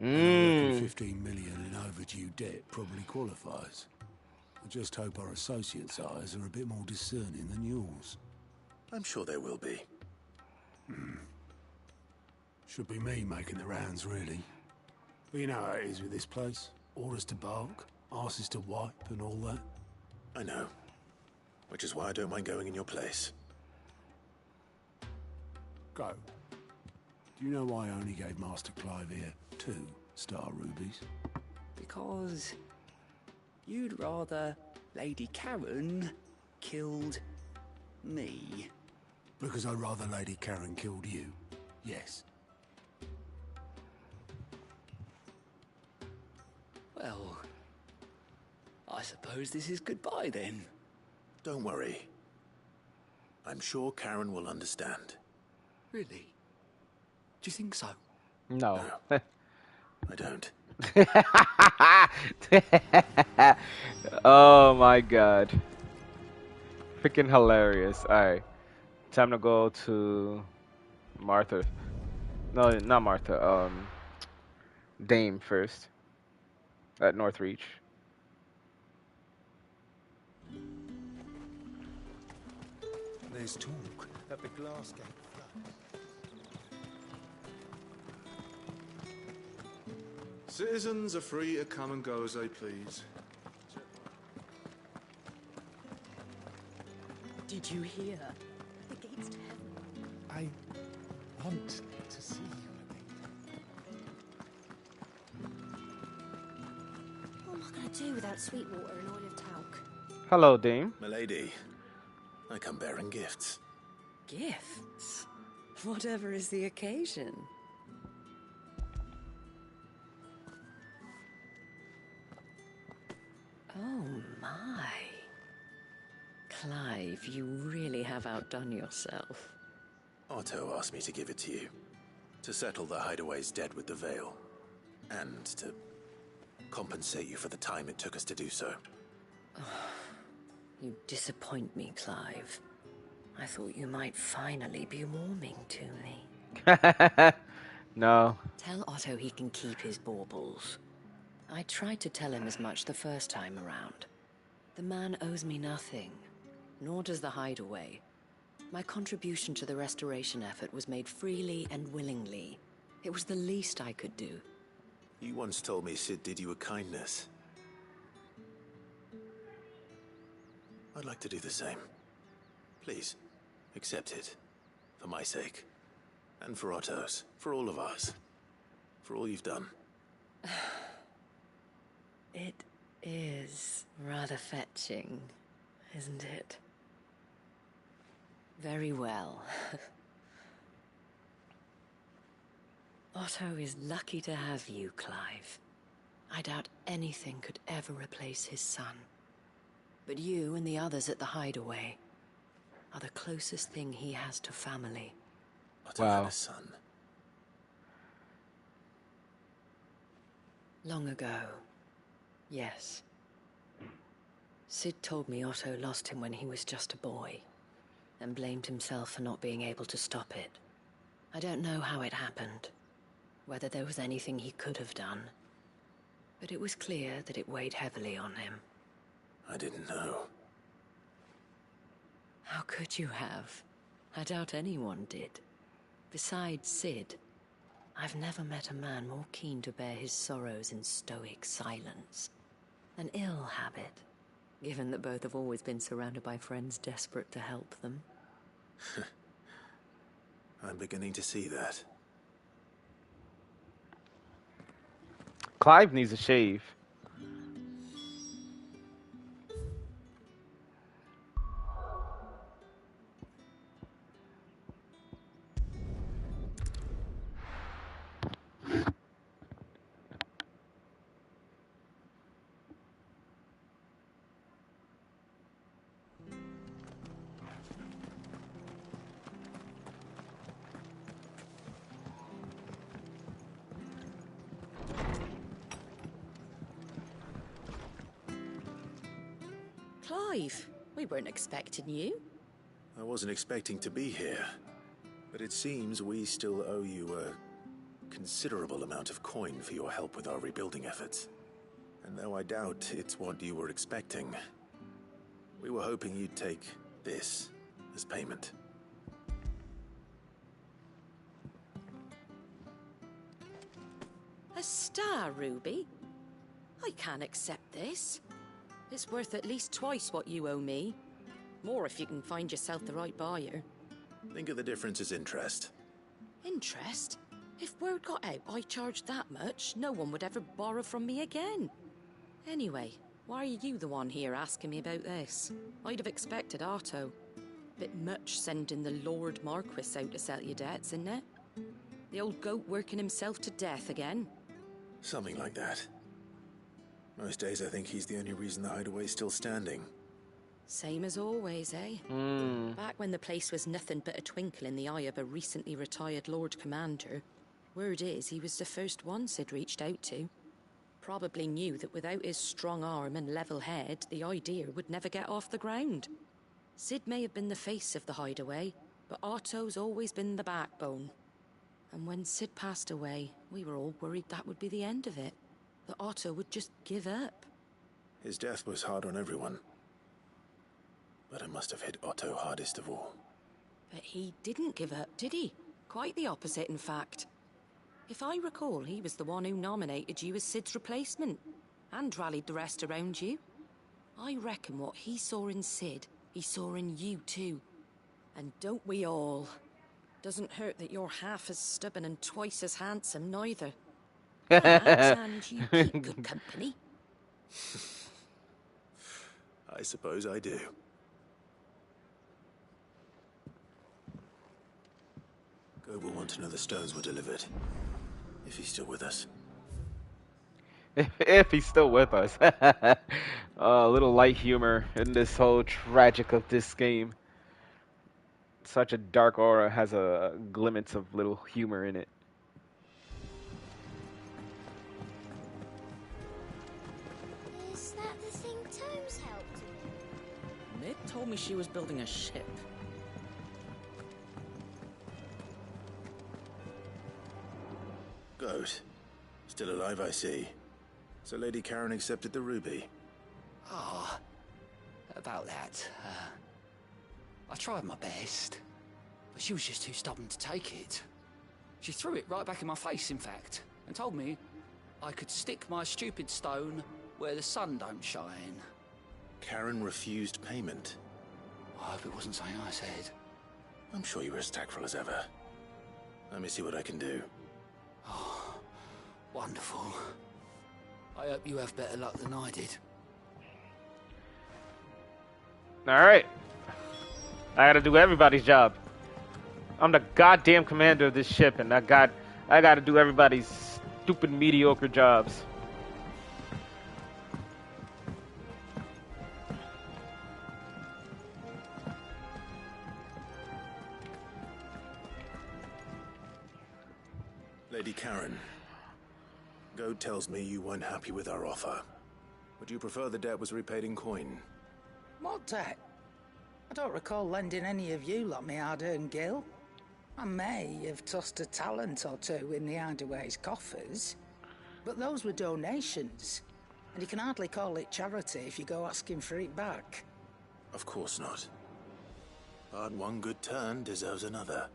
I reckon 15 million in overdue debt probably qualifies. I just hope our associates' eyes are a bit more discerning than yours. I'm sure there will be. Should be me making the rounds, really. But you know how it is with this place. Orders to bark, arses to wipe, and all that. I know. Which is why I don't mind going in your place. Go. Do you know why I only gave Master Clive here 2 star rubies? Because you'd rather Lady Karen killed me. Because I'd rather Lady Karen killed you. Yes. Well, I suppose this is goodbye then. Don't worry. I'm sure Karen will understand. Really? Do you think so? No. I don't. Oh my god. Freaking hilarious. Alright. Time to go to Martha. No, not Martha. Dame first. At Northreach. There's talk at the glass gate flood. Citizens are free to come and go as they please. Did you hear? The gates to heaven. I want to see you. What am I going to do without Sweetwater and Oil of Talc? Hello, Dame. Milady, I come bearing gifts. Gifts? Whatever is the occasion. Oh my. Clive, you really have outdone yourself. Otto asked me to give it to you. To settle the Hideaway's debt with the Veil. And to compensate you for the time it took us to do so. You disappoint me, Clive. I thought you might finally be warming to me. No. Tell Otto he can keep his baubles. I tried to tell him as much the first time around. The man owes me nothing, nor does the Hideaway. My contribution to the restoration effort was made freely and willingly. It was the least I could do. You once told me Sid did you a kindness. I'd like to do the same. Please, accept it. For my sake. And for Otto's. For all of us. For all you've done. It is rather fetching, isn't it? Very well. Otto is lucky to have you, Clive. I doubt anything could ever replace his son. But you and the others at the Hideaway are the closest thing he has to family. Otto had a son. Long ago, yes. Sid told me Otto lost him when he was just a boy, and blamed himself for not being able to stop it. I don't know how it happened, whether there was anything he could have done, but it was clear that it weighed heavily on him. I didn't know. How could you have? I doubt anyone did. Besides Sid, I've never met a man more keen to bear his sorrows in stoic silence. An ill habit, given that both have always been surrounded by friends desperate to help them. I'm beginning to see that. Clive needs a shave. Clive, we weren't expecting you. I wasn't expecting to be here, but it seems we still owe you a considerable amount of coin for your help with our rebuilding efforts. And though I doubt it's what you were expecting, we were hoping you'd take this as payment. A star ruby? I can't accept this. It's worth at least twice what you owe me. More if you can find yourself the right buyer. Think of the difference as interest. Interest? If word got out I charged that much, no one would ever borrow from me again. Anyway, why are you the one here asking me about this? I'd have expected Otto. Bit much sending the Lord Marquis out to settle your debts, isn't it? The old goat working himself to death again? Something like that. Most days I think he's the only reason the Hideaway's still standing. Same as always, eh? Back when the place was nothing but a twinkle in the eye of a recently retired Lord Commander, word is he was the first one Sid reached out to. Probably knew that without his strong arm and level head, the idea would never get off the ground. Sid may have been the face of the Hideaway, but Otto's always been the backbone. And when Sid passed away, we were all worried that would be the end of it. That Otto would just give up. His death was hard on everyone. But it must have hit Otto hardest of all. But he didn't give up, did he? Quite the opposite, in fact. If I recall, he was the one who nominated you as Sid's replacement, and rallied the rest around you. I reckon what he saw in Sid, he saw in you too. And don't we all? Doesn't hurt that you're half as stubborn and twice as handsome, neither. Perhaps, and you keep good company. I suppose I do. Gob will want to know the stones were delivered. If he's still with us. If he's still with us. A little light humor in this whole tragic of this game. Such a dark aura has a glimpse of little humor in it. Is that the thing Tomes helped with? Mid told me she was building a ship. Goat. Still alive, I see. So Lady Karen accepted the ruby. Ah, about that. I tried my best, but she was just too stubborn to take it. She threw it right back in my face, in fact, and told me I could stick my stupid stone where the sun don't shine. Karen refused payment. I hope it wasn't something I said. I'm sure you were as tactful as ever. Let me see what I can do. Oh, wonderful. I hope you have better luck than I did. Alright. I gotta do everybody's job. I'm the goddamn commander of this ship, and I gotta do everybody's stupid mediocre jobs. Lady Karen, Goat tells me you weren't happy with our offer. Would you prefer the debt was repaid in coin? What debt? I don't recall lending any of you lot me hard-earned gil. I may have tossed a talent or two in the Hideaway's coffers, but those were donations, and you can hardly call it charity if you go asking for it back. Of course not. But one good turn deserves another.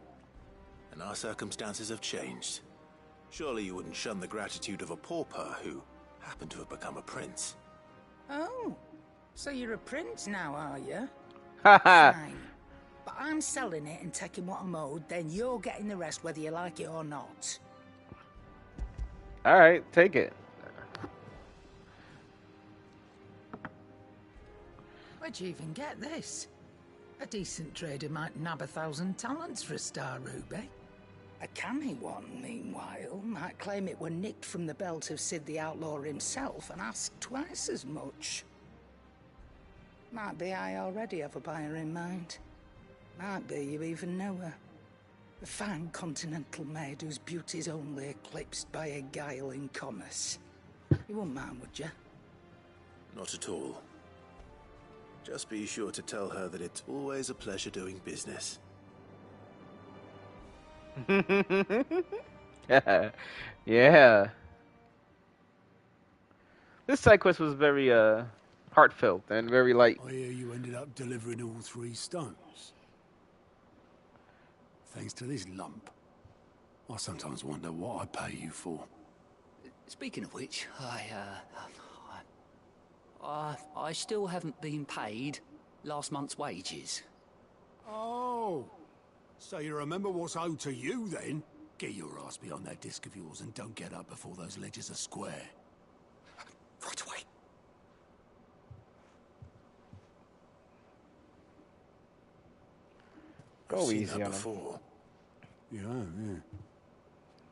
And our circumstances have changed. Surely you wouldn't shun the gratitude of a pauper who happened to have become a prince. Oh, so you're a prince now, are you? Haha. Fine. But I'm selling it and taking what I'm owed, then you're getting the rest whether you like it or not. Alright, take it. Where'd you even get this? A decent trader might nab 1,000 talents for a star ruby. A canny one, meanwhile, might claim it were nicked from the belt of Sid the Outlaw himself and ask twice as much. Might be I already have a buyer in mind. Might be you even know her. A fine continental maid whose beauty's only eclipsed by a guile in commerce. You wouldn't mind, would you? Not at all. Just be sure to tell her that it's always a pleasure doing business. Yeah. This side quest was very heartfelt and very light. I hear you ended up delivering all 3 stones. Thanks to this lump. I sometimes wonder what I pay you for. Speaking of which, I still haven't been paid last month's wages. Oh, so you remember what's owed to you then? Get your ass behind that disc of yours and don't get up before those ledgers are square. Right away. Go I've easy seen that on him. before. Yeah.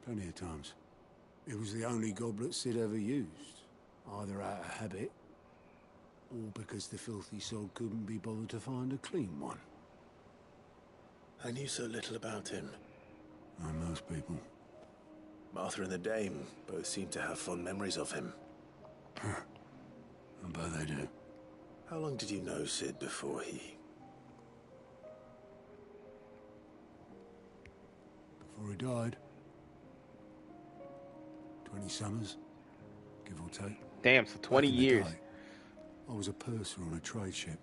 Plenty of times. It was the only goblet Sid ever used. Either out of habit, or because the filthy soul couldn't be bothered to find a clean one. I knew so little about him. Like most people. Martha and the Dame both seem to have fond memories of him. I bet they do. How long did you know Sid before he... Before he died. 20 summers, give or take. Damn, so 20 Back in the years. day, I was a purser on a trade ship,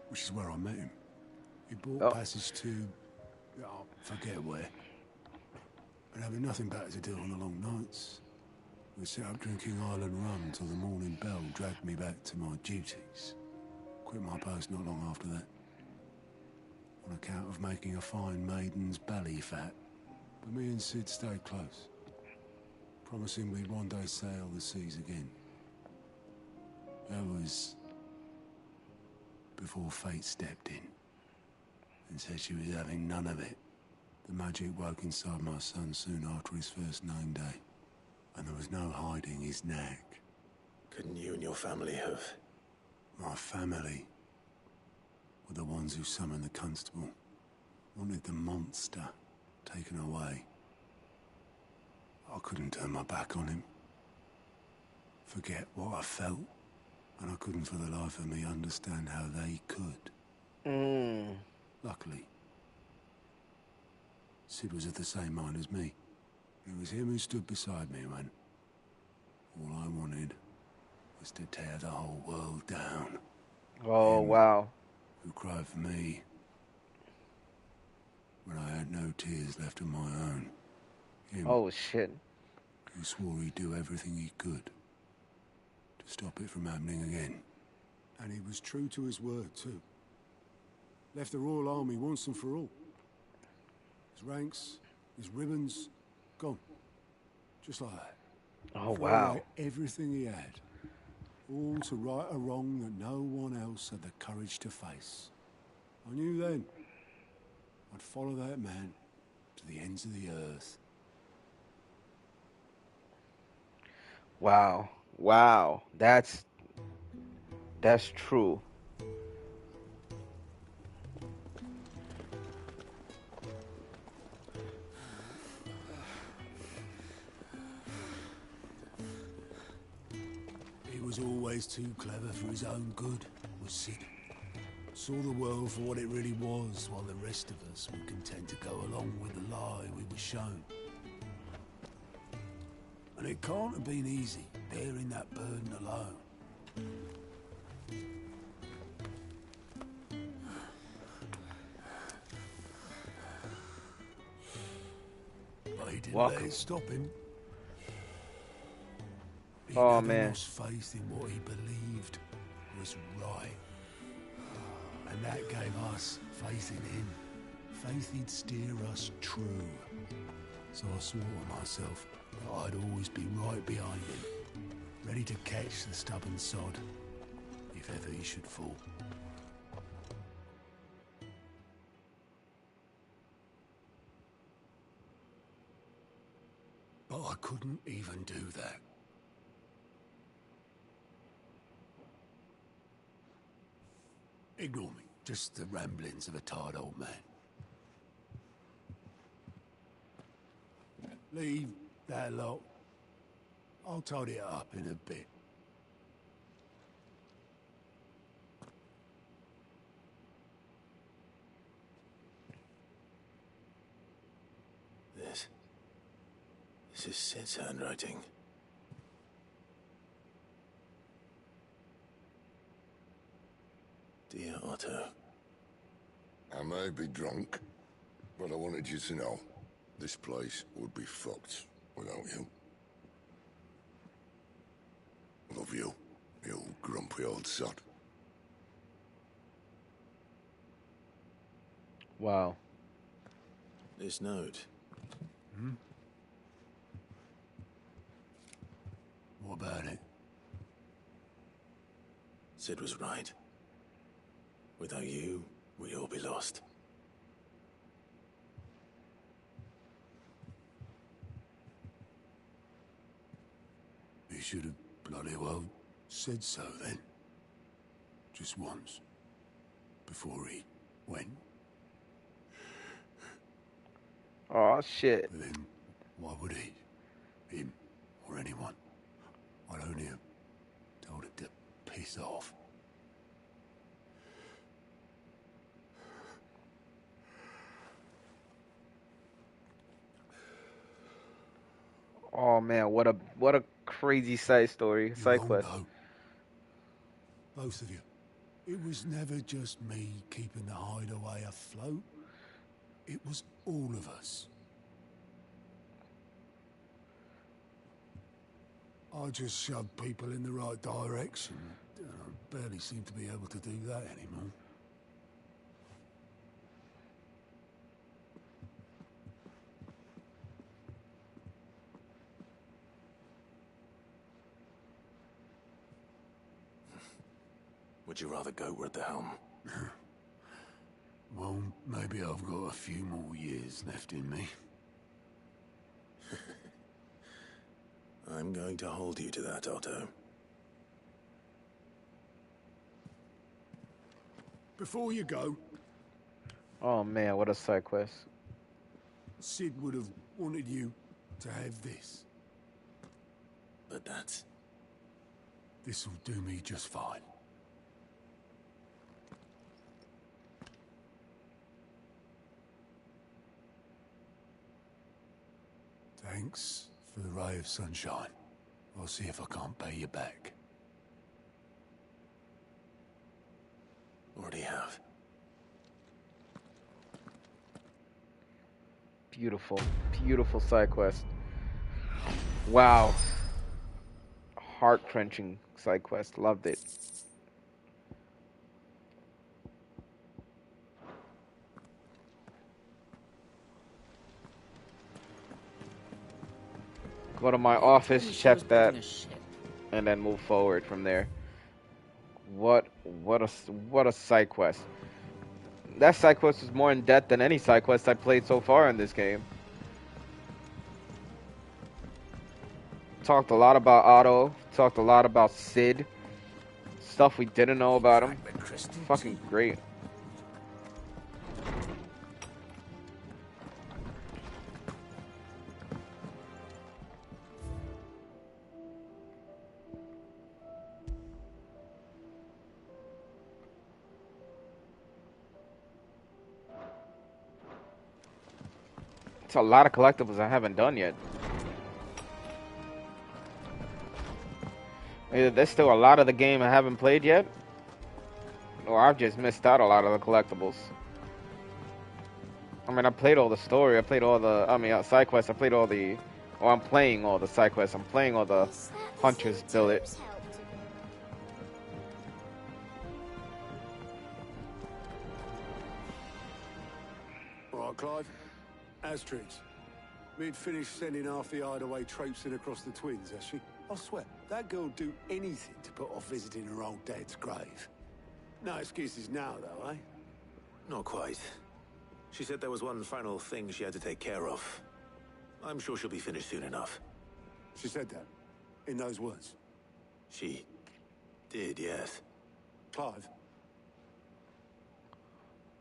which is where I met him. He bought passage to, I forget where. But having nothing better to do on the long nights, we set up drinking Island rum till the morning bell dragged me back to my duties. Quit my post not long after that, on account of making a fine maiden's belly fat. But me and Sid stayed close, promising we'd one day sail the seas again. That was before fate stepped in and said she was having none of it. The magic woke inside my son soon after his first name day. and there was no hiding his neck. Couldn't you and your family have? My family were the ones who summoned the constable. Wanted the monster taken away. I couldn't turn my back on him. Forget what I felt. And I couldn't for the life of me understand how they could. Luckily, Sid was of the same mind as me. It was him who stood beside me when all I wanted was to tear the whole world down. Oh, him wow. Who cried for me when I had no tears left of my own. Him Oh, shit. who swore he'd do everything he could to stop it from happening again. And he was true to his word, too. Left the Royal Army once and for all. His ranks, his ribbons, gone. Just like that. Oh, Threw wow. away everything he had. All to right a wrong that no one else had the courage to face. I knew then I'd follow that man to the ends of the earth. Wow. Wow. That's true. He was always too clever for his own good, was Sid. Saw the world for what it really was, while the rest of us were content to go along with the lie we were shown. And it can't have been easy, bearing that burden alone. But he didn't let it stop him. He Oh, never man. lost faith in what he believed was right. And that gave us faith in him. Faith he'd steer us true. So I swore to myself that I'd always be right behind him, ready to catch the stubborn sod, if ever he should fall. But I couldn't even do that. Ignore me. Just the ramblings of a tired old man. Leave that lot. I'll tidy it up in a bit. This is Sid's handwriting. Dear Otto. I may be drunk, but I wanted you to know this place would be fucked without you. Love you, you grumpy old sod. Wow. This note. What about it? Sid was right. Without you, we'd all be lost. He should have bloody well said so then. Just once. Before he went. Oh, shit. But then, why would he? Him, or anyone? I'd only have told him to piss off. Oh man, what a crazy side story, side Wrong, quest. though. Both of you. It was never just me keeping the hideaway afloat. It was all of us. I just shoved people in the right direction. I barely seem to be able to do that anymore. Would you rather Goat at the helm? Well, maybe I've got a few more years left in me. I'm going to hold you to that, Otto. Before you go, Oh man, what a side quest. Sid would have wanted you to have this. But that's... This'll do me just fine. Thanks for the ray of sunshine. I'll see if I can't pay you back. Already have. Beautiful, beautiful side quest. Wow. Heart-wrenching side quest. Loved it. Go to my office, check that, and then move forward from there. What a side quest. That side quest was more in depth than any side quest I played so far in this game. Talked a lot about Otto. Talked a lot about Sid. Stuff we didn't know about him. Fucking great. It's a lot of collectibles I haven't done yet. Either there's still a lot of the game I haven't played yet, or I've just missed out a lot of the collectibles. I mean, I played all the story, I played all the, side quests, I played all the, or I'm playing all the side quests, I'm playing all the Hunter's Billet. Alright, Clive. Asterix. We'd finished sending half the hideaway traipsing across the twins, has she? I swear, that girl'd do anything to put off visiting her old dad's grave. No excuses now, though, eh? Not quite. She said there was one final thing she had to take care of. I'm sure she'll be finished soon enough. She said that? In those words? She did, yes. Clive?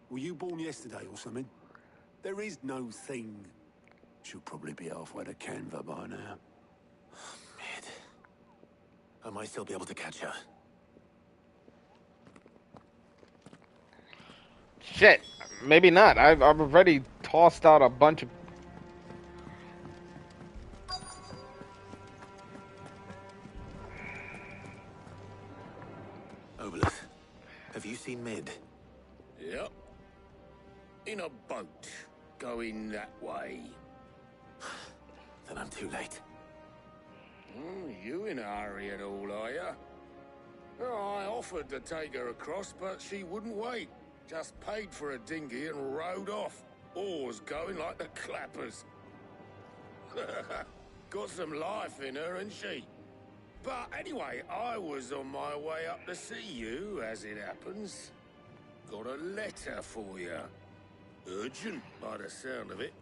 Were you born yesterday or something? There is no thing. She'll probably be halfway to Canva by now. Mid. I might still be able to catch her. Shit, maybe not. I've already tossed out a bunch of... Obolus, have you seen Mid? Yep. In a boat, going that way. Then I'm too late. You in a hurry at all, are you? Oh, I offered to take her across, but she wouldn't wait. Just paid for a dinghy and rowed off. Oars going like the clappers. Got some life in her, ain't she? But anyway, I was on my way up to see you, as it happens. Got a letter for you. Urgent, by the sound of it.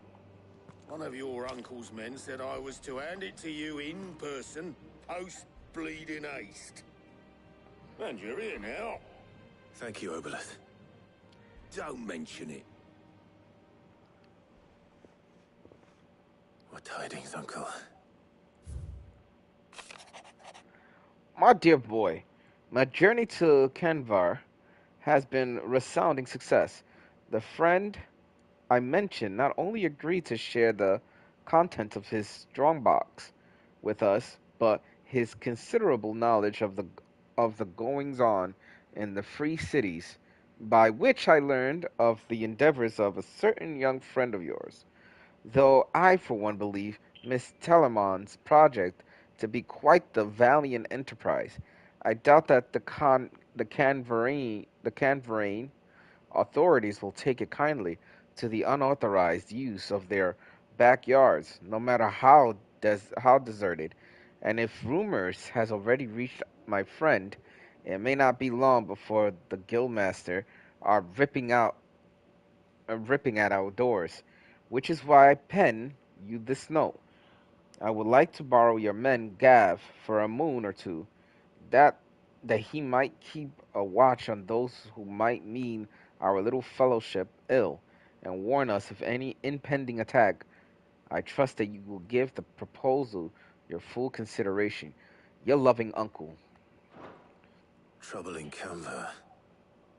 One of your uncle's men said I was to hand it to you in person, post-bleeding haste. And you're here now. Thank you, Obolus. Don't mention it. What tidings, Uncle? My dear boy, my journey to Canvar has been a resounding success. The friend I mentioned not only agreed to share the contents of his strongbox with us, but his considerable knowledge of the goings-on in the free cities, by which I learned of the endeavors of a certain young friend of yours. Though I, for one, believe Miss Telemon's project to be quite the valiant enterprise, I doubt that the Canvarine authorities will take it kindly to the unauthorized use of their backyards, no matter how deserted. And if rumors has already reached my friend, it may not be long before the guildmaster are ripping at our doors, which is why I pen you this note. I would like to borrow your men, Gav, for a moon or two, that he might keep a watch on those who might mean our little fellowship ill, and warn us of any impending attack. I trust that you will give the proposal your full consideration. Your loving uncle. Trouble in Canva.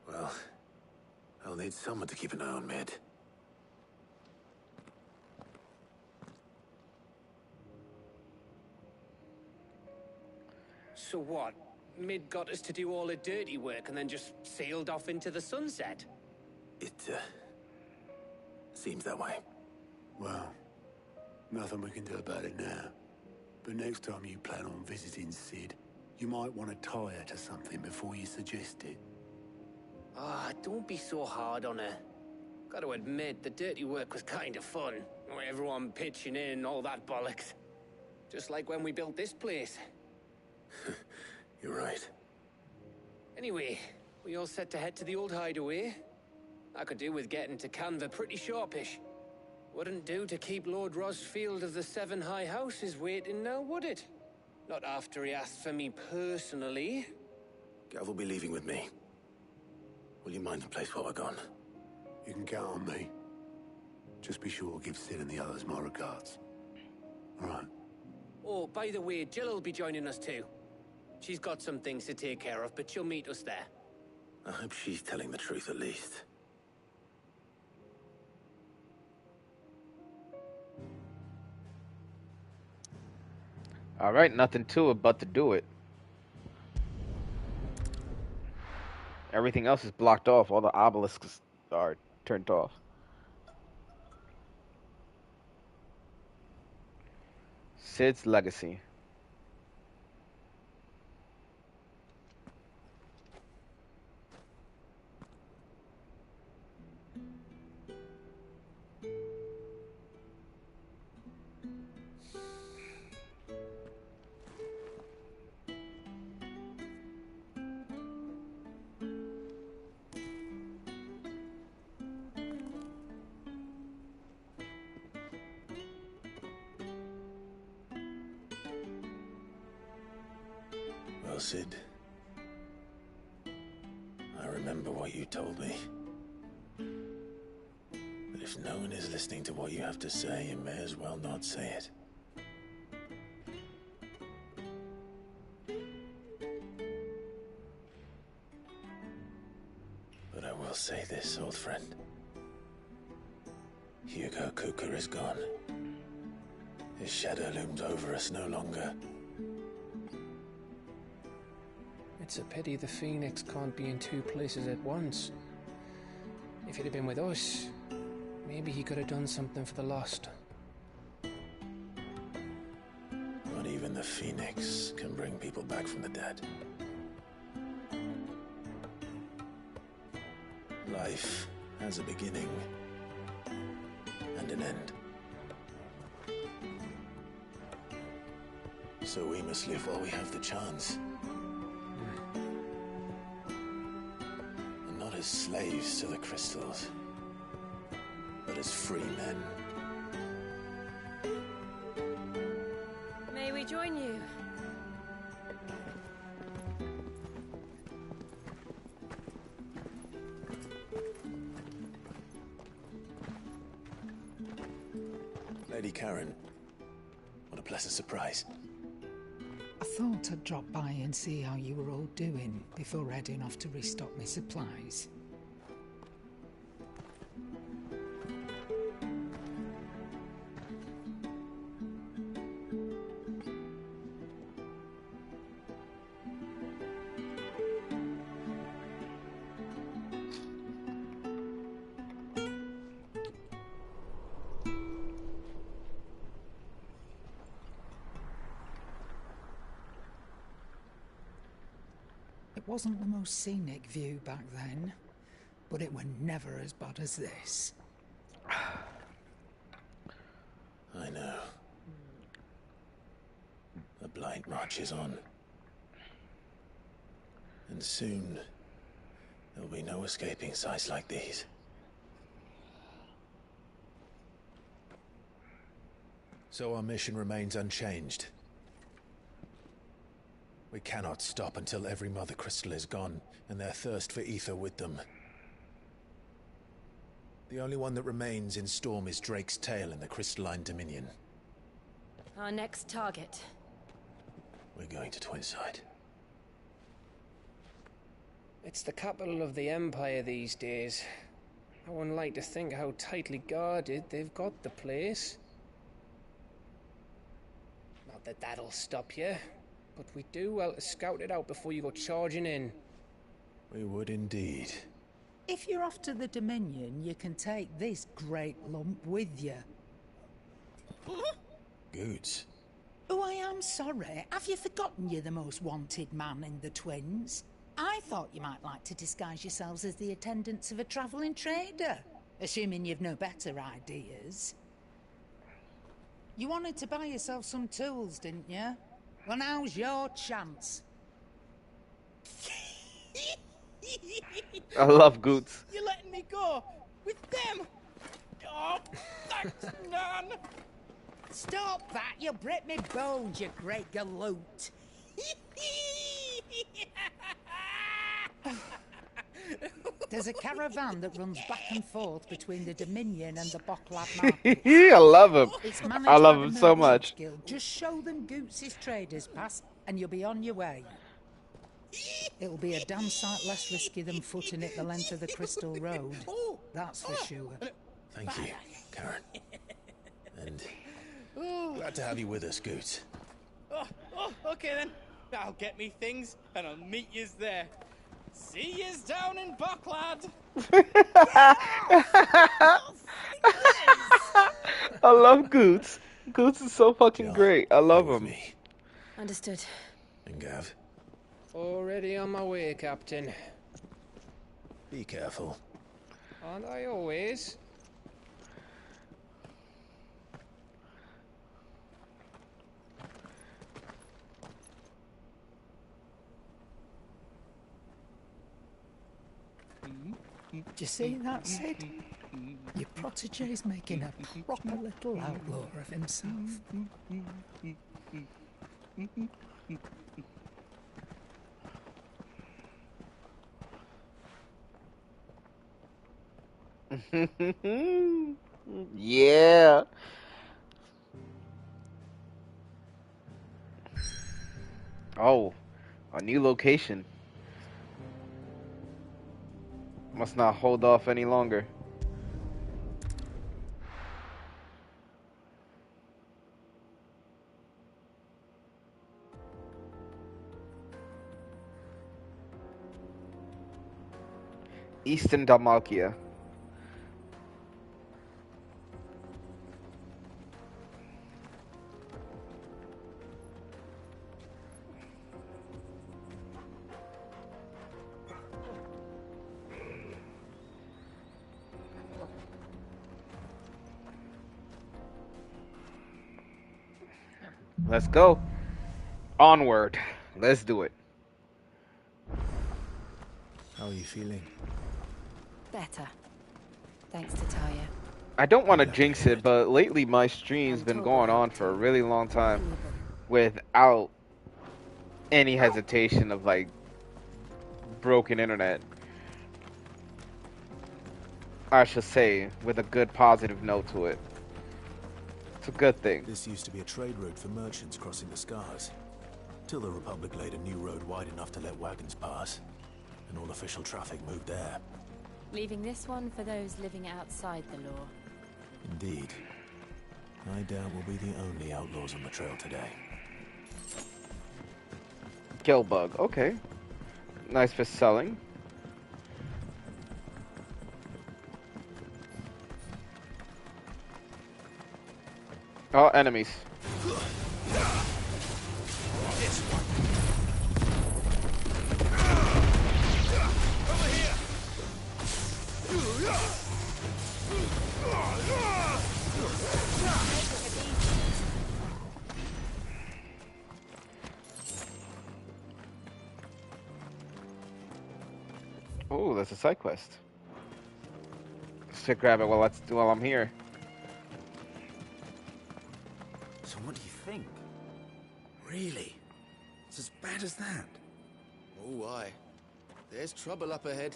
Well, I'll need someone to keep an eye on Mid. So what? Mid got us to do all the dirty work and then just sailed off into the sunset? It, seems that way. Well, nothing we can do about it now. But next time you plan on visiting Cid, you might want to tie her to something before you suggest it. Ah, don't be so hard on her. Gotta admit, the dirty work was kind of fun. Everyone pitching in, all that bollocks. Just like when we built this place. You're right. Anyway, we all set to head to the old hideaway. I could do with getting to Canva pretty sharpish. Wouldn't do to keep Lord Rosfield of the Seven High Houses waiting now, would it? Not after he asked for me personally. Gav will be leaving with me. Will you mind the place while we're gone? You can count on me. Just be sure to give Cid and the others my regards. All right. Oh, by the way, Jill will be joining us too. She's got some things to take care of, but she'll meet us there. I hope she's telling the truth at least. Alright, nothing to it but to do it. Everything else is blocked off. All the obelisks are turned off. Cid's legacy. Well, Cid, I remember what you told me. But if no one is listening to what you have to say, you may as well not say it. But I will say this, old friend. Hugo Kuka is gone. His shadow looms over us no longer. It's a pity the Phoenix can't be in two places at once. If he'd have been with us, maybe he could have done something for the lost. Not even the Phoenix can bring people back from the dead. Life has a beginning and an end. So we must live while we have the chance. And not as slaves to the crystals, but as free men. May we join you? Lady Karen, what a pleasant surprise. I thought I'd drop by and see how you were all doing before heading off to restock my supplies. It wasn't the most scenic view back then, but it were never as bad as this. I know. The Blight marches on. And soon, there'll be no escaping sights like these. So our mission remains unchanged. We cannot stop until every Mother Crystal is gone, and their thirst for ether with them. The only one that remains in Storm is Drake's Tail in the Crystalline Dominion. Our next target. We're going to Twinside. It's the capital of the Empire these days. I wouldn't like to think how tightly guarded they've got the place. Not that that'll stop you, but we do well to scout it out before you go charging in. We would indeed. If you're off to the Dominion, you can take this great lump with you. Goods. Oh, I am sorry. Have you forgotten you're the most wanted man in the Twins? I thought you might like to disguise yourselves as the attendants of a travelling trader, assuming you've no better ideas. You wanted to buy yourself some tools, didn't you? Well, now's your chance. I love Goots. You're letting me go with them. Oh, thanks, Nan. Stop that! You'll break me bones, you great galoot. There's a caravan that runs back and forth between the Dominion and the Bocklad Market. I love him. It's managed I love by the him so Merchants much. Guild. Just show them Goots' traders pass, and you'll be on your way. It'll be a damn sight less risky than footing it the length of the Crystal Road. That's for sure. Thank you, Karen. And glad to have you with us, Goots. Okay then. I'll get me things, and I'll meet yous there. See yous down in Bocklad. I love Goots. Goots is so fucking great. I love him. Understood. And Gav? Already on my way, Captain. Be careful. Aren't I always? Do you see that, Sid? Your protege's making a proper little outlaw of himself. Yeah. Oh, a new location. Must not hold off any longer. Eastern Dalmatia. Let's go. Onward. Let's do it. How are you feeling? Better. Thanks to Taya. I don't want to jinx it, but lately my stream's been going on for a really long time without any hesitation of like broken internet. I should say, with a good positive note to it. It's a good thing. This used to be a trade route for merchants crossing the Scars, till the Republic laid a new road wide enough to let wagons pass, and all official traffic moved there. Leaving this one for those living outside the law. Indeed. I doubt we'll be the only outlaws on the trail today. Gilbug, okay. Nice for selling. Oh, enemies. Oh, that's a side quest. Let's grab it while I'm here. think. Really? It's as bad as that? Oh, aye. There's trouble up ahead.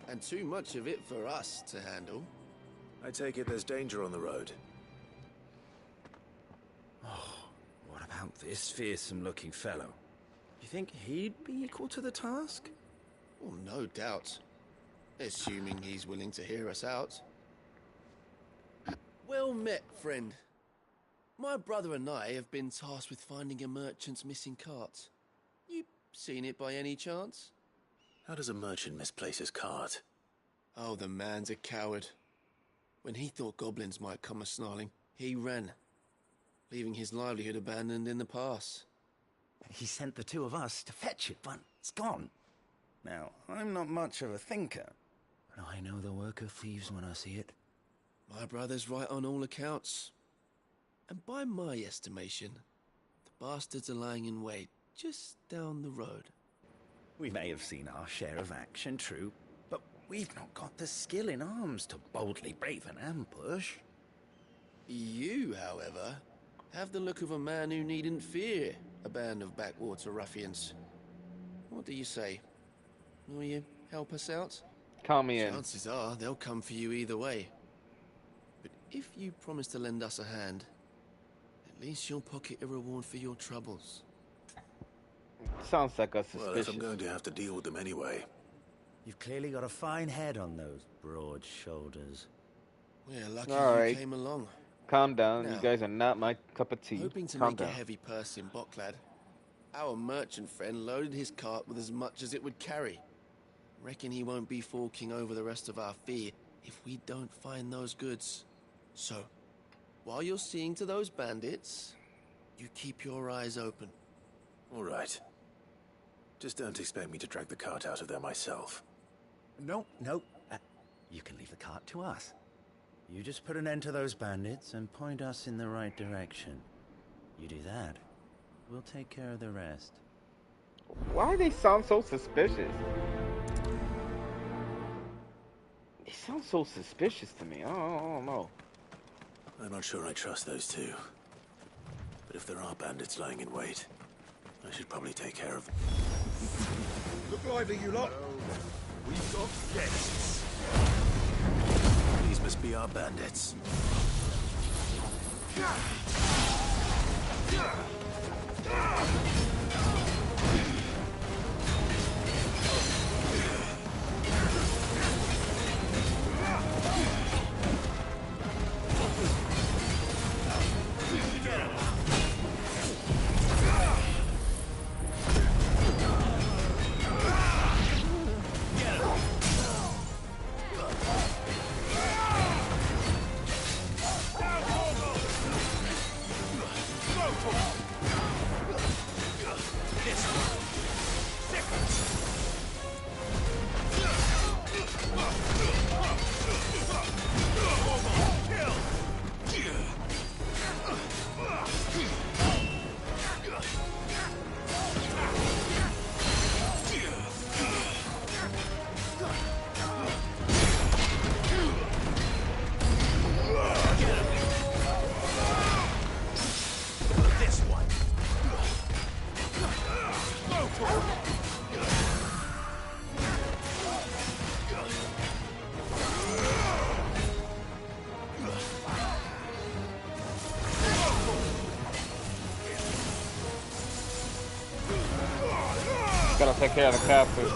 And too much of it for us to handle. I take it there's danger on the road. Oh, what about this fearsome-looking fellow? You think he'd be equal to the task? Oh, no doubt. Assuming he's willing to hear us out. Well met, friend. My brother and I have been tasked with finding a merchant's missing cart. You seen it by any chance? How does a merchant misplace his cart? Oh, the man's a coward. When he thought goblins might come a-snarling, he ran, leaving his livelihood abandoned in the pass. He sent the two of us to fetch it, but it's gone. Now, I'm not much of a thinker, but I know the work of thieves when I see it. My brother's right on all accounts. And by my estimation, the bastards are lying in wait just down the road. We may have seen our share of action, true, but we've not got the skill in arms to boldly brave an ambush. You, however, have the look of a man who needn't fear a band of backwater ruffians. What do you say? Will you help us out? Count me in. Chances are they'll come for you either way. But if you promise to lend us a hand, at least you'll pocket a reward for your troubles. Sounds like a suspicious. Well, if I'm going to have to deal with them anyway. You've clearly got a fine head on those broad shoulders. We're lucky All you came along. Calm down. Now, You guys are not my cup of tea. Hoping to Calm make down. a heavy purse in Bocklad, our merchant friend loaded his cart with as much as it would carry. Reckon he won't be forking over the rest of our fee if we don't find those goods. So, while you're seeing to those bandits, you keep your eyes open. All right. Just don't expect me to drag the cart out of there myself. No. You can leave the cart to us. You just put an end to those bandits and point us in the right direction. You do that, we'll take care of the rest. Why do they sound so suspicious? They sound so suspicious to me. I don't know. I'm not sure I trust those two. But if there are bandits lying in wait, I should probably take care of them. Look lively, you lot. We've got guests. These must be our bandits. Gotta take care of the captive.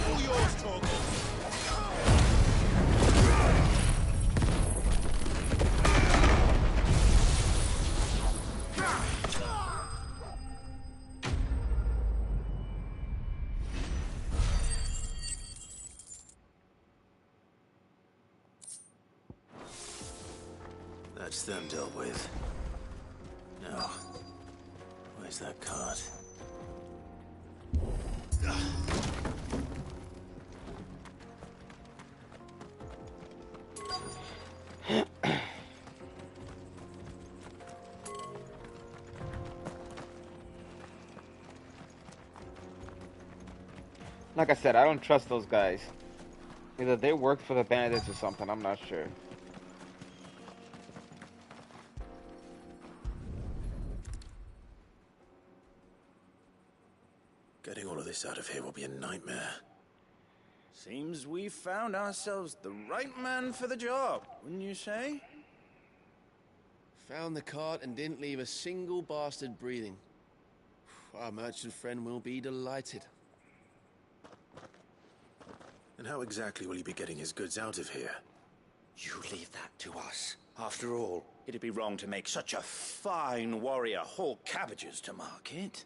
All yours, Torgal. That's them dealt with. Now, where's that cart? Like I said, I don't trust those guys. Either they worked for the bandits or something, I'm not sure. Getting all of this out of here will be a nightmare. Seems we found ourselves the right man for the job, wouldn't you say? Found the cart and didn't leave a single bastard breathing. Our merchant friend will be delighted. And how exactly will he be getting his goods out of here? You leave that to us. After all, it'd be wrong to make such a fine warrior haul cabbages to market.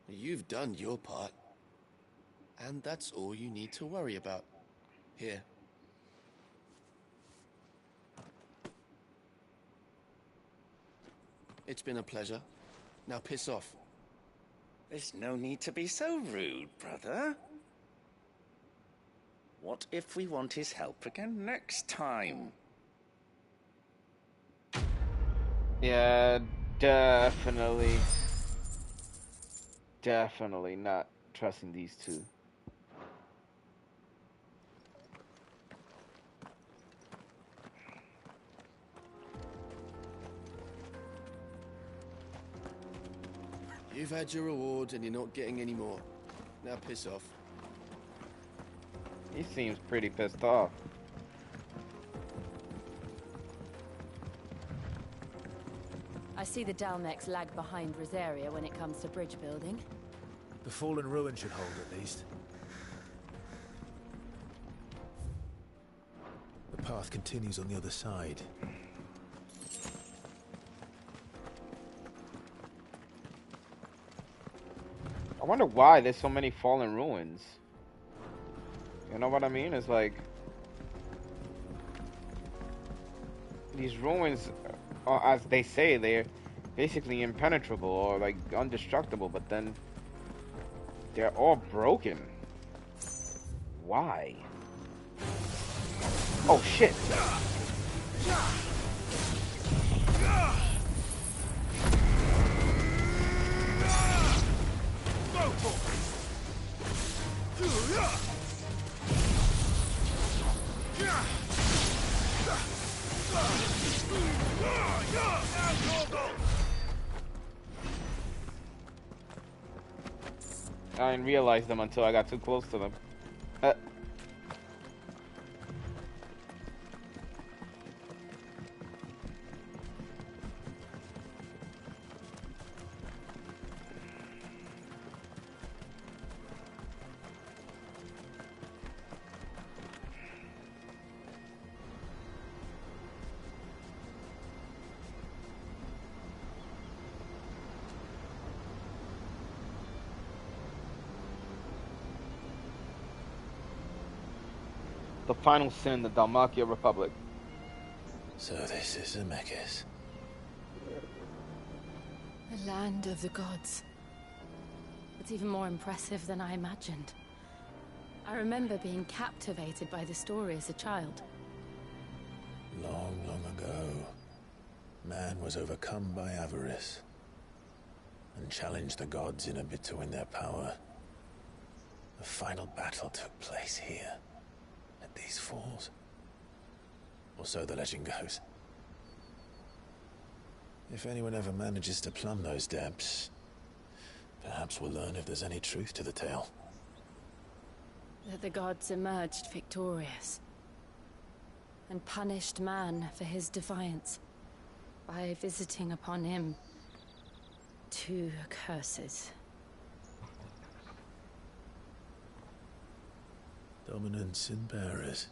You've done your part. And that's all you need to worry about. Here. It's been a pleasure. Now piss off. There's no need to be so rude, brother. What if we want his help again next time? Yeah, definitely. Definitely not trusting these two. You've had your reward and you're not getting any more. Now piss off. He seems pretty pissed off. I see the Dalmex lag behind Rosaria when it comes to bridge building. The fallen ruin should hold at least. The path continues on the other side. I wonder why there's so many fallen ruins. You know what I mean? It's like these ruins, as they say, they're basically impenetrable or like indestructible, but then they're all broken. Why? Oh shit! I didn't realize them until I got too close to them. The final sin, the Dalmatia Republic. So this is Zemeckis. The land of the gods. It's even more impressive than I imagined. I remember being captivated by the story as a child. Long, long ago, man was overcome by avarice and challenged the gods in a bid to win their power. The final battle took place here, at these falls. Or so the legend goes. If anyone ever manages to plumb those depths, perhaps we'll learn if there's any truth to the tale. That the gods emerged victorious and punished man for his defiance by visiting upon him 2 curses. Dominance and bearers.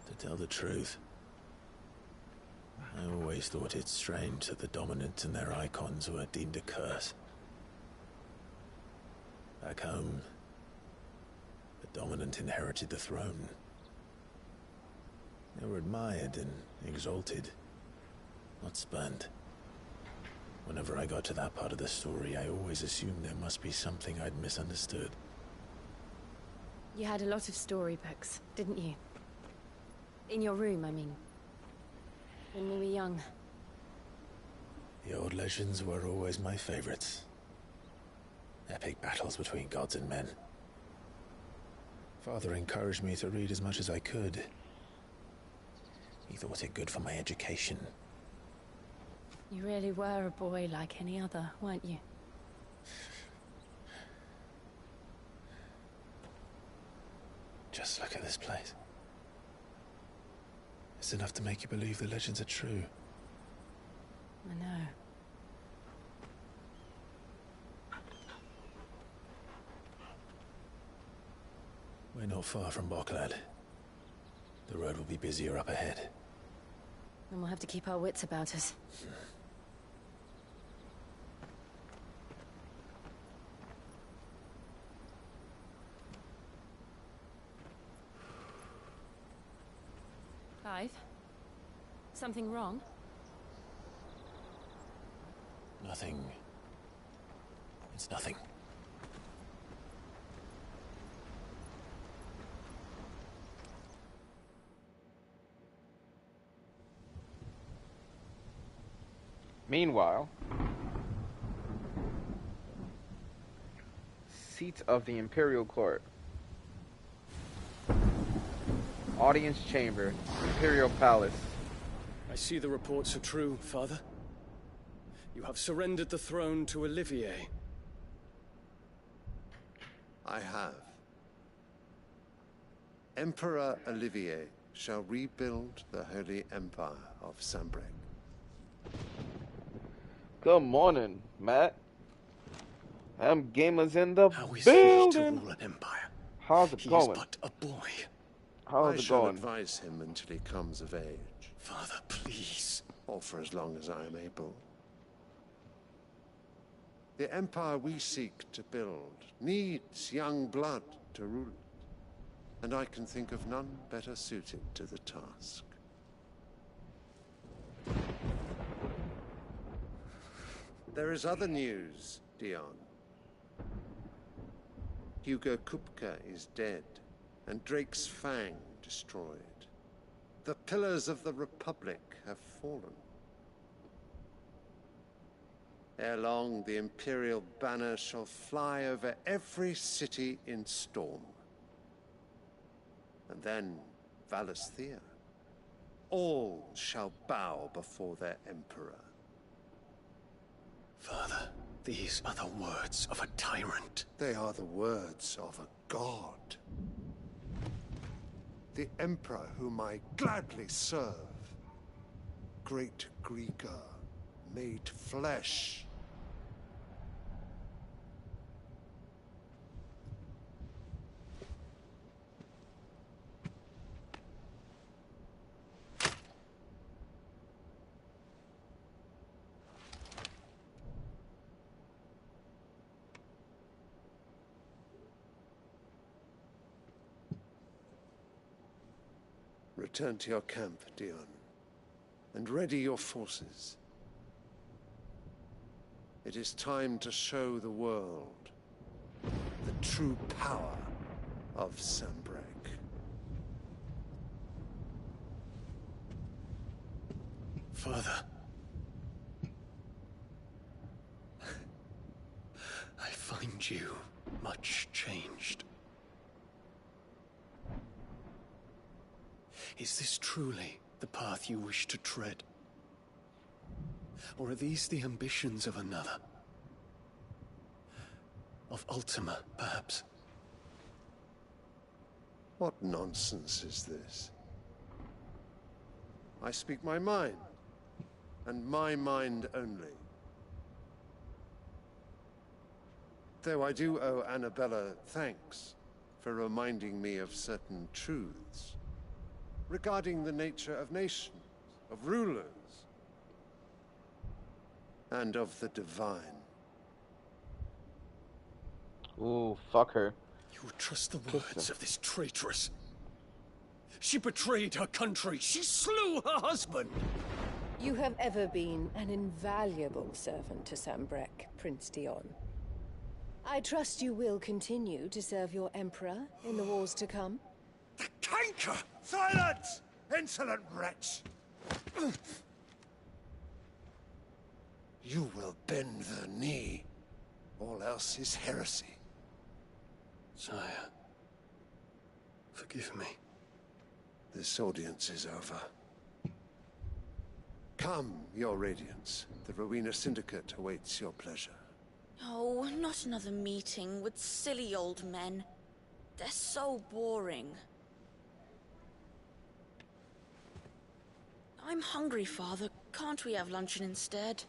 To tell the truth, I always thought it strange that the dominant and their icons were deemed a curse. Back home, the dominant inherited the throne. They were admired and exalted, not spurned. Whenever I got to that part of the story, I always assumed there must be something I'd misunderstood. You had a lot of storybooks, didn't you? In your room, I mean. When we were young. The old legends were always my favorites. Epic battles between gods and men. Father encouraged me to read as much as I could. He thought it good for my education. You really were a boy like any other, weren't you? Just look at this place. It's enough to make you believe the legends are true. I know. We're not far from Boklad. The road will be busier up ahead. Then we'll have to keep our wits about us. Clive? Something wrong? Nothing. It's nothing. Meanwhile, seat of the Imperial Court. Audience chamber, Imperial Palace. I see the reports are true, Father. You have surrendered the throne to Olivier. I have. Emperor Olivier shall rebuild the Holy Empire of Sanbreque. Good morning, Matt. Gamers in the How is building. he to rule an empire? How's it He going? is but a boy. How's I it shall going? advise him until he comes of age. Father, please. Or for as long as I am able. The empire we seek to build needs young blood to rule it, and I can think of none better suited to the task. There is other news, Dion. Hugo Kupka is dead, and Drake's Fang destroyed. The pillars of the Republic have fallen. Ere long, the Imperial banner shall fly over every city in Storm. And then Valisthea. All shall bow before their Emperor. Father, these are the words of a tyrant. They are the words of a god. The Emperor whom I gladly serve. Great Greagor, made flesh. Return to your camp, Dion, and ready your forces. It is time to show the world the true power of Sanbreque. Father. I find you much changed. Is this truly the path you wish to tread? Or are these the ambitions of another? Of Ultima, perhaps? What nonsense is this? I speak my mind, and my mind only. Though I do owe Annabella thanks for reminding me of certain truths regarding the nature of nations, of rulers, and of the divine. Ooh, fuck her. You would trust the words of this traitress. She betrayed her country. She slew her husband. You have ever been an invaluable servant to Sanbreque, Prince Dion. I trust you will continue to serve your Emperor in the wars to come. The canker! Silence! Insolent wretch! You will bend the knee, or All else is heresy. Sire, forgive me. This audience is over. Come, Your Radiance. The Rowena Syndicate awaits your pleasure. Oh, not another meeting with silly old men. They're so boring. I'm hungry, Father. Can't we have luncheon instead?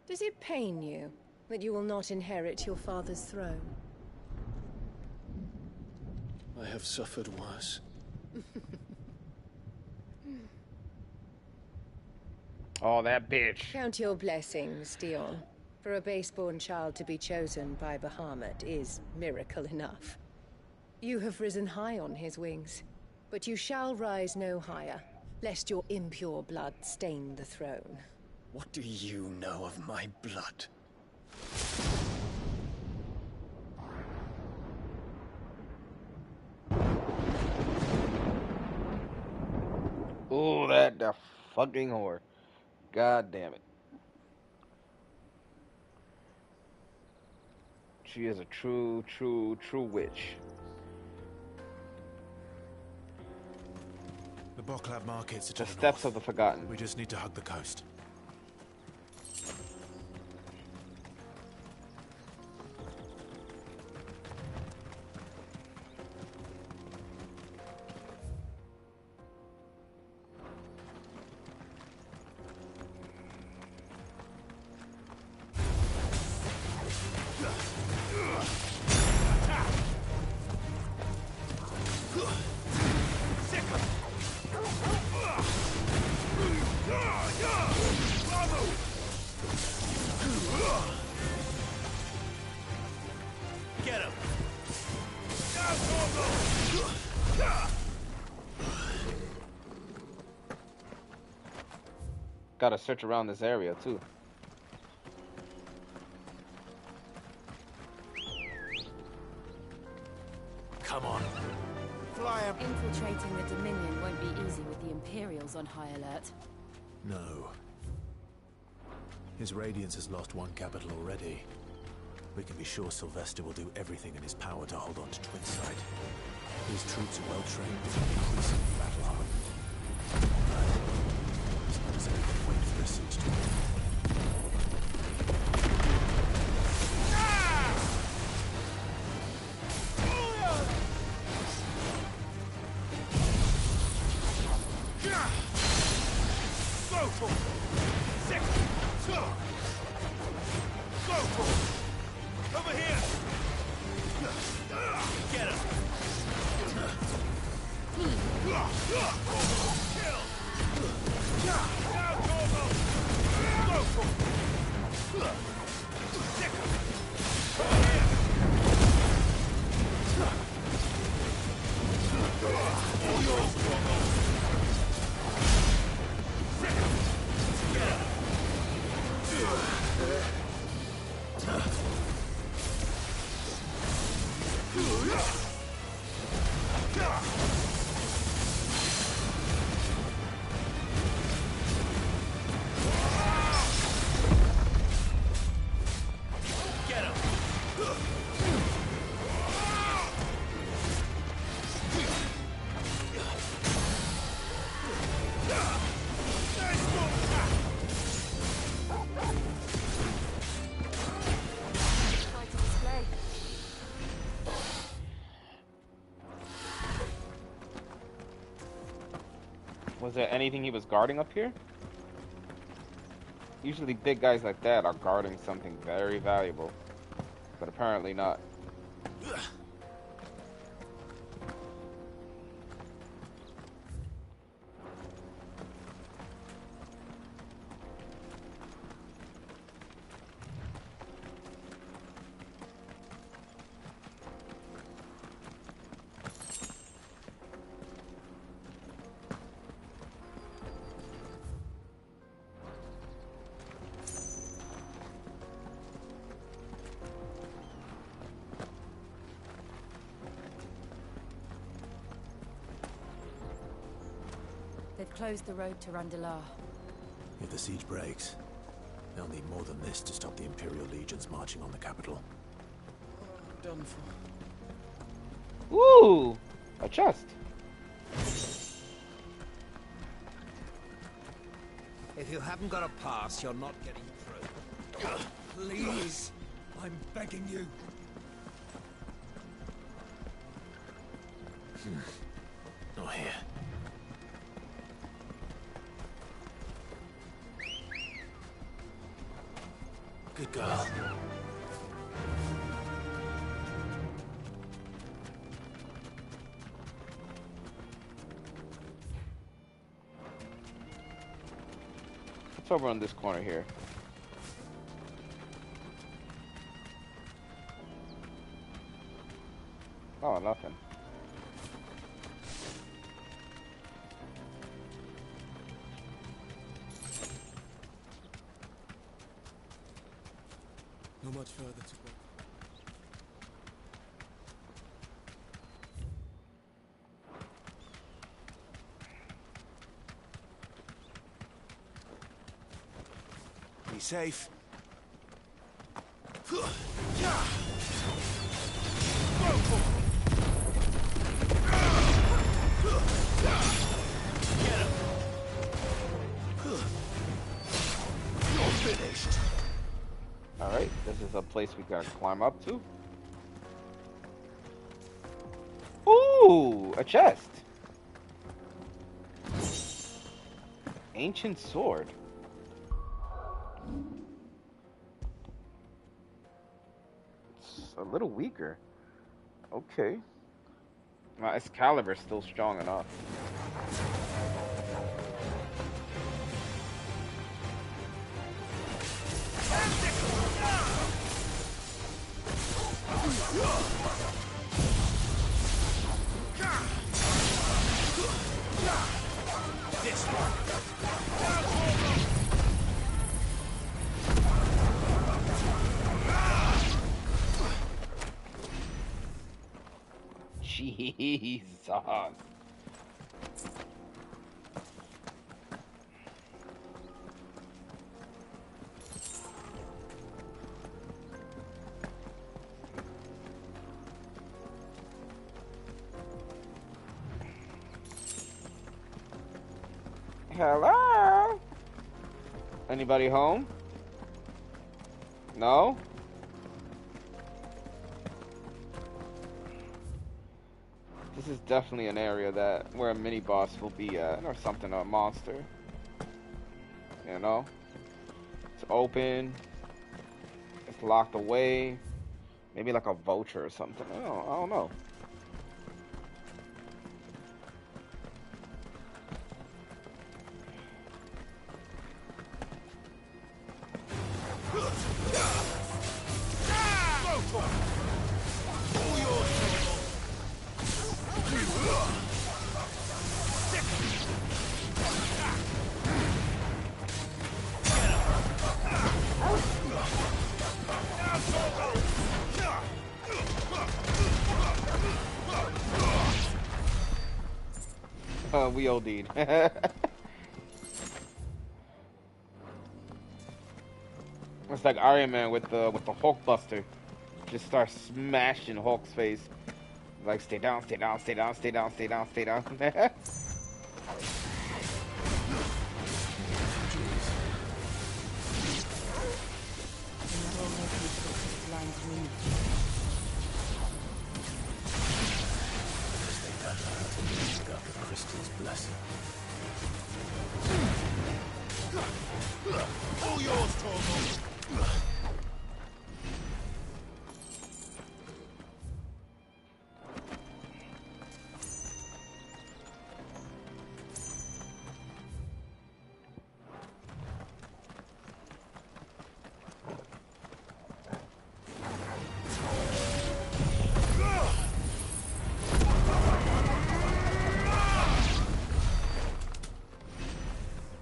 Does it pain you that you will not inherit your father's throne? I have suffered worse. Oh, that bitch. Count your blessings, Dion. For a base-born child to be chosen by Bahamut is miracle enough. You have risen high on his wings, but you shall rise no higher, lest your impure blood stain the throne. What do you know of my blood? Ooh, that fucking whore. God damn it. She is a true witch. The Boklab markets are to The Steps of the Forgotten. We just need to hug the coast. Get him! Gotta search around this area too. Come on. Fly up. Infiltrating the Dominion won't be easy with the Imperials on high alert. No. His Radiance has lost one capital already. We can be sure Sylvester will do everything in his power to hold on to Twinside. His troops are well trained and increasingly battle-hardened. As long as I can wait for a siege to end. Go for it! Second! Go for it! Over here! Get him! Kill! Now, Corvo! Go for it! Second! Over here! All yours, Corvo! Was there anything he was guarding up here? Usually big guys like that are guarding something very valuable, but apparently not. They've closed the road to Randalar. If the siege breaks, they'll need more than this to stop the Imperial legions marching on the capital. Done for. Ooh! A chest. If you haven't got a pass, you're not getting through. Please, I'm begging you. Not here. Good girl. What's over on this corner here? Oh, nothing. Not much further to go. Be safe. You're finished. Alright, this is a place we gotta climb up to. Ooh, a chest. Ancient sword. It's a little weaker. Okay. My Excalibur's still strong enough. This one. Jesus. Hello? Anybody home? No? This is definitely an area that where a mini boss will be at, or something, a monster. You know? It's open. It's locked away. Maybe like a vulture or something. I don't know. We OD'd. It's like Iron Man with the Hulk Buster. Just start smashing Hulk's face. Like stay down, stay down, stay down, stay down, stay down, stay down. Crystal's blessing. All yours, Torgal.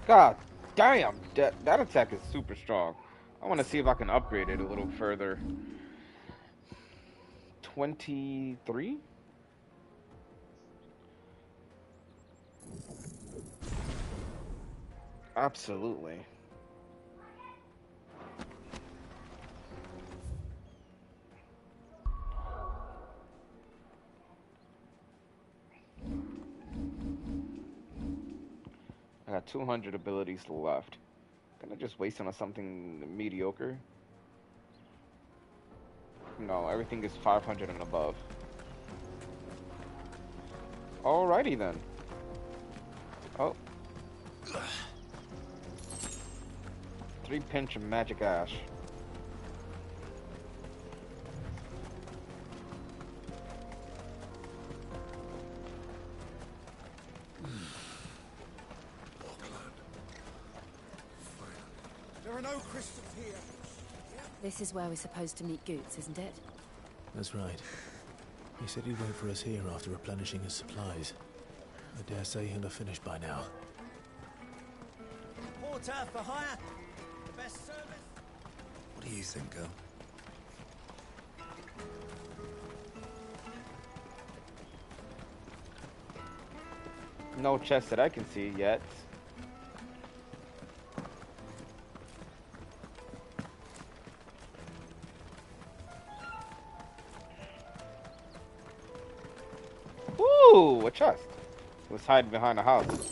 God damn, that attack is super strong. I want to see if I can upgrade it a little further. 23? Absolutely. I got 200 abilities left. Can I just waste on something mediocre? No, everything is 500 and above. Alrighty then. Oh. 3 pinch of magic ash. There are no crystals here. This is where we're supposed to meet Goots, isn't it? That's right. He said he'd wait for us here after replenishing his supplies. I dare say he'll have finished by now. Porter for hire. The best service. What do you think, girl? No chest that I can see yet. Ooh, a chest. It was hiding behind a house.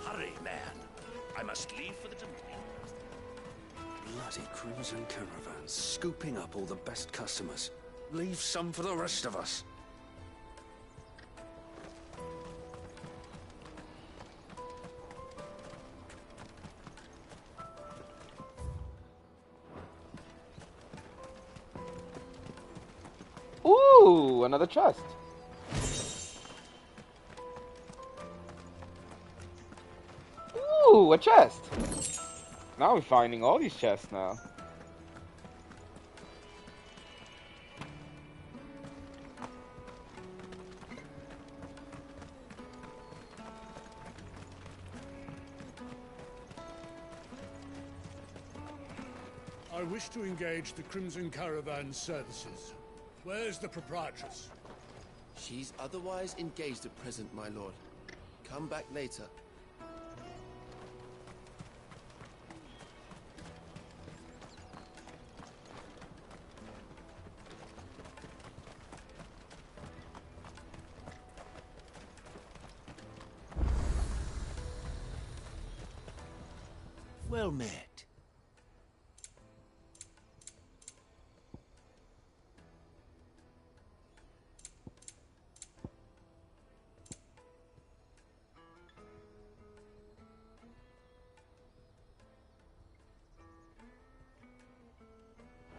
Hurry, man. I must leave for the domain. Bloody Crimson Caravans, scooping up all the best customers. Leave some for the rest of us. Ooh, another chest. Ooh, a chest. Now we're finding all these chests now. I wish to engage the Crimson Caravan services. Where's the proprietress? She's otherwise engaged at present, my lord. Come back later. Well met.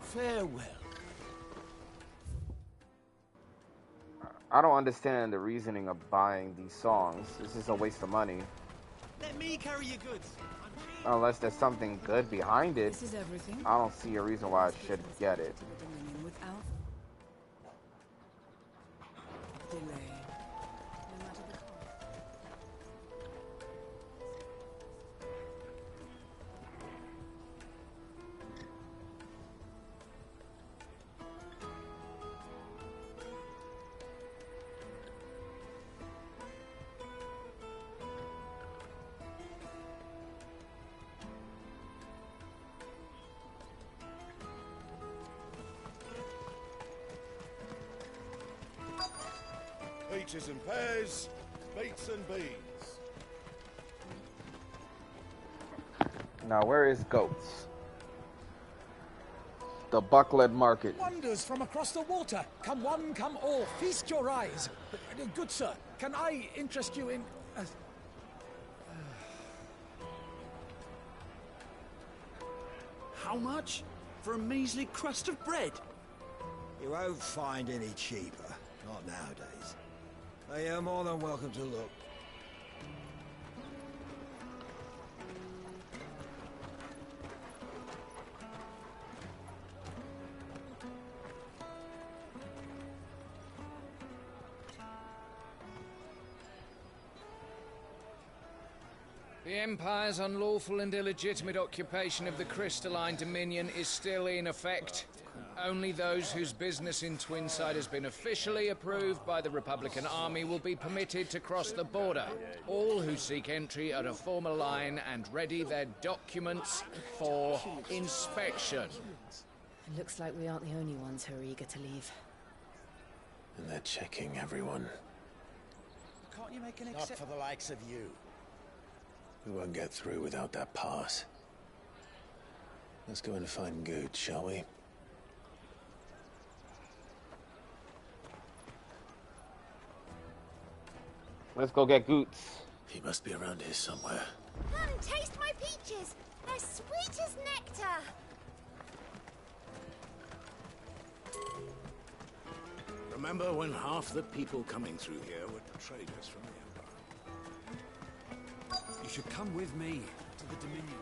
Farewell. I don't understand the reasoning of buying these songs. This is a waste of money. Let me carry your goods. Unless there's something good behind it. This is everything. I don't see a reason why I should get it. Without delay. No matter the cost. Peaches and pears, beets and beans. Now, where is Goats? The Bucklead Market. Wonders from across the water. Come one, come all. Feast your eyes. Good sir, can I interest you in... How much? For a measly crust of bread? You won't find any cheaper. Not nowadays. But you're more than welcome to look. The Empire's unlawful and illegitimate occupation of the Crystalline Dominion is still in effect. Only those whose business in Twinside has been officially approved by the Republican Army will be permitted to cross the border. All who seek entry are to form a line and ready their documents for inspection. It looks like we aren't the only ones who are eager to leave. And they're checking everyone. Can't you make an exception? Not for the likes of you. We won't get through without that pass. Let's go and find Good, shall we? Let's go get Goots. He must be around here somewhere. Come, taste my peaches. They're sweet as nectar. Remember when half the people coming through here were traders from the Empire? You should come with me to the Dominion.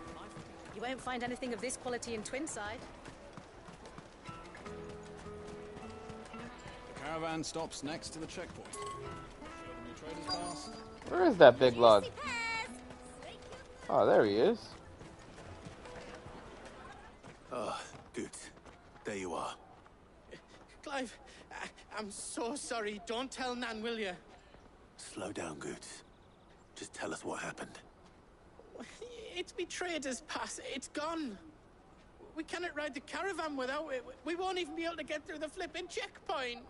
You won't find anything of this quality in Twinside. The caravan stops next to the checkpoint. Traders pass. Where is that big lug? Oh, there he is. Oh, Good. There you are. Clive, I'm so sorry. Don't tell Nan, will you? Slow down, Good. Just tell us what happened. It's me trader's pass. It's gone. We cannot ride the caravan without it. We won't even be able to get through the flipping checkpoint.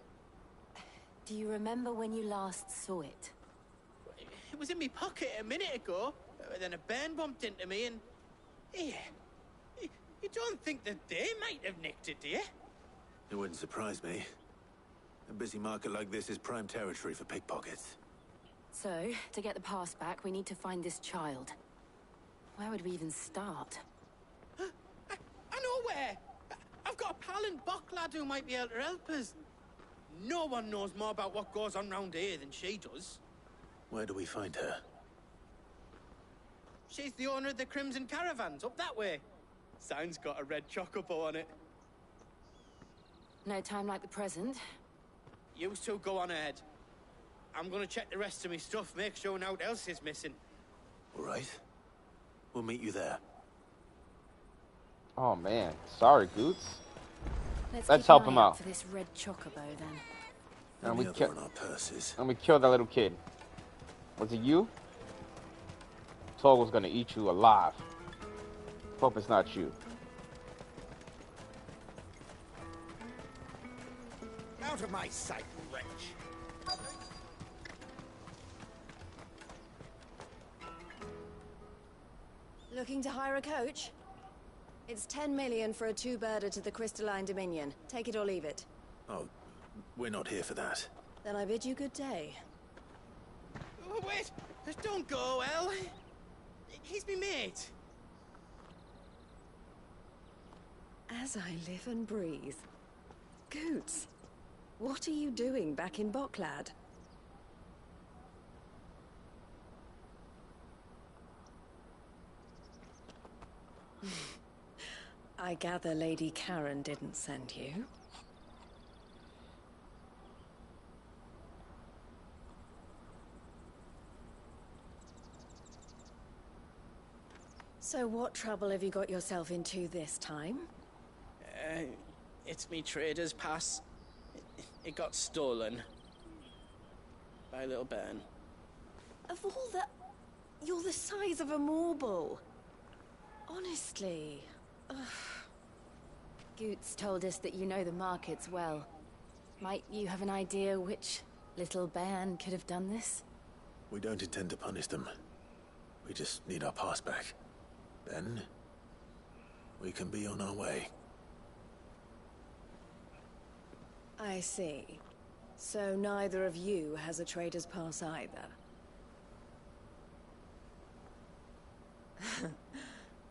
Do you remember when you last saw it? It was in my pocket a minute ago. Then a bairn bumped into me and... Hey, you don't think that they might have nicked it, do you? It wouldn't surprise me. A busy market like this is prime territory for pickpockets. So, to get the pass back, we need to find this child. Where would we even start? I know where! I've got a pal in Bocklad who might be able to help us. No one knows more about what goes on round here than she does. Where do we find her? She's the owner of the Crimson Caravans, up that way. Sign's got a red chocobo on it. No time like the present. You two go on ahead. I'm gonna check the rest of my stuff, make sure nothing else is missing. All right. We'll meet you there. Oh man, sorry, Goots. Let's help him out. For this red chocobo, then. And we on our purses. And we killed that little kid. Was it you? Tog was gonna eat you alive. Hope it's not you. Out of my sight, wretch. Looking to hire a coach? It's 10 million for a two-birder to the Crystalline Dominion. Take it or leave it. Oh, we're not here for that. Then I bid you good day. Oh, wait! Don't go, El! He's me mate. As I live and breathe. Goots, what are you doing back in Bocklad? I gather Lady Karen didn't send you. So what trouble have you got yourself into this time? It's me trader's pass. It got stolen. By a little bairn. Of all the... You're the size of a marble. Honestly. Ugh. Goots told us that you know the markets well. Might you have an idea which little bairn could have done this? We don't intend to punish them. We just need our pass back. Then, we can be on our way. I see. So neither of you has a trader's pass either.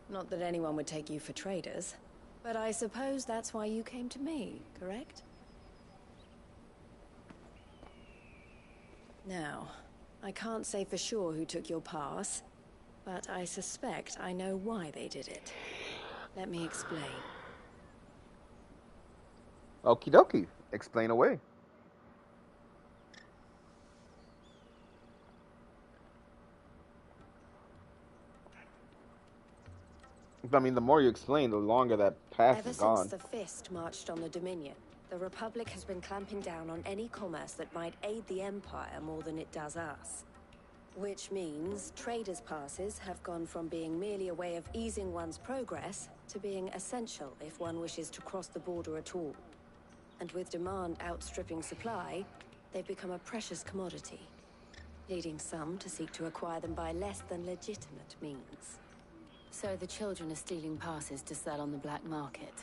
Not that anyone would take you for traders, but I suppose that's why you came to me, correct? Now, I can't say for sure who took your pass, but I suspect I know why they did it. Let me explain. Okie dokie. Explain away. I mean, the more you explain, the longer that path Ever is since gone. the Fist marched on the Dominion, the Republic has been clamping down on any commerce that might aid the Empire more than it does us. Which means traders' passes have gone from being merely a way of easing one's progress to being essential if one wishes to cross the border at all. And with demand outstripping supply, they've become a precious commodity, leading some to seek to acquire them by less than legitimate means. So the children are stealing passes to sell on the black market?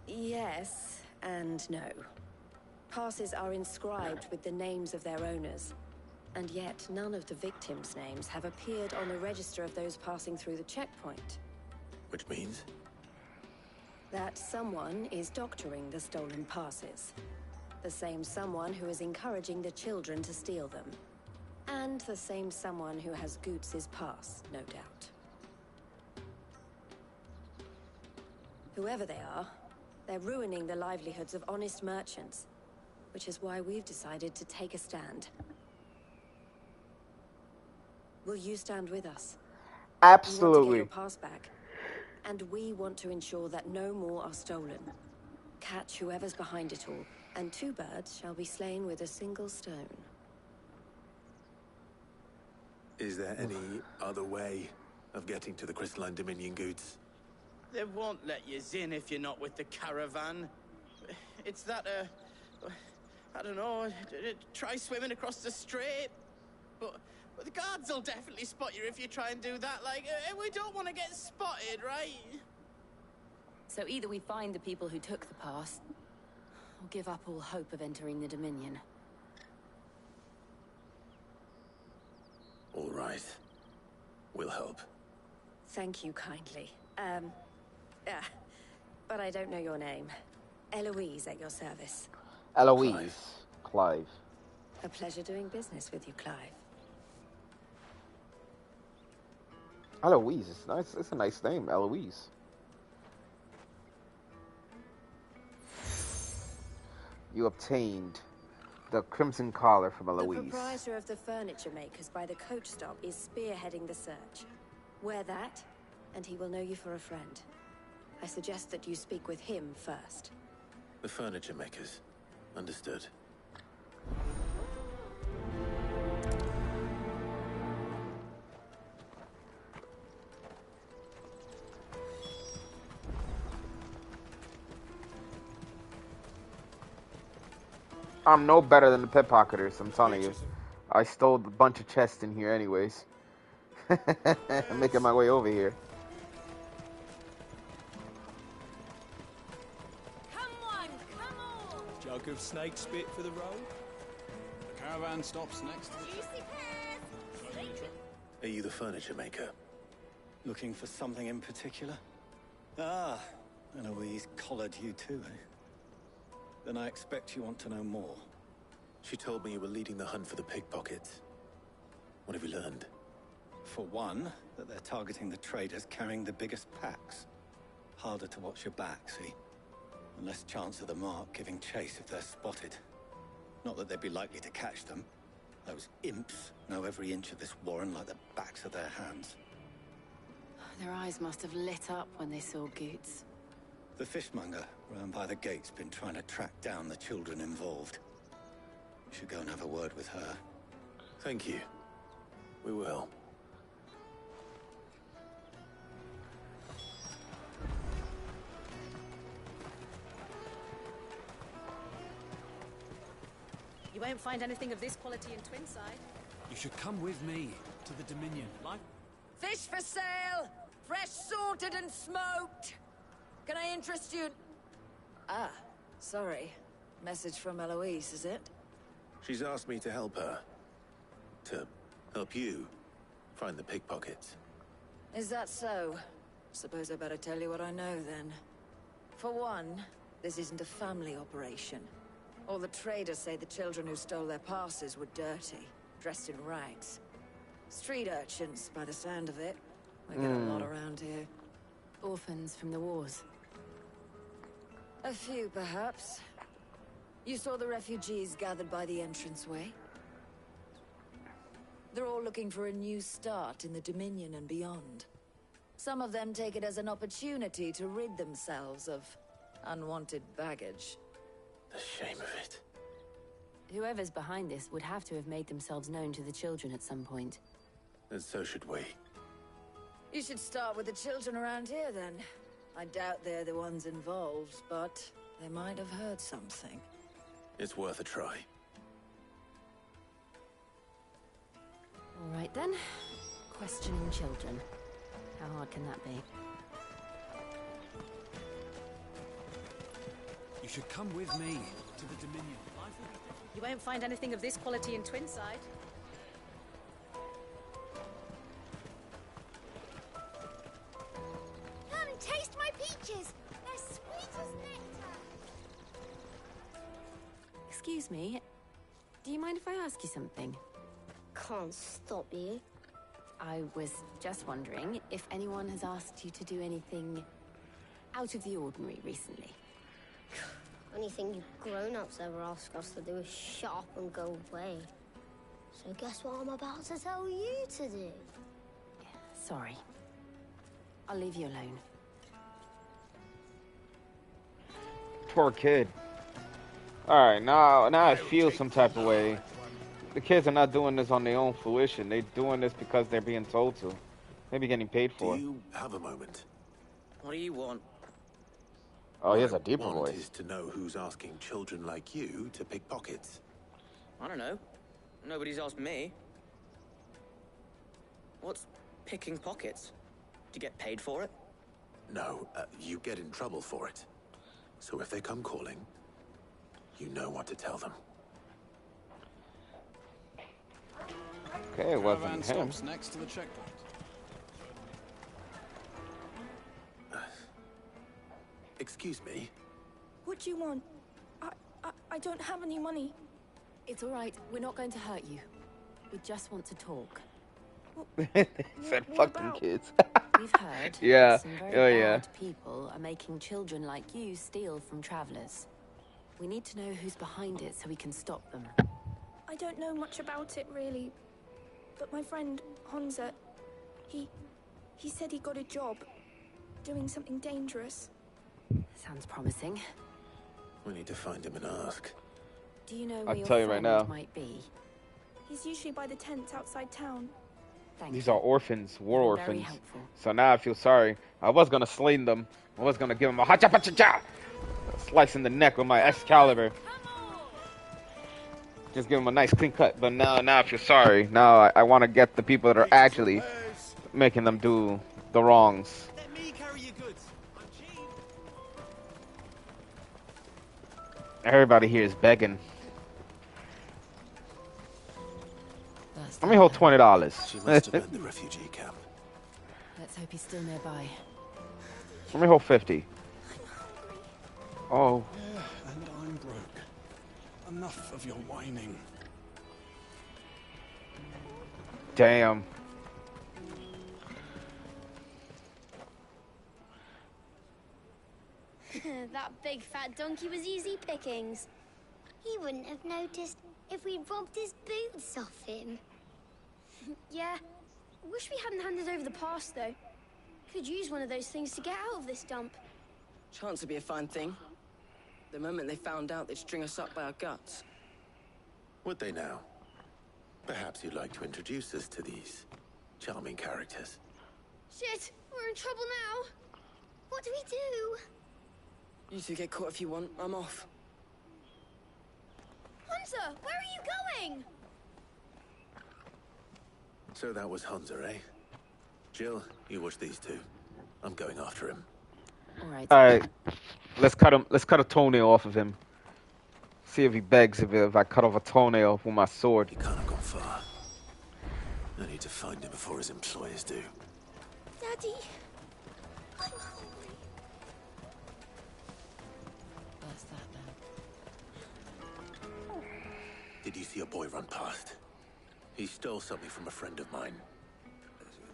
Yes and no. Passes are inscribed with the names of their owners, and yet none of the victims' names have appeared on the register of those passing through the checkpoint. Which means? That someone is doctoring the stolen passes. The same someone who is encouraging the children to steal them. And the same someone who has Goots' pass, no doubt. Whoever they are, they're ruining the livelihoods of honest merchants, which is why we've decided to take a stand. Will you stand with us? Absolutely. We want to get your pass back, and we want to ensure that no more are stolen. Catch whoever's behind it all, and 2 birds shall be slain with a single stone. Is there any other way of getting to the Crystalline Dominion, Goots? They won't let you in if you're not with the caravan. It's that, I don't know, try swimming across the strait. But the guards will definitely spot you if you try and do that. Like, we don't want to get spotted, right? So either we find the people who took the pass, or give up all hope of entering the Dominion. All right. We'll help. Thank you kindly. But I don't know your name. Eloise at your service. Eloise. Clive. A pleasure doing business with you, Clive. Eloise. It's nice. It's a nice name, Eloise. You obtained the Crimson Collar from Eloise. The proprietor of the furniture makers by the coach stop is spearheading the search. Wear that, and he will know you for a friend. I suggest that you speak with him first. The furniture makers. Understood. I'm no better than the pickpocketers, I'm telling you. I stole a bunch of chests in here anyways. I'm making my way over here. Jug of snake spit for the road? The caravan stops next to the Are you the furniture maker? Looking for something in particular? Ah, Eloise collared you too, eh? Then I expect you want to know more. She told me you were leading the hunt for the pickpockets. What have you learned? For one, that they're targeting the traders carrying the biggest packs. Harder to watch your back, see? And less chance of the mark giving chase if they're spotted. Not that they'd be likely to catch them. Those imps know every inch of this warren like the backs of their hands. Their eyes must have lit up when they saw Goots. The fishmonger round by the gate's been trying to track down the children involved. You should go and have a word with her. Thank you. We will. You won't find anything of this quality in Twinside. You should come with me to the Dominion. Like? Fish for sale! Fresh sorted and smoked! Can I interest you? Ah, sorry. Message from Eloise, is it? She's asked me to help her. To help you find the pickpockets. Is that so? Suppose I better tell you what I know, then. For one, this isn't a family operation. All the traders say the children who stole their passes were dirty, dressed in rags. Street urchins, by the sound of it. We get a lot around here. Orphans from the wars. A few, perhaps. You saw the refugees gathered by the entranceway? They're all looking for a new start in the Dominion and beyond. Some of them take it as an opportunity to rid themselves of unwanted baggage. The shame of it. Whoever's behind this would have to have made themselves known to the children at some point. And so should we. You should start with the children around here, then. I doubt they're the ones involved, but they might have heard something. It's worth a try. All right, then. Questioning children. How hard can that be? You should come with me to the Dominion. You won't find anything of this quality in Twinside. Come and taste my peaches. They're sweet as nectar. Excuse me. Do you mind if I ask you something? Can't stop you. I was just wondering if anyone has asked you to do anything out of the ordinary recently. Anything you grown-ups ever ask us to do is shut up and go away. So guess what I'm about to tell you to do? Sorry. I'll leave you alone. Poor kid. Alright, now I feel some type of way. The kids are not doing this on their own fruition. They're doing this because they're being told to. Maybe getting paid for it. Do you have a moment? What do you want? Oh, he has a deeper What I want voice. is to know who's asking children like you to pick pockets. I don't know. Nobody's asked me. What's picking pockets? Do you get paid for it? No, you get in trouble for it. So if they come calling, you know what to tell them. Okay, it wasn't Caravan him. stops next to the checkpoint. Excuse me? What do you want? I don't have any money. It's all right. We're not going to hurt you. We just want to talk. Said fucking kids. We've heard Yeah. some very Oh, yeah. bad people are making children like you steal from travelers. We need to know who's behind it so we can stop them. I don't know much about it, really. But my friend, Hansa, he said he got a job doing something dangerous. Sounds promising. We need to find him and ask. Do you know I'll where your tell you right friend now. might be? He's usually by the tents outside town. These are orphans, war Very orphans. helpful. So now I feel sorry. I was gonna slay them. I was gonna give them a hacha-pacha-cha, slicing the neck with my Excalibur. Just give them a nice clean cut. But now I feel sorry. Now I want to get the people that are actually making them do the wrongs. Let me carry your goods. I'm cheap. Everybody here is begging. Let me hold $20. She must have been the refugee camp. Let's hope he's still nearby. Let me hold 50. Oh. Yeah, and I'm broke. Enough of your whining. Damn. That big fat donkey was easy pickings. He wouldn't have noticed if we'd robbed his boots off him. Yeah. Wish we hadn't handed over the pass, though. Could use one of those things to get out of this dump. Chance would be a fine thing. The moment they found out, they'd string us up by our guts. Would they now? Perhaps you'd like to introduce us to these charming characters. Shit, we're in trouble now. What do we do? You two get caught if you want. I'm off. Hunter, where are you going? So that was Hansa, eh? Jill, you watch these two. I'm going after him. Alright. Let's cut him. Let's cut a toenail off of him. See if he begs if I cut off a toenail with my sword. He can't have gone far. I need to find him before his employers do. Daddy. What's that then? Did you see a boy run past? He stole something from a friend of mine.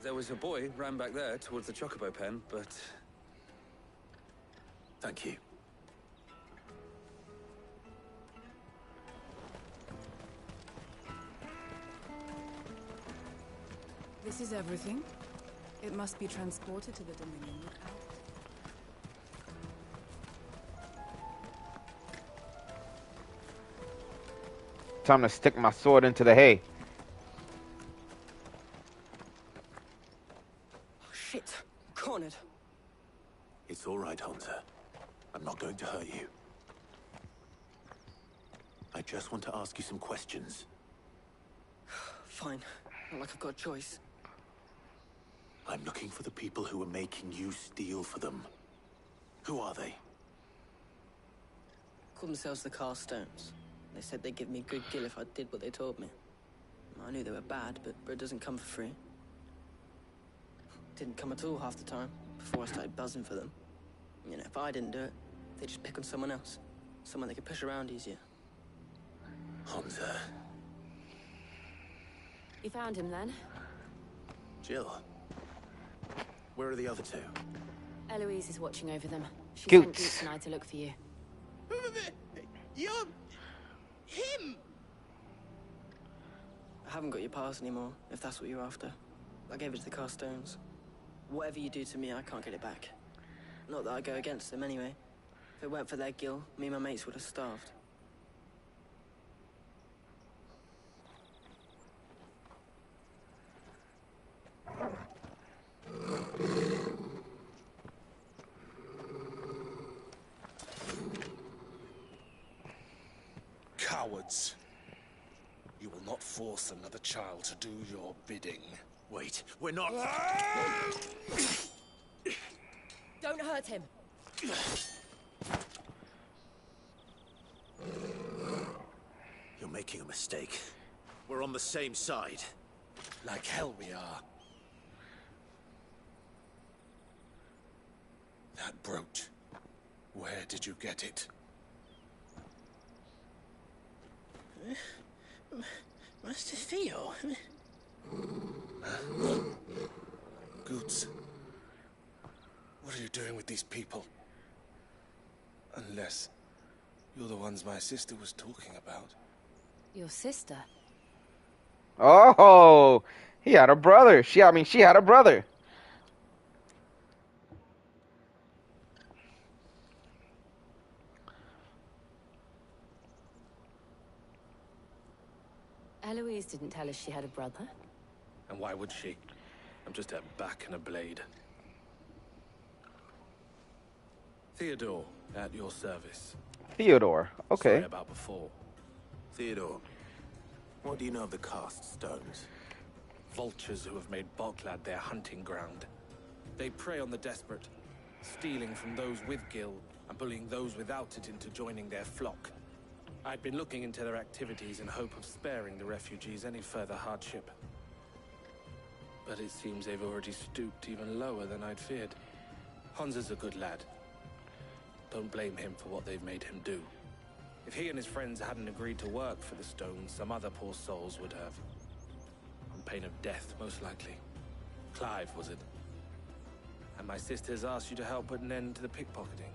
There was a boy ran back there towards the Chocobo pen, but... Thank you. This is everything? It must be transported to the Dominion without... Time to stick my sword into the hay. Oh, shit. Cornered. It's all right, Hunter. I'm not going to hurt you. I just want to ask you some questions. Fine. Not like I've got a choice. I'm looking for the people who are making you steal for them. Who are they? Call themselves the Carstones. They said they'd give me a good gill if I did what they told me. I knew they were bad, but bread doesn't come for free. Didn't come at all half the time, before I started buzzing for them. You know, if I didn't do it, they'd just pick on someone else. Someone they could push around easier. Hunter. You found him then? Jill. Where are the other two? Eloise is watching over them. She Goots. sent Goots and I to look for you. You're... him! I haven't got your pass anymore, if that's what you're after. I gave it to the Carstones. Whatever you do to me, I can't get it back. Not that I go against them anyway. If it weren't for their gill, me and my mates would have starved. Cowards. You will not force another child to do your bidding. Wait, we're not... Don't hurt him. You're making a mistake. We're on the same side. Like hell we are. That brooch. Where did you get it? Master Theo? Goots. What are you doing with these people? Unless you're the ones my sister was talking about. Your sister? Oh, he had a brother. She had a brother. Eloise didn't tell us she had a brother. And why would she? I'm just her back and a blade. Theodore, at your service. Theodore, okay. Sorry about before. Theodore, what do you know of the Cast Stones? Vultures who have made Boklad their hunting ground. They prey on the desperate, stealing from those with gil and bullying those without it into joining their flock. I'd been looking into their activities in hope of sparing the refugees any further hardship. But it seems they've already stooped even lower than I'd feared. Hunzer's a good lad. Don't blame him for what they've made him do. If he and his friends hadn't agreed to work for the Stones, some other poor souls would have. On pain of death, most likely. Clive, was it? And my sisters asked you to help put an end to the pickpocketing.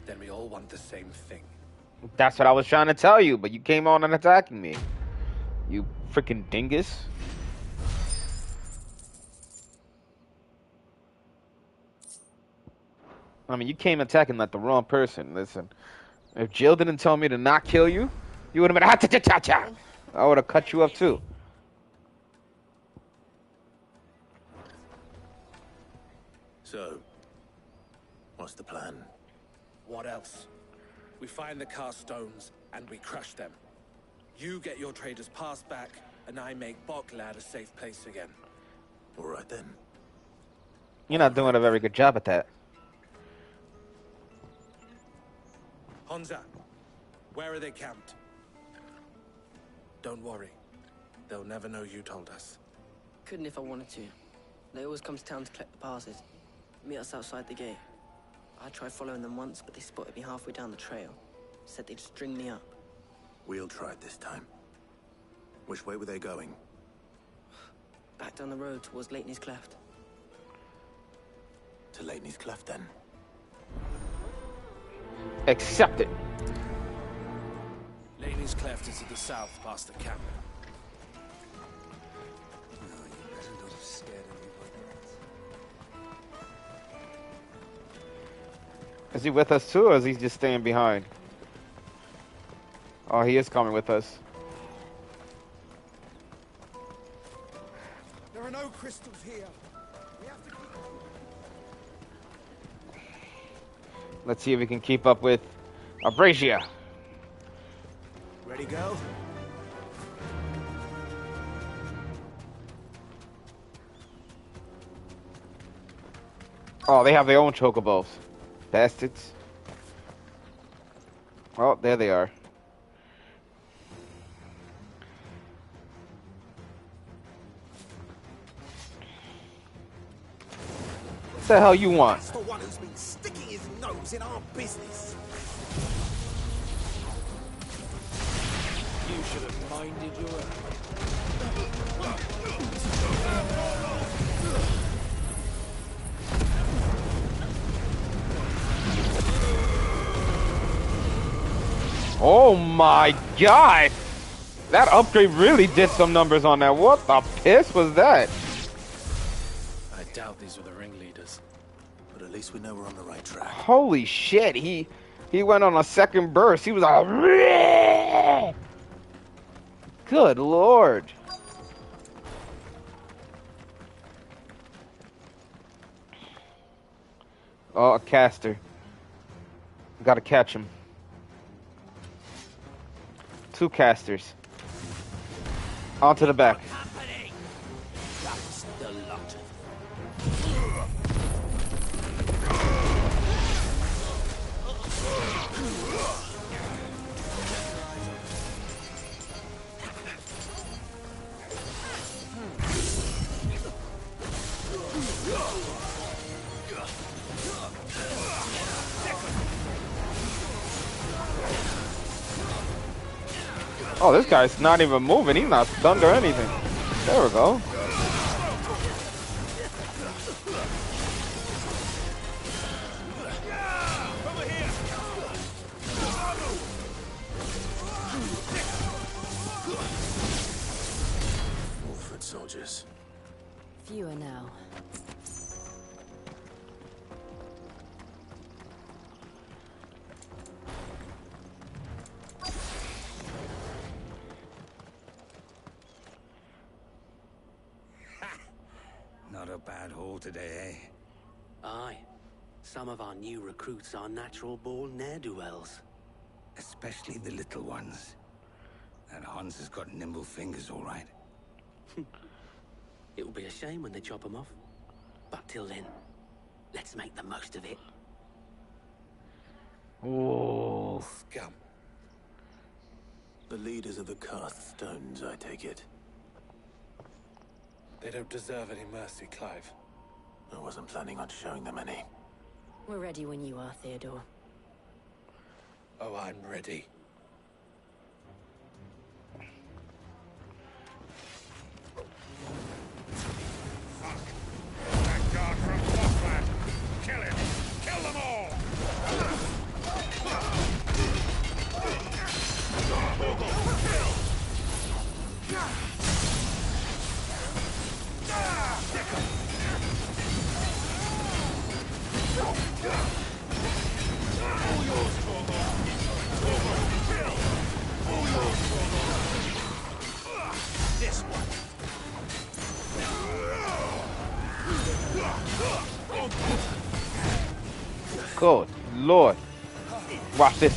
Then we all want the same thing. That's what I was trying to tell you, but you came on and attacking me. You freaking dingus. I mean, you came attacking like the wrong person. Listen, if Jill didn't tell me to not kill you, you would have been ha-cha-cha-cha-cha. I would have cut you up too. So, what's the plan? What else? We find the Carstones and we crush them. You get your trader's pass back, and I make Boklad a safe place again. All right then. You're not doing a very good job at that. Hunza, where are they camped? Don't worry. They'll never know you told us. Couldn't if I wanted to. They always come to town to collect the passes. Meet us outside the gate. I tried following them once, but they spotted me halfway down the trail. Said they'd string me up. We'll try it this time. Which way were they going? Back down the road towards Leitney's Cleft. To Leitney's Cleft, then. Accept it. Leitney's Cleft is to the south, past the camp. No, you better not have scared anybody. Is he with us too, or is he just staying behind? Oh, he is coming with us. There are no crystals here. We have to keep... Let's see if we can keep up with Abrasia. Ready, go? Oh, they have their own chocobos. Bastards. Oh, there they are. What the hell you want? That's the one who's been sticking his nose in our business. You should have minded your own. Oh my god! That upgrade really did some numbers on that. What the piss was that? I doubt these were the ringleaders. But at least we know we're on the right track. Holy shit, he went on a second burst. He was like, good lord. Oh, a caster. Gotta catch him. 2 casters. Onto the back. That's the lot of Oh, this guy's not even moving. He's not stunned or anything. There we go. More foot soldiers. Fewer now. Not a bad haul today, eh? Aye. Some of our new recruits are natural-born ne'er-do-wells. Especially the little ones. That Hans has got nimble fingers, all right. It will be a shame when they chop them off. But till then, let's make the most of it. Oh, scum. The leaders of the Cast Stones, I take it. They don't deserve any mercy, Clive. I wasn't planning on showing them any. We're ready when you are, Theodore. Oh, I'm ready. That guard from Bockland! Kill him! Kill them all! This one. good lord. Watch this.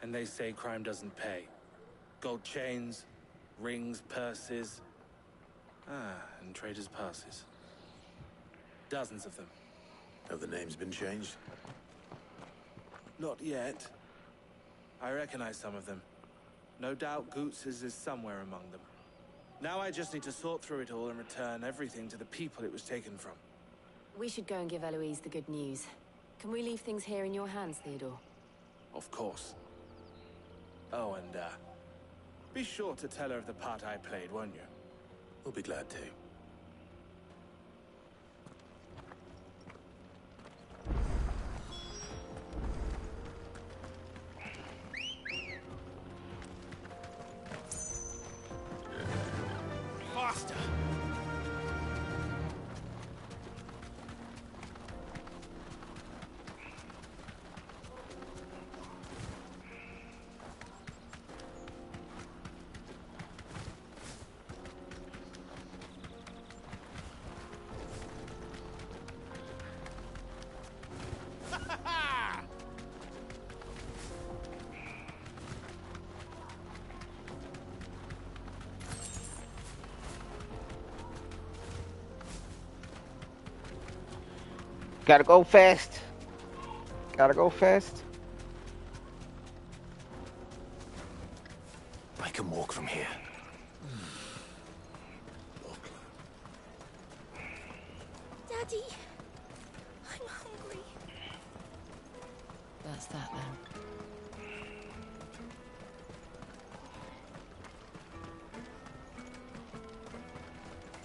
And they say crime doesn't pay. Gold chains, rings, purses. And traders' passes. Dozens of them. Have the names been changed? Not yet. I recognize some of them. No doubt Goots's is somewhere among them. Now I just need to sort through it all and return everything to the people it was taken from. We should go and give Eloise the good news. Can we leave things here in your hands, Theodore? Of course. Oh, and, be sure to tell her of the part I played, won't you? We'll be glad to. Faster! Gotta go fast. Gotta go fast. I can walk from here. Daddy, I'm hungry. That's that then.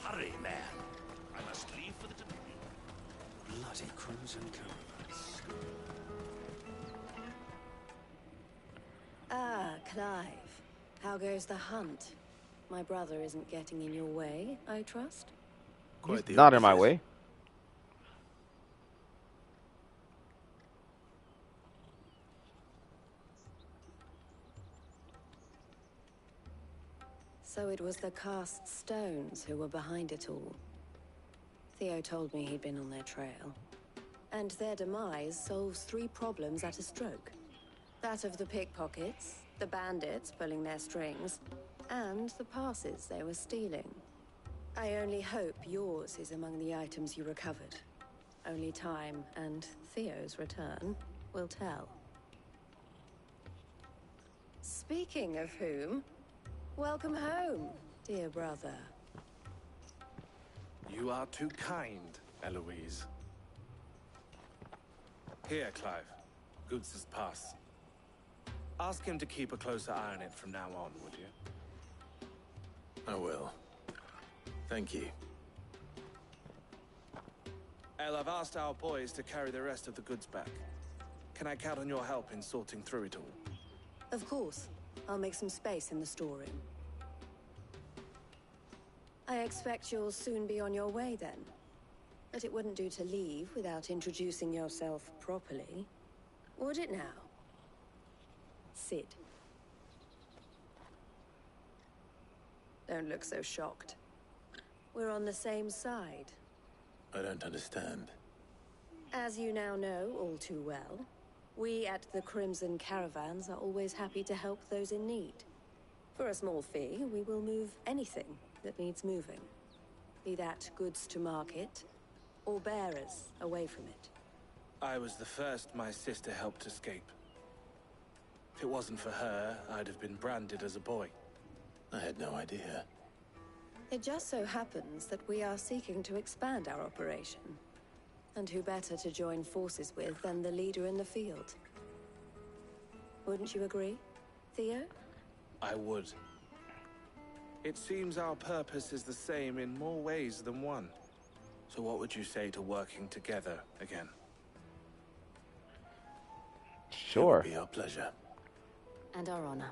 Hurry, man. I must leave for the Dominion. Bloody crimson caravans. Ah, Clive. How goes the hunt? My brother isn't getting in your way, I trust? Quite the Not in my opposite. way. So it was the cast stones who were behind it all. Theo told me he'd been on their trail. And their demise solves 3 problems at a stroke. That of the pickpockets, the bandits pulling their strings, and the passes they were stealing. I only hope yours is among the items you recovered. Only time and Theo's return will tell. Speaking of whom, welcome home, dear brother. You are too kind, Eloise. Here, Clive. Goots's pass. Ask him to keep a closer eye on it from now on, would you? I will. Thank you. El, I've asked our boys to carry the rest of the goods back. Can I count on your help in sorting through it all? Of course. I'll make some space in the storeroom. I expect you'll soon be on your way then. But it wouldn't do to leave without introducing yourself properly. Would it now? Sid. Don't look so shocked. We're on the same side. I don't understand. As you now know all too well, we at the Crimson Caravans are always happy to help those in need. For a small fee, we will move anything that needs moving. Be that goods to market, or bearers away from it. I was the first my sister helped escape. If it wasn't for her, I'd have been branded as a boy. I had no idea. It just so happens that we are seeking to expand our operation. And who better to join forces with than the leader in the field? Wouldn't you agree, Theo? I would. It seems our purpose is the same in more ways than one. So what would you say to working together again? Sure. It would be our pleasure. And our honor.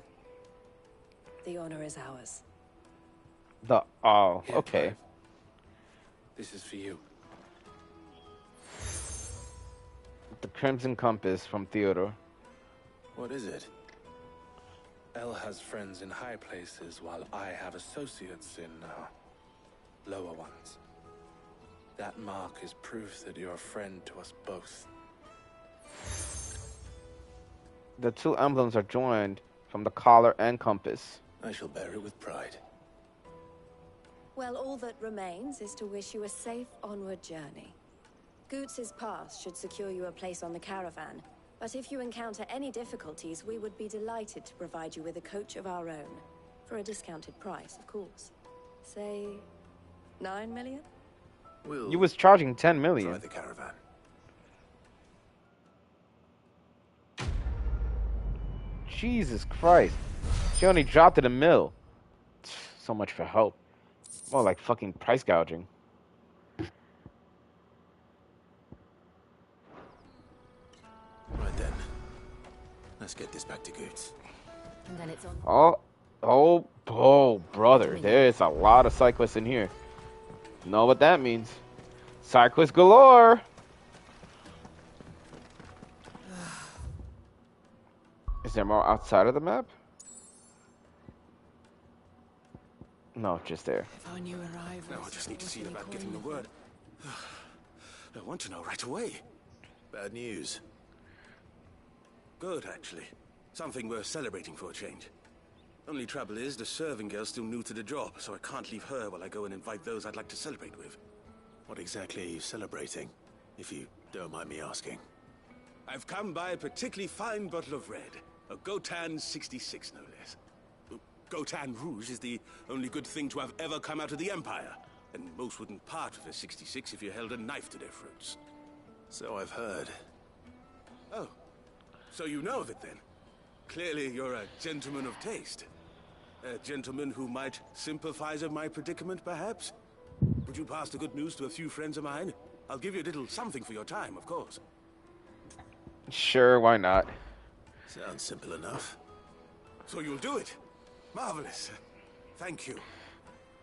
The honor is ours. Oh, Here, okay. Clive. This is for you. The Crimson Compass from Theodore. What is it? El has friends in high places, while I have associates in, lower ones. That mark is proof that you're a friend to us both. The two emblems are joined from the collar and compass. I shall bear it with pride. Well, all that remains is to wish you a safe onward journey. Goots's pass should secure you a place on the caravan, but if you encounter any difficulties, we would be delighted to provide you with a coach of our own. For a discounted price, of course. Say, 9 million? You was charging 10 million. Try the caravan. Jesus Christ. She only dropped it a mil. So much for help. More like fucking price gouging. Right then. Let's get this back to Goots. And then it's on. Oh, brother. There's a lot of cyclists in here. You know what that means. Cyclists galore. Is there more outside of the map? No, just there. If I knew arrivals, Now I just need to see about getting the word. I want to know right away. Bad news. Good, actually. Something worth celebrating for a change. Only trouble is, the serving girl's still new to the job, so I can't leave her while I go and invite those I'd like to celebrate with. What exactly are you celebrating, if you don't mind me asking? I've come by a particularly fine bottle of red. A Gotan 66, no less. Gotan Rouge is the only good thing to have ever come out of the Empire. And most wouldn't part with a 66 if you held a knife to their throats. So I've heard. Oh, so you know of it then? Clearly you're a gentleman of taste. A gentleman who might sympathize with my predicament, perhaps? Would you pass the good news to a few friends of mine? I'll give you a little something for your time, of course. Sure, why not? Sounds simple enough. So you'll do it? Marvelous. Thank you.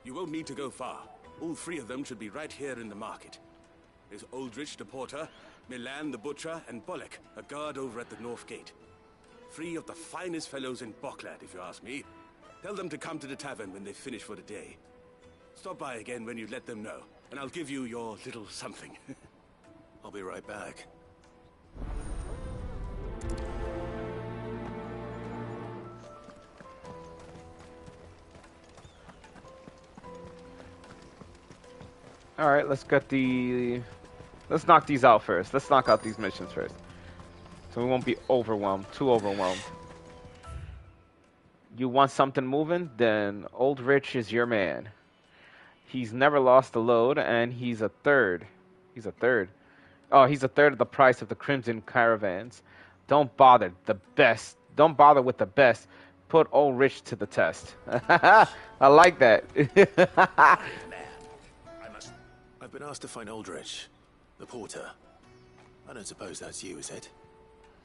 You won't need to go far. All three of them should be right here in the market. There's Aldrich the porter, Milan the butcher, and Bolek, a guard over at the north gate. Three of the finest fellows in Boklad, if you ask me. Tell them to come to the tavern when they finish for the day. Stop by again when you let them know, and I'll give you your little something. I'll be right back. Alright, let's knock these out first. Let's knock out these missions first. So we won't be too overwhelmed. You want something moving? Then Old Rich is your man. He's never lost a load, and he's a third. Oh, he's a third of the price of the Crimson caravans. Don't bother with the best. Put Old Rich to the test. I like that. I've been asked to find Aldrich, the porter. I don't suppose that's you, is it?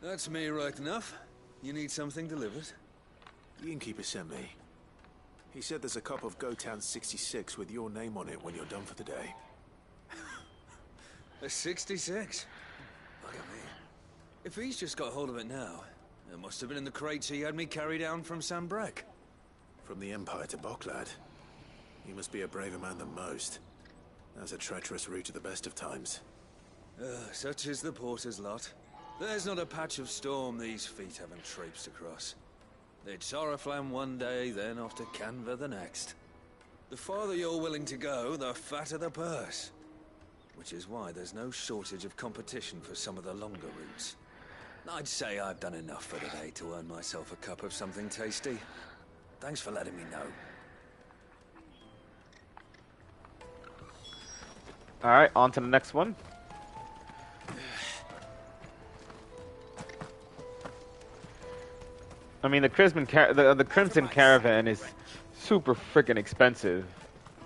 That's me right enough. You need something delivered? The innkeeper sent me. He said there's a cup of Gotan 66 with your name on it when you're done for the day. A 66? Look at me. If he's just got hold of it now, it must have been in the crates he had me carry down from Sambrek. From the Empire to Boklad. You must be a braver man than most. That's a treacherous route to the best of times. Such is the porter's lot. There's not a patch of storm these feet haven't traipsed across. It's Oriflamme one day, then off to Canva the next. The farther you're willing to go, the fatter the purse. Which is why there's no shortage of competition for some of the longer routes. I'd say I've done enough for today to earn myself a cup of something tasty. Thanks for letting me know. Alright, on to the next one. I mean, the Crimson Caravan is super freaking expensive,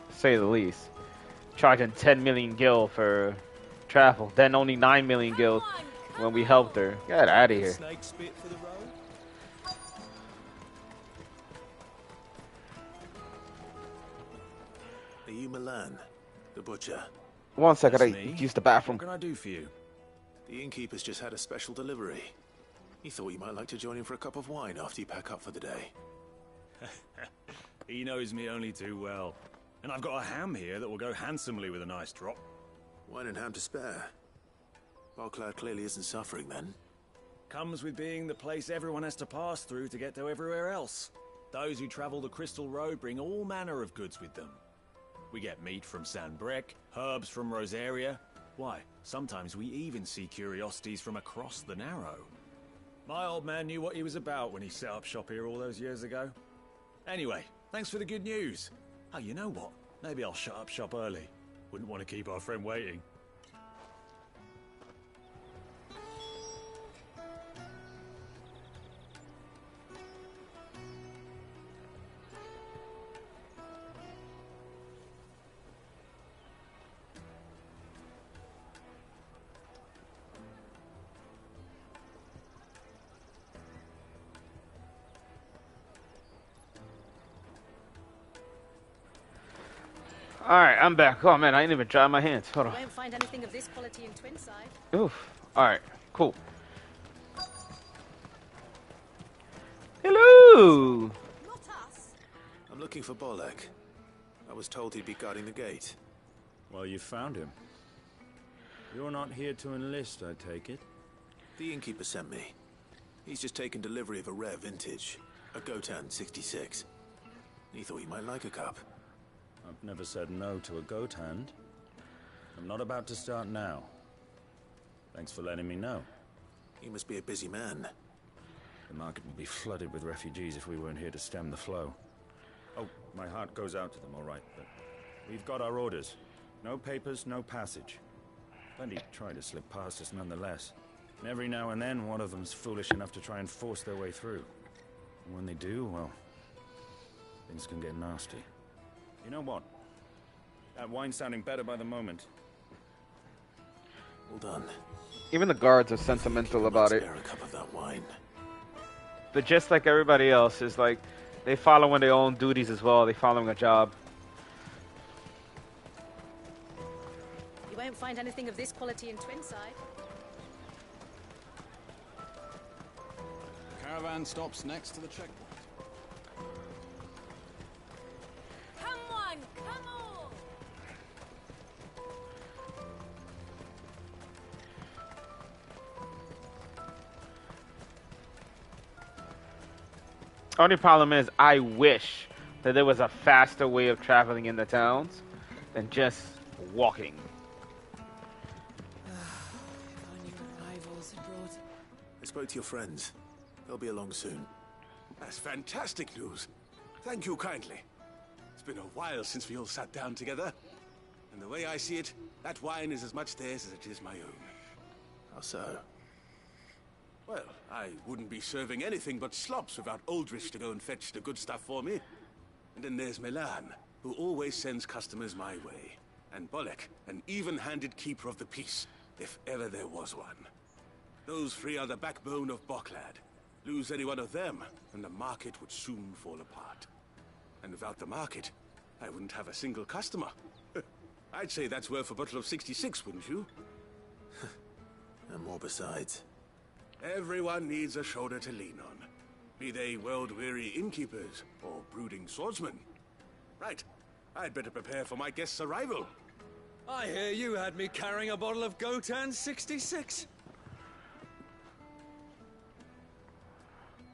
to say the least. Charging 10 million gil for travel, then only 9 million gil when we helped her. Get out of here. Are you Milan, the butcher? One second, I used the bathroom. What can I do for you? The innkeeper's just had a special delivery. He thought you might like to join him for a cup of wine after you pack up for the day. He knows me only too well. And I've got a ham here that will go handsomely with a nice drop. Wine and ham to spare. Boklad clearly isn't suffering then. comes with being the place everyone has to pass through to get to everywhere else. Those who travel the Crystal Road bring all manner of goods with them. We get meat from San Brec, herbs from Rosaria. Why, sometimes we even see curiosities from across the Narrow. My old man knew what he was about when he set up shop here all those years ago. Anyway, thanks for the good news. Oh, you know what? Maybe I'll shut up shop early. Wouldn't want to keep our friend waiting. Alright, I'm back. Oh man, I didn't even dry my hands. Hold on. You won't find anything of this quality in Twinside. Oof. Alright, cool. Hello! I'm looking for Bolek. I was told he'd be guarding the gate. Well, you found him. You're not here to enlist, I take it? The innkeeper sent me. He's just taken delivery of a rare vintage, a Gotan 66. He thought you might like a cup. I've never said no to a goat hand. I'm not about to start now. Thanks for letting me know. You must be a busy man. The market would be flooded with refugees if we weren't here to stem the flow. Oh, my heart goes out to them, all right, but we've got our orders. No papers, no passage. Plenty try to slip past us nonetheless. And every now and then, one of them's foolish enough to try and force their way through. And when they do, well, things can get nasty. You know what? That wine's sounding better by the moment. Well done. Even the guards are sentimental about it. Spare a cup of that wine. But just like everybody else, is like they following their own duties as well. They following a job. You won't find anything of this quality in Twinside. The caravan stops next to the checkpoint. Come on, come on! Only problem is, I wish that there was a faster way of traveling in the towns than just walking. I spoke to your friends. They'll be along soon. That's fantastic news. Thank you kindly. It's been a while since we all sat down together. And the way I see it, that wine is as much theirs as it is my own. How so? Well, I wouldn't be serving anything but slops without Aldrich to go and fetch the good stuff for me. And then there's Milan, who always sends customers my way. And Bolek, an even-handed keeper of the peace, if ever there was one. Those three are the backbone of Boklad. Lose any one of them, and the market would soon fall apart. And without the market, I wouldn't have a single customer. I'd say that's worth a bottle of 66, wouldn't you? And more besides. Everyone needs a shoulder to lean on. Be they world-weary innkeepers or brooding swordsmen. Right, I'd better prepare for my guest's arrival. I hear you had me carrying a bottle of Gotan 66.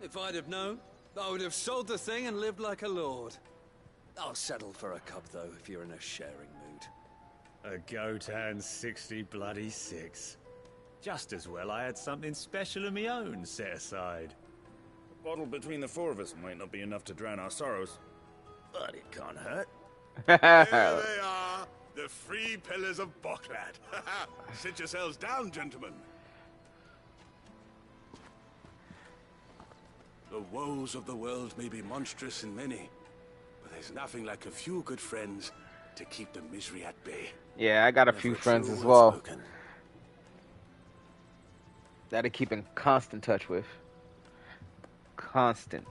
If I'd have known, I would have sold the thing and lived like a lord. I'll settle for a cup, though, if you're in a sharing mood. A Gotan 66. Just as well I had something special of my own set aside. A bottle between the four of us might not be enough to drown our sorrows, but it can't hurt. There they are, the three pillars of Boklad. Sit yourselves down, gentlemen. The woes of the world may be monstrous in many, but there's nothing like a few good friends to keep the misery at bay. Yeah, I got a few friends as well that I keep in constant touch with. Constant.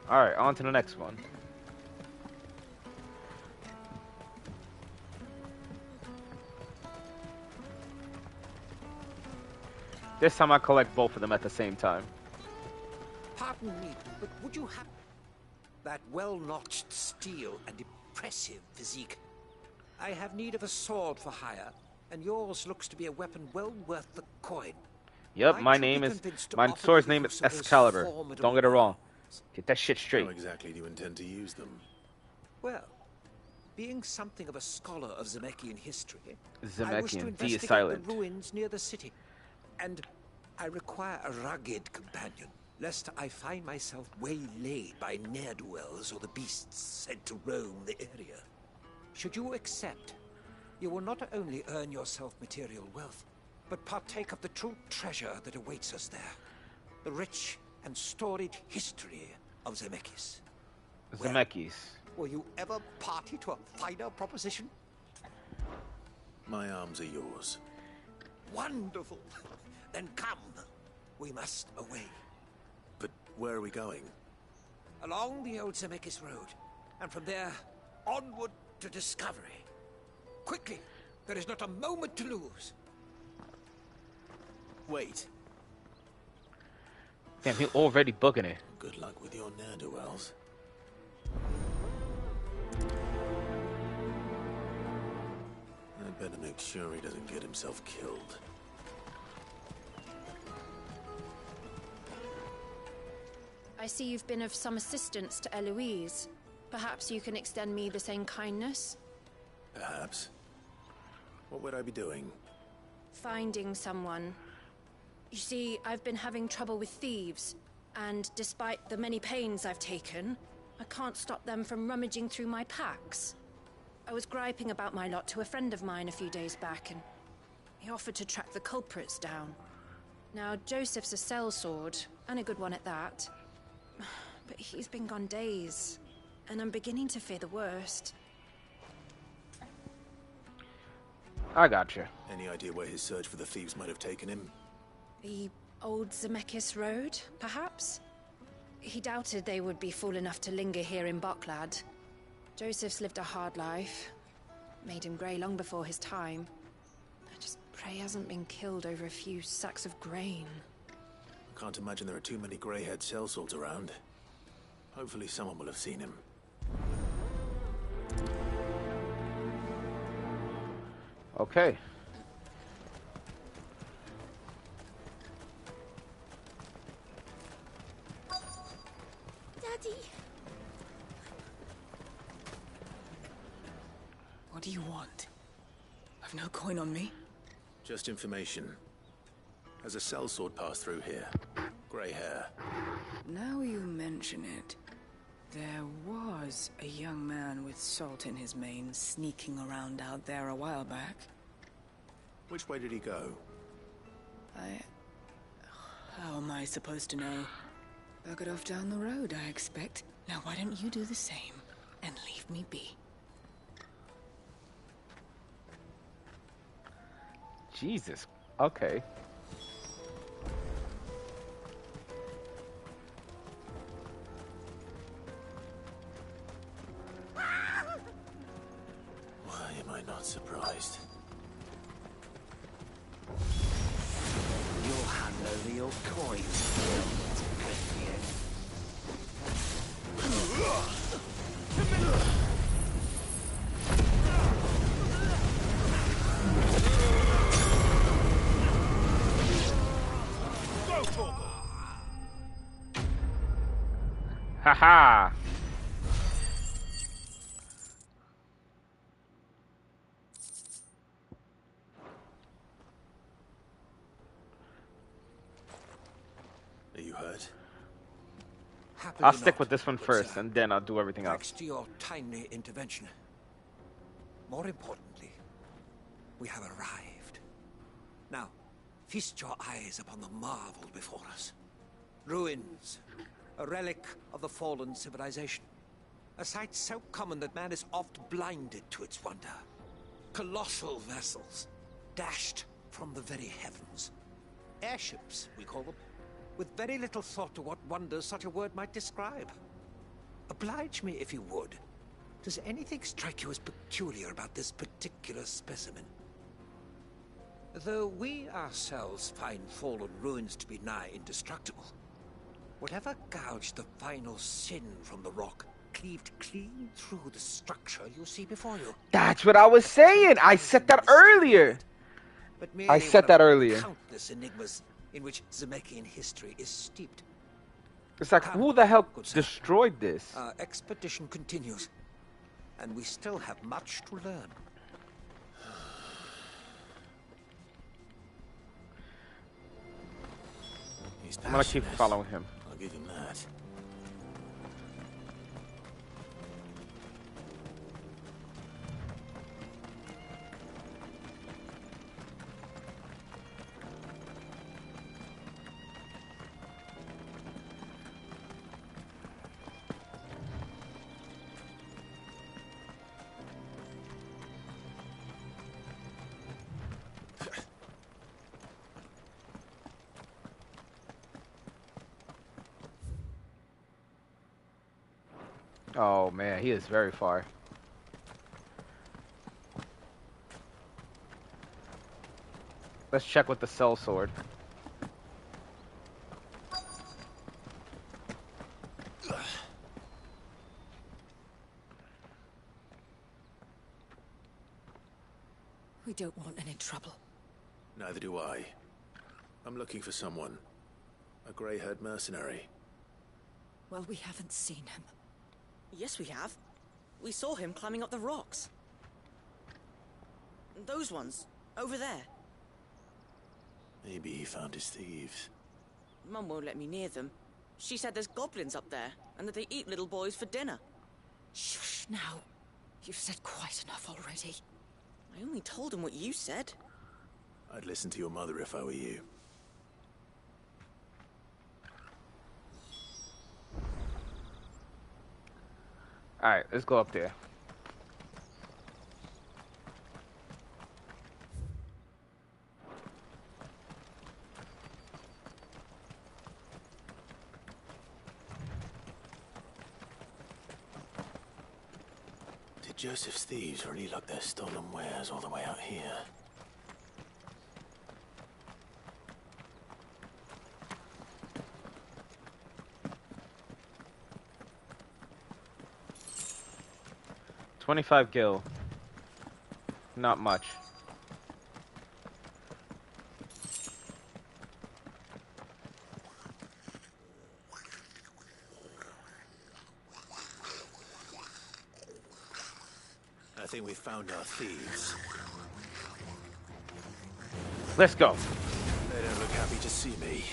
Alright, on to the next one. This time I collect both of them at the same time. Pardon me, but would you have that well-notched steel and impressive physique? I have need of a sword for hire, and yours looks to be a weapon well worth the coin. Yep, my sword's name is Excalibur. Don't get it wrong. Get that shit straight. How exactly do you intend to use them? Well, being something of a scholar of Zemeckis history, I wish to Zemeckis, D is investigate silent. the ruins near the city, and I require a rugged companion, lest I find myself waylaid by ne'er-do-wells or the beasts sent to roam the area. Should you accept, you will not only earn yourself material wealth, but partake of the true treasure that awaits us there. The rich and storied history of Zemeckis. Zemeckis. Will you ever party to a finer proposition? My arms are yours. Wonderful. Then come. We must away. But where are we going? Along the old Zemeckis Road, and from there, onward to discovery. Quickly! There is not a moment to lose. Wait. Damn, he already booking it. Good luck with your ne'er-do-wells. I'd better make sure he doesn't get himself killed. I see you've been of some assistance to Eloise. Perhaps you can extend me the same kindness? Perhaps. What would I be doing? Finding someone. You see, I've been having trouble with thieves, and despite the many pains I've taken, I can't stop them from rummaging through my packs. I was griping about my lot to a friend of mine a few days back, and he offered to track the culprits down. Now, Joseph's a sellsword, and a good one at that. But he's been gone days, and I'm beginning to fear the worst. I gotcha. Any idea where his search for the thieves might have taken him? The old Zemeckis Road, perhaps? He doubted they would be fool enough to linger here in Boklad. Joseph's lived a hard life. Made him grey long before his time. I just pray he hasn't been killed over a few sacks of grain. Can't imagine there are too many grey-haired sellswords around. Hopefully someone will have seen him. Okay. Daddy! What do you want? I've no coin on me. Just information. Has a sellsword passed through here? Grey hair. Now you mention it, there was a young man with salt in his mane sneaking around out there a while back. Which way did he go? How am I supposed to know? Buggered off down the road, I expect. Now why don't you do the same and leave me be? Jesus. Okay. Why am I not surprised? You'll hand over your coins. Haha. Are you hurt? I'll stick with this one first, and then I'll do everything else. Thanks to your timely intervention. More importantly, we have arrived. Now, feast your eyes upon the marvel before us. Ruins, a relic of the fallen civilization. A sight so common that man is oft blinded to its wonder. Colossal vessels, dashed from the very heavens. Airships, we call them, with very little thought to what wonders such a word might describe. Oblige me if you would. Does anything strike you as peculiar about this particular specimen? Though we ourselves find fallen ruins to be nigh indestructible, whatever gouged the final sin from the rock cleaved clean through the structure you see before you. That's what I was saying. I said that earlier. But I said that earlier. Countless enigmas in which Zemeckis history is steeped. It's like, who the hell destroyed this? Our expedition continues, and we still have much to learn. I'm gonna keep following him. I'll give him that. Oh man, he is very far. Let's check with the cell sword. We don't want any trouble. Neither do I. I'm looking for someone. A grey-haired mercenary. Well, we haven't seen him. Yes, we have. We saw him climbing up the rocks. Those ones, over there. Maybe he found his thieves. Mum won't let me near them. She said there's goblins up there, and that they eat little boys for dinner. Shush now. You've said quite enough already. I only told him what you said. I'd listen to your mother if I were you. Alright, let's go up there. Did Joseph's thieves really lug their stolen wares all the way out here? $25 gil. Not much. I think we found our thieves. Let's go. They don't look happy to see me.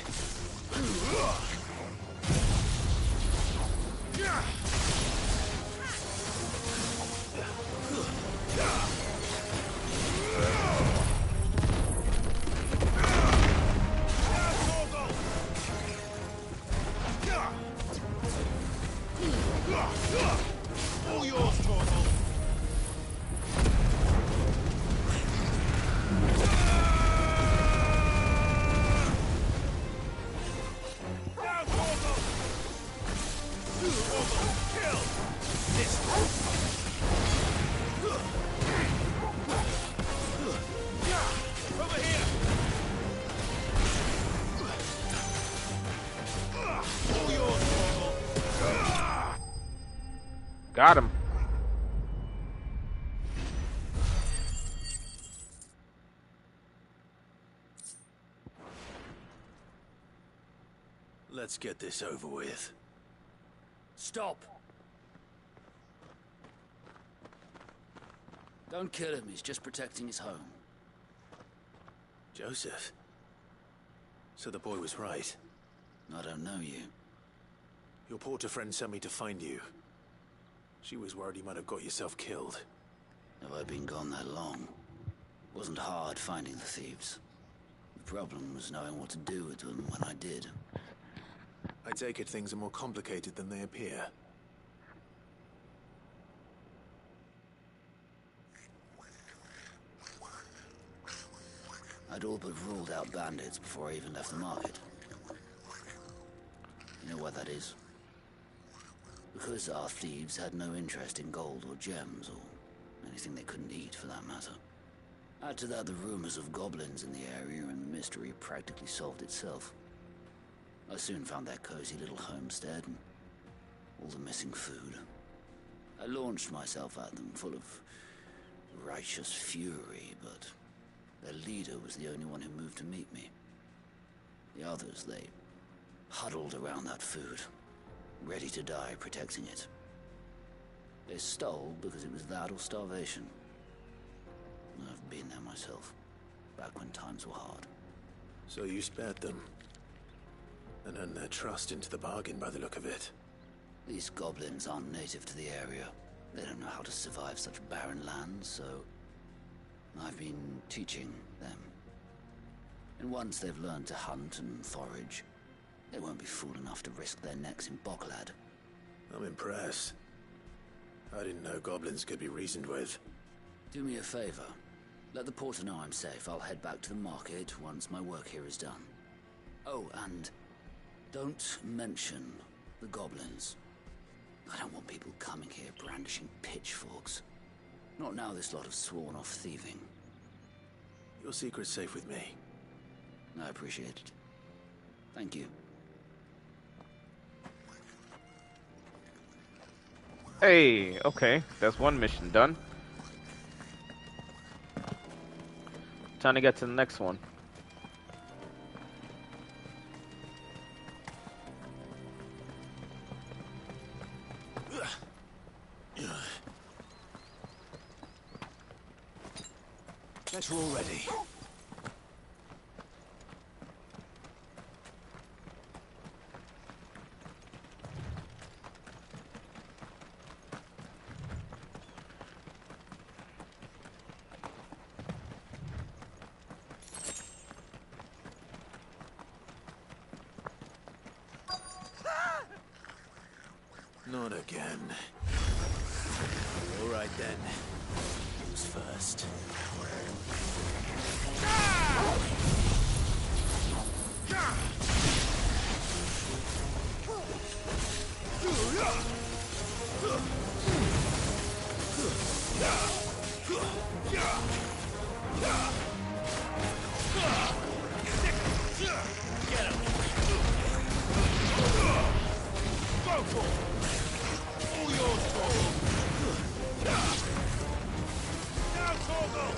All yours, Torval. Got him. Let's get this over with. Stop. Don't kill him, he's just protecting his home. Joseph? So the boy was right. I don't know you. Your porter friend sent me to find you. She was worried you might have got yourself killed. Have I been gone that long? Wasn't hard finding the thieves. The problem was knowing what to do with them when I did. I take it things are more complicated than they appear. I'd all but ruled out bandits before I even left the market. You know why that is? Because our thieves had no interest in gold or gems, or anything they couldn't eat for that matter. Add to that the rumors of goblins in the area, and the mystery practically solved itself. I soon found their cozy little homestead and all the missing food. I launched myself at them, full of righteous fury, but their leader was the only one who moved to meet me. The others, they huddled around that food, ready to die protecting it. They stole because it was that or starvation. I've been there myself, back when times were hard. So you spared them, and earned their trust into the bargain by the look of it. These goblins aren't native to the area. They don't know how to survive such barren lands, so I've been teaching them. And once they've learned to hunt and forage, they won't be fool enough to risk their necks in Boklad. I'm impressed. I didn't know goblins could be reasoned with. Do me a favor. Let the porter know I'm safe. I'll head back to the market once my work here is done. Oh, and don't mention the goblins. I don't want people coming here brandishing pitchforks. Not now this lot have sworn off thieving. Your secret's safe with me. I appreciate it. Thank you. Hey, okay, that's one mission done. Time to get to the next one. Guess we're all ready. Not again. All right then. Who's first? Get him! Go for it! All yours, Torgal! Now, Torgal!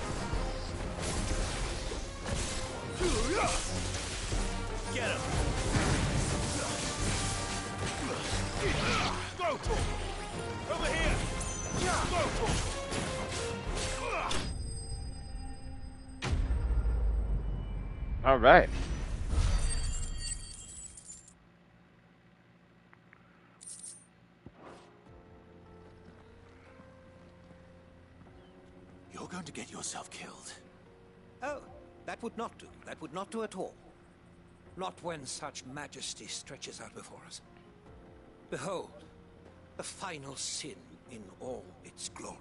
Get him! Go, Torgal! Over here! Go, Torgal! All right. You're going to get yourself killed. Oh, that would not do. That would not do at all. Not when such majesty stretches out before us. Behold, the final sin in all its glory.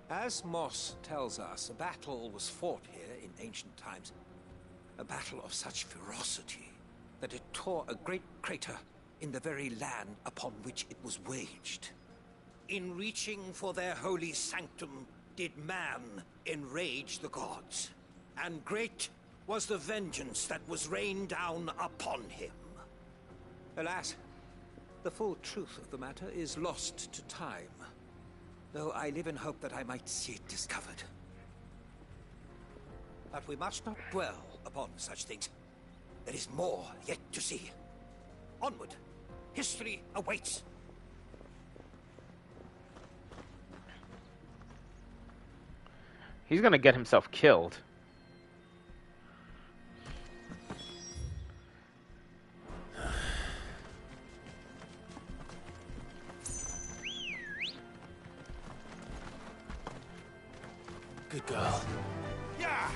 As Moss tells us, a battle was fought here in ancient times. A battle of such ferocity that it tore a great crater in the very land upon which it was waged. In reaching for their holy sanctum, did man enrage the gods, and great was the vengeance that was rained down upon him. Alas, the full truth of the matter is lost to time, though I live in hope that I might see it discovered. But we must not dwell upon such things. There is more yet to see. Onward! History awaits! He's gonna get himself killed. Good girl. Yeah!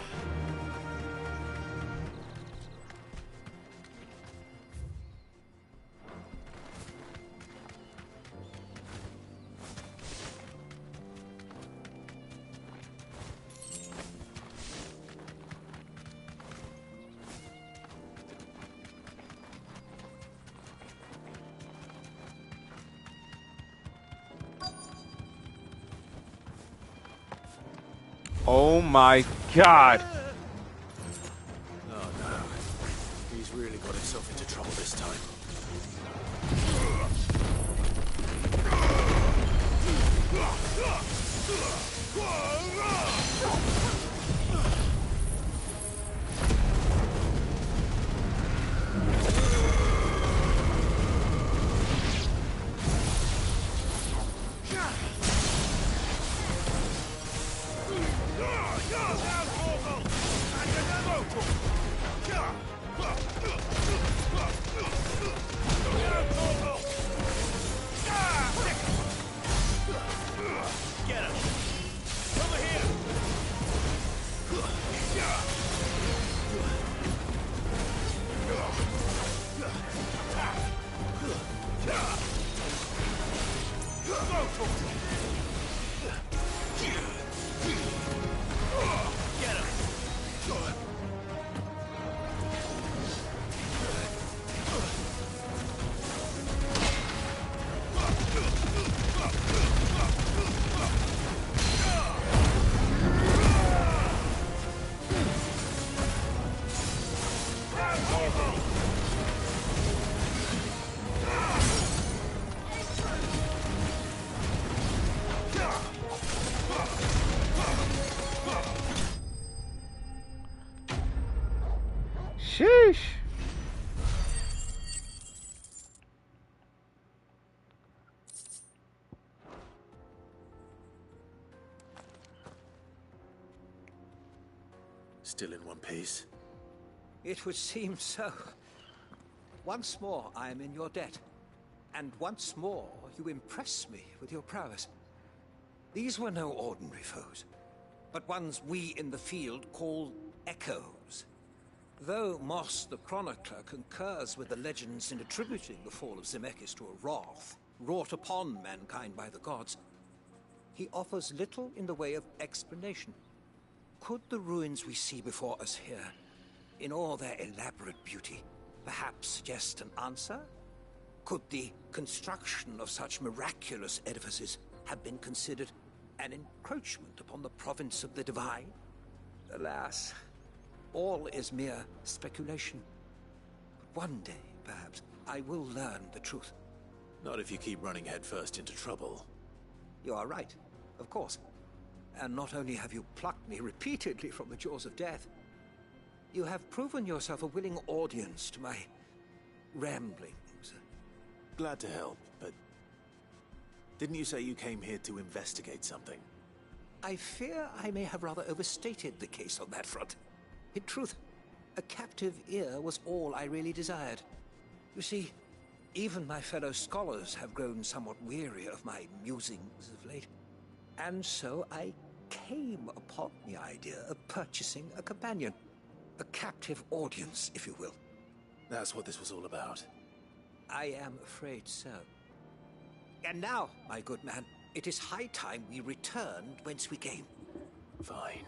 Oh my god. Oh no. He's really got himself into trouble this time. Sheesh. Still in one piece? It would seem so. Once more I am in your debt. And once more you impress me with your prowess. These were no ordinary foes, but ones we in the field call echoes. Though Moss the Chronicler concurs with the legends in attributing the fall of Zemeckis to a wrath wrought upon mankind by the gods, he offers little in the way of explanation. Could the ruins we see before us here, in all their elaborate beauty, perhaps suggest an answer? Could the construction of such miraculous edifices have been considered an encroachment upon the province of the divine? Alas, all is mere speculation. But one day, perhaps, I will learn the truth. Not if you keep running headfirst into trouble. You are right, of course. And not only have you plucked me repeatedly from the jaws of death, you have proven yourself a willing audience to my ramblings. Glad to help, but didn't you say you came here to investigate something? I fear I may have rather overstated the case on that front. In truth, a captive ear was all I really desired. You see, even my fellow scholars have grown somewhat weary of my musings of late. And so I came upon the idea of purchasing a companion. A captive audience, if you will. That's what this was all about. I am afraid so. And now, my good man, it is high time we returned whence we came. Fine.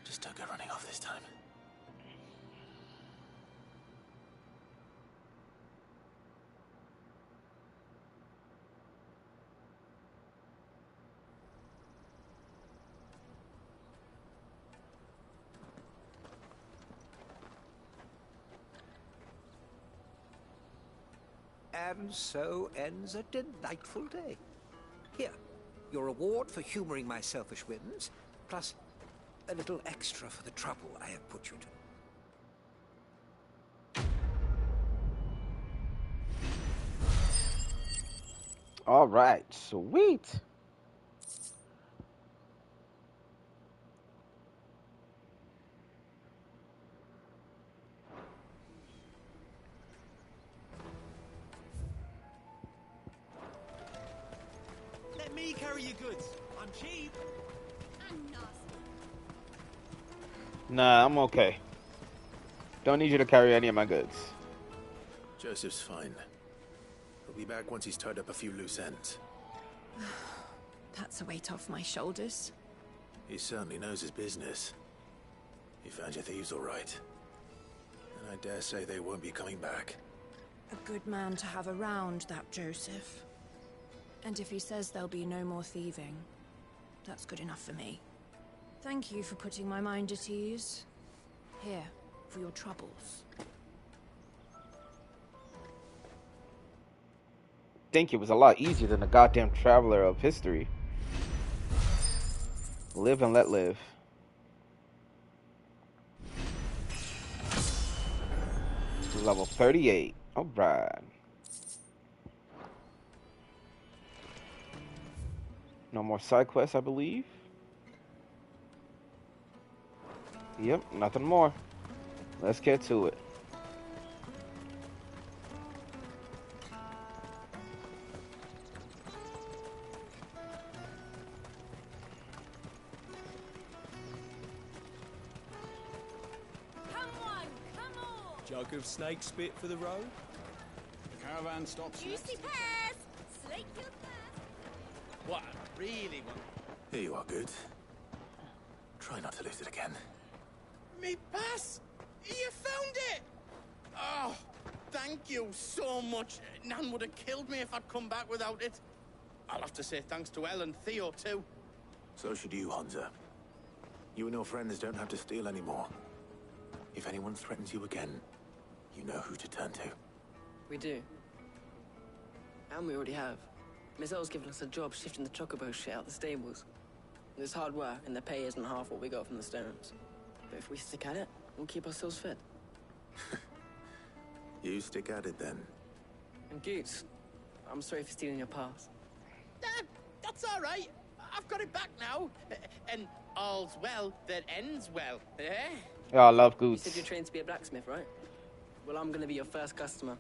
Just don't go running off this time. And so ends a delightful day. Here, your reward for humoring my selfish whims, plus a little extra for the trouble I have put you to. All right, sweet. Let me carry your goods. I'm cheap. Nah, I'm okay. Don't need you to carry any of my goods. Joseph's fine. He'll be back once he's tied up a few loose ends. That's a weight off my shoulders. He certainly knows his business. You found your thieves all right. And I dare say they won't be coming back. A good man to have around, that Joseph. And if he says there'll be no more thieving, that's good enough for me. Thank you for putting my mind at ease. Here, for your troubles. Think it was a lot easier than the goddamn Traveler of History. Live and let live. Level 38. Alright. No more side quests, I believe. Yep, nothing more. Let's get to it. Jug of snake spit for the road? The caravan stops next. Juicy pears! Slate your thirst. What? Really? Here you are, Goods. Try not to lose it again. Me pass! You found it! Oh, thank you so much. Nan would have killed me if I'd come back without it. I'll have to say thanks to Elle and Theo, too. So should you, Hansa. You and your friends don't have to steal anymore. If anyone threatens you again, you know who to turn to. We do. And we already have. Miss Earl's given us a job shifting the chocobo shit out the stables. It's hard work, and the pay isn't half what we got from the stones. But if we stick at it, we'll keep ourselves fed. You stick at it, then. And Goots, I'm sorry for stealing your pass. That's all right. I've got it back now. And all's well that ends well, eh? Yeah, I love You Goots. said you're trained to be a blacksmith, right? Well, I'm gonna be your first customer.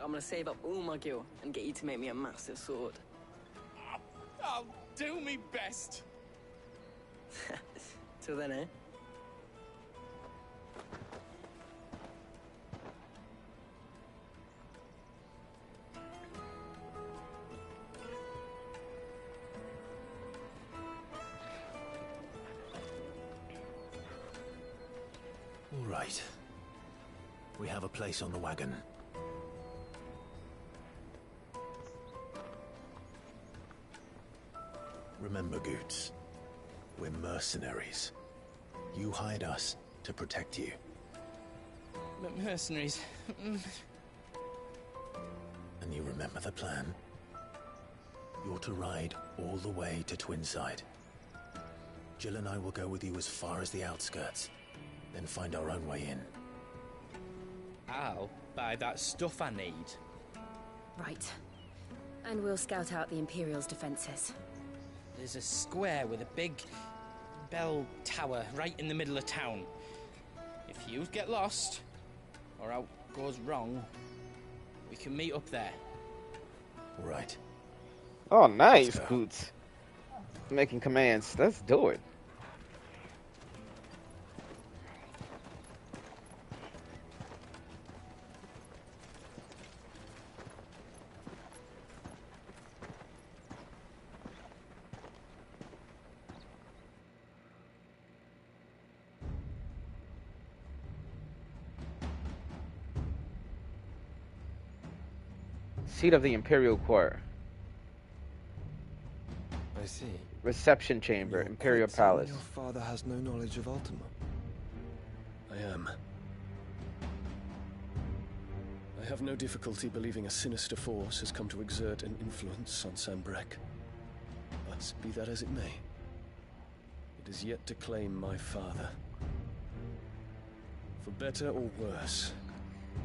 I'm gonna save up all my gil and get you to make me a massive sword. I'll do me best. Till then, eh? All right. We have a place on the wagon. Remember, Goots, we're mercenaries. You hired us to protect you. Mercenaries. And you remember the plan? You're to ride all the way to Twinside. Jill and I will go with you as far as the outskirts, then find our own way in. I'll buy that stuff I need. Right. And we'll scout out the Imperial's defenses. There's a square with a big bell tower right in the middle of town. If you get lost, or out goes wrong, we can meet up there. All right. Oh, nice, Goots. Making commands. Let's do it. Seat of the Imperial Court. I see. Reception chamber, Imperial Quite certain Palace. Your father has no knowledge of Ultima. I am. I have no difficulty believing a sinister force has come to exert an influence on Sanbreque. But be that as it may, it is yet to claim my father. For better or worse,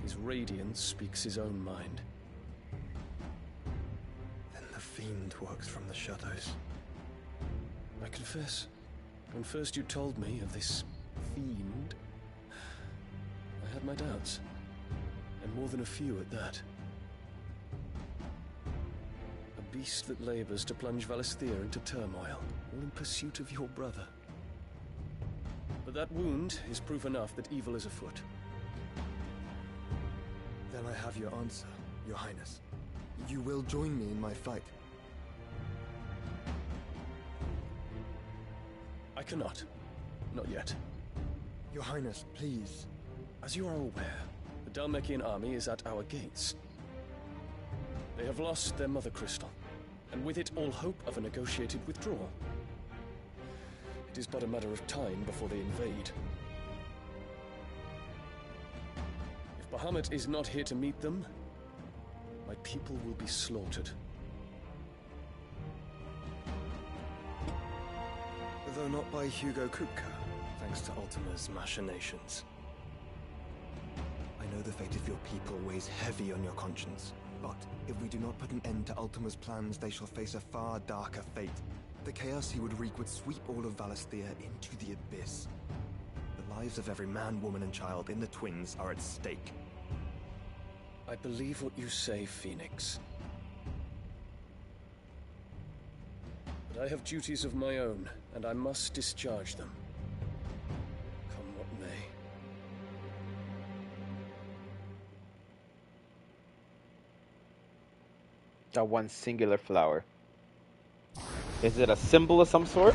his radiance speaks his own mind. Then the fiend works from the shadows. I confess, when first you told me of this fiend, I had my doubts, and more than a few at that. A beast that labors to plunge Valisthea into turmoil, all in pursuit of your brother. But that wound is proof enough that evil is afoot. Then I have your answer, Your Highness. You will join me in my fight. I cannot. Not yet. Your Highness, please. As you are aware, the Dhalmekian army is at our gates. They have lost their mother crystal, and with it all hope of a negotiated withdrawal. It is but a matter of time before they invade. If Bahamut is not here to meet them, my people will be slaughtered. Though not by Hugo Kupka, thanks to Ultima's machinations. I know the fate of your people weighs heavy on your conscience, but if we do not put an end to Ultima's plans, they shall face a far darker fate. The chaos he would wreak would sweep all of Valisthea into the abyss. The lives of every man, woman, and child in the Twins are at stake. I believe what you say, Phoenix. But I have duties of my own, and I must discharge them. Come what may. That one singular flower. Is it a symbol of some sort?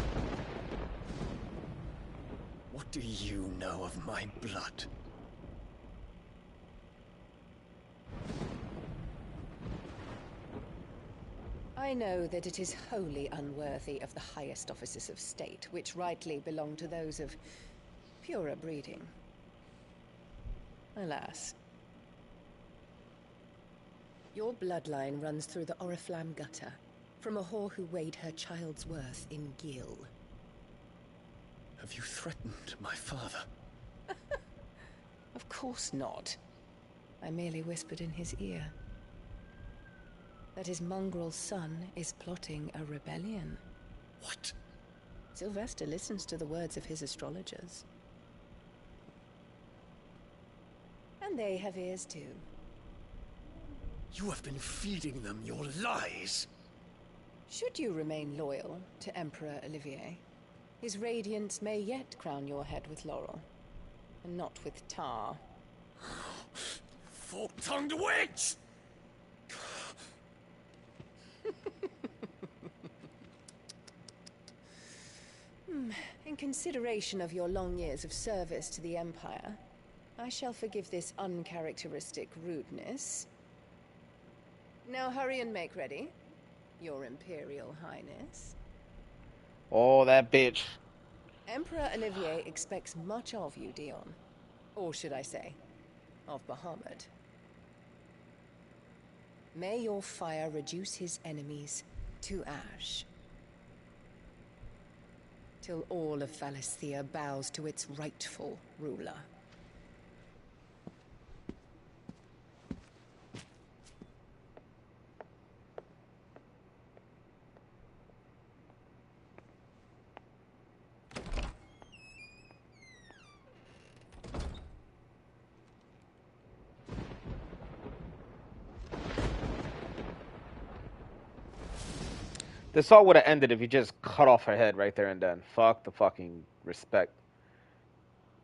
What do you know of my blood? I know that it is wholly unworthy of the highest offices of state, which rightly belong to those of purer breeding. Alas. Your bloodline runs through the Oriflamme gutter, from a whore who weighed her child's worth in gil. Have you threatened my father? Of course not. I merely whispered in his ear that his mongrel son is plotting a rebellion. What? Sylvester listens to the words of his astrologers. And they have ears too. You have been feeding them your lies! Should you remain loyal to Emperor Olivier, his radiance may yet crown your head with laurel, and not with tar. Fork-tongued witch! In consideration of your long years of service to the Empire, I shall forgive this uncharacteristic rudeness. Now hurry and make ready, Your Imperial Highness. Oh, that bitch. Emperor Olivier expects much of you, Dion. Or should I say, of Bahamut. May your fire reduce his enemies to ash. Till all of Valisthea bows to its rightful ruler. This all would have ended if you just cut off her head right there and then. Fuck the fucking respect.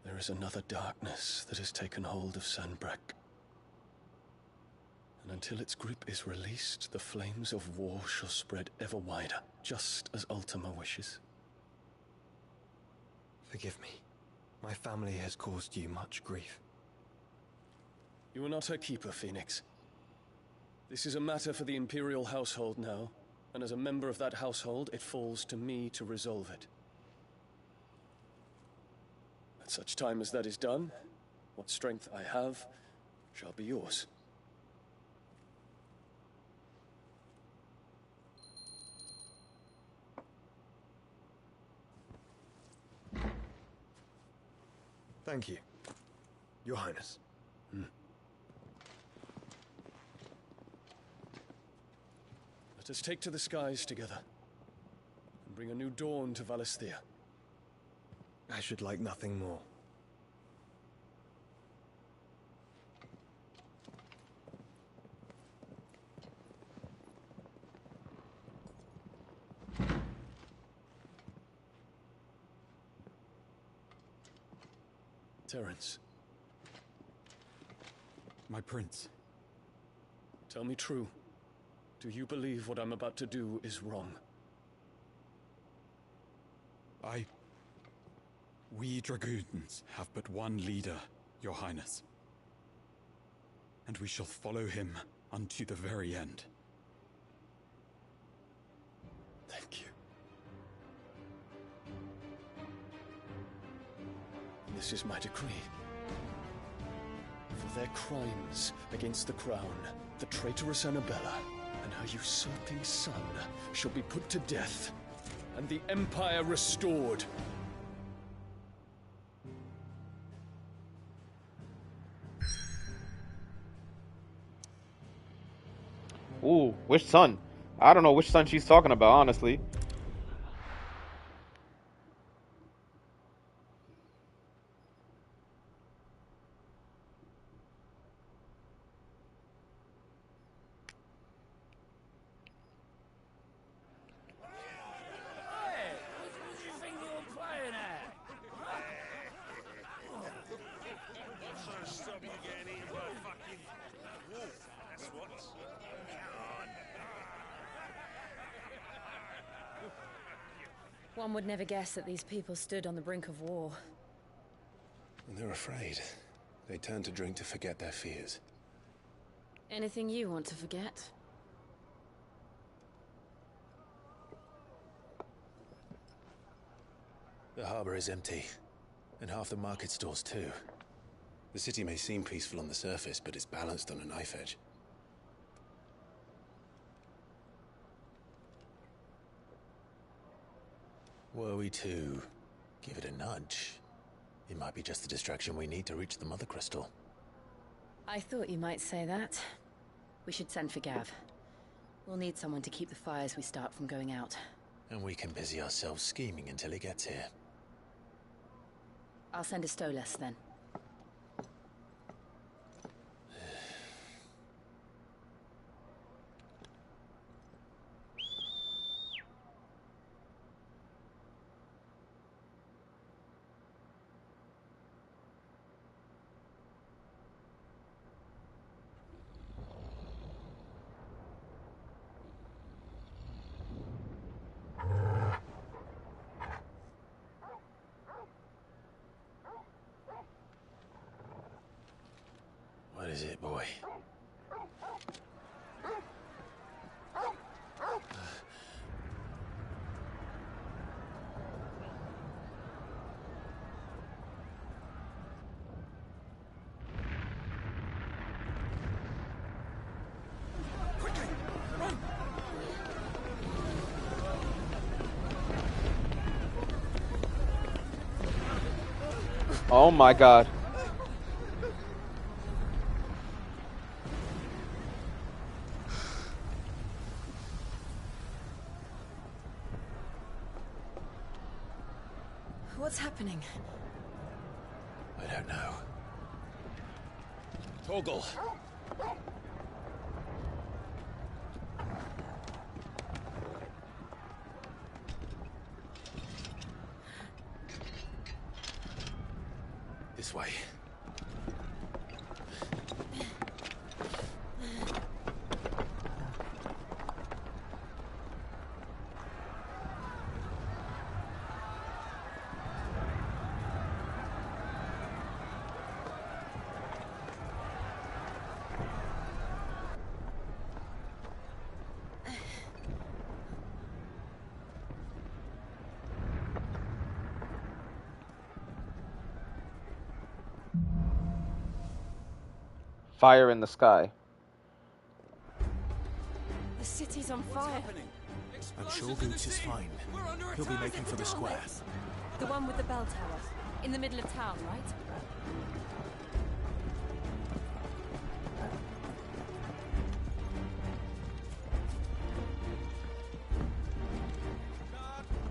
There is another darkness that has taken hold of Sanbreque. And until its grip is released, the flames of war shall spread ever wider, just as Ultima wishes. Forgive me. My family has caused you much grief. You are not her keeper, Phoenix. This is a matter for the Imperial household now, and as a member of that household, it falls to me to resolve it. At such time as that is done, what strength I have shall be yours. Thank you, Your Highness. Let us take to the skies together, and bring a new dawn to Valisthea. I should like nothing more. Terence. My prince. Tell me true. Do you believe what I'm about to do is wrong? We Dragoons have but one leader, Your Highness. And we shall follow him unto the very end. Thank you. this is my decree. For their crimes against the crown, the traitorous Annabella and her usurping son shall be put to death, and the Empire restored. Ooh, which son? I don't know which son she's talking about, honestly. One would never guess that these people stood on the brink of war. They're afraid. They turn to drink to forget their fears. Anything you want to forget? The harbor is empty, and half the market stalls too. The city may seem peaceful on the surface, but it's balanced on a knife edge. Were we to give it a nudge, it might be just the distraction we need to reach the Mother Crystal. I thought you might say that. We should send for Gav. We'll need someone to keep the fires we start from going out. And we can busy ourselves scheming until he gets here. I'll send a Stolas then. What is it, boy? Oh my god. What's happening? I don't know. Torgal! This way. Fire in the sky. The city's on fire. I'm sure Goots is fine. He'll be making for the square. The one with the bell tower. In the middle of town, right?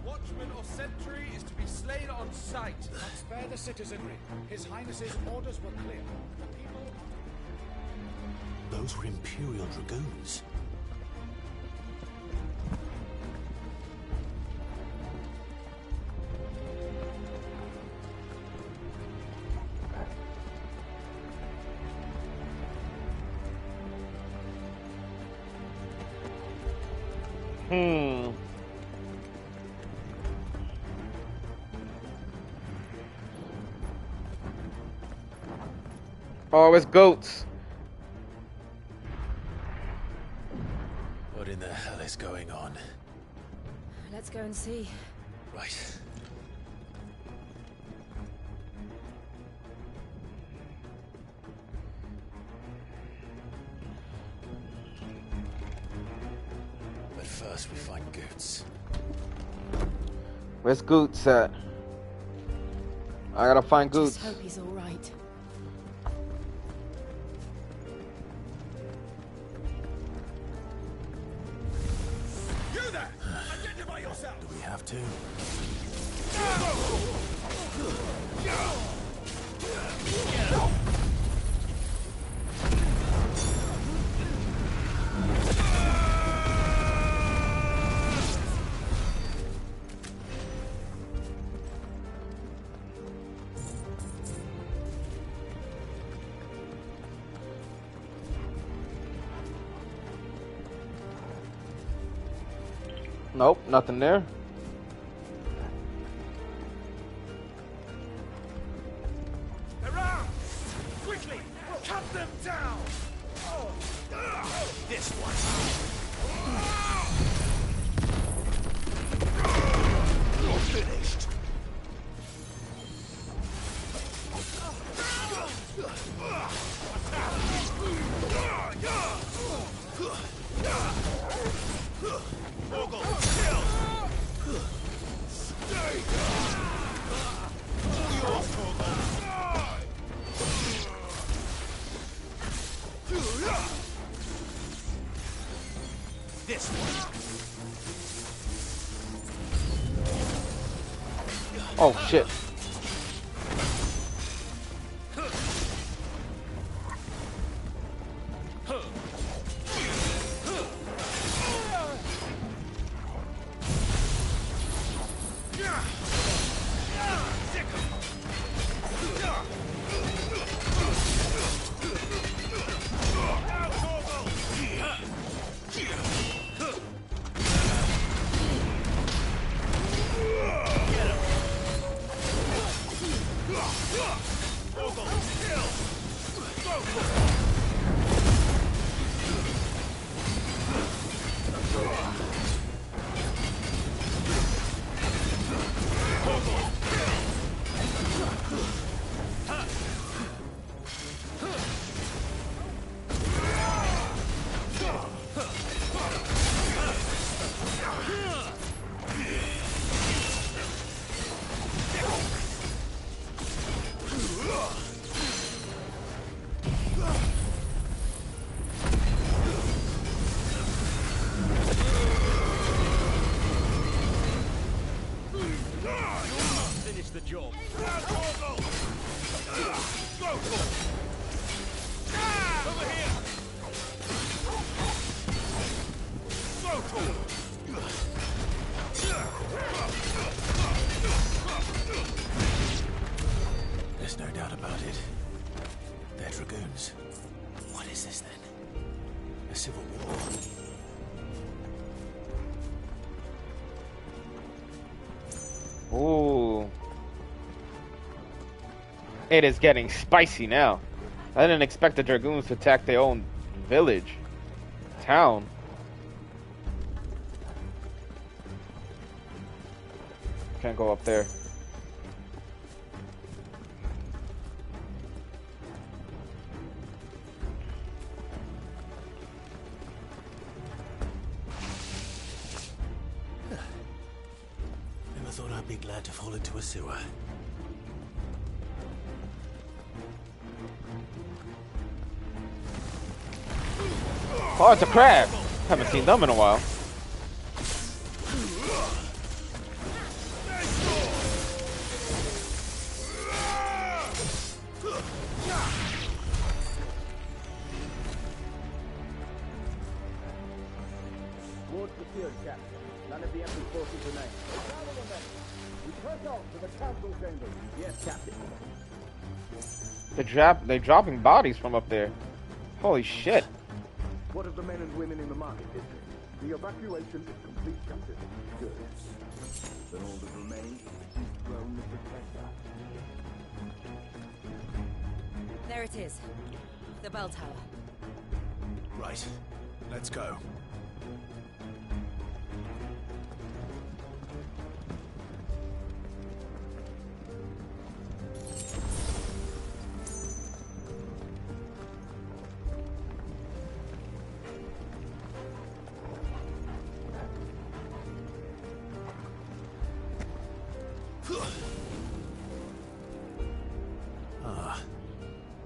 Watchman or sentry is to be slain on sight. Spare the citizenry. His Highness's orders were clear. The people... Those were Imperial Dragoons. Oh, it's goats. What in the hell is going on? Let's go and see. Right. first we find Goots. Where's Goots at? I gotta find Goots. Just hope he's all right. You there! Identify yourself! Do we have to? Nope, nothing there. Around! Quickly! Cut them down! This one! You're finished! Mogul, kill! Stay down! All yours, Mogul! This one! Oh shit. Finish the job. Over here! There's no doubt about it. They're dragoons. What is this then? A civil war? Ooh. It is getting spicy now. I didn't expect the Dragoons to attack their own village. Town. Can't go up there. Never thought I'd be glad to fall into a sewer. Oh, it's a crab. Haven't seen them in a while. Ward secured, Captain. None of the enemy forces remain. We press on to the council chambers. Yes, Captain. They're dropping bodies from up there. Holy shit. What of the men and women in the market district? The evacuation is complete, Captain. Good. Then all that remains is to keep Rome the protector. There it is. The bell tower. Right. Let's go.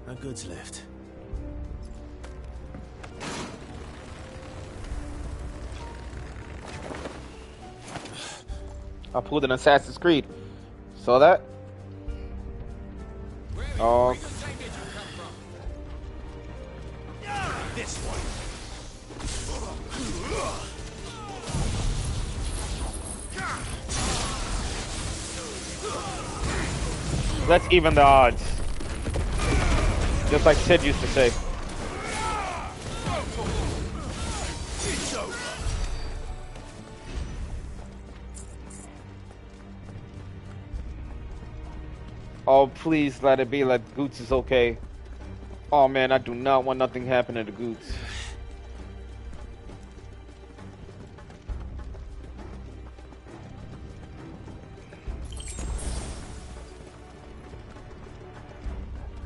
A goods lift. I pulled an Assassin's Creed. Saw that? Oh. This one. Let's even the odds. Just like Sid used to say. Oh, please let it be like Goots is okay. Oh man, I do not want nothing happening to Goots.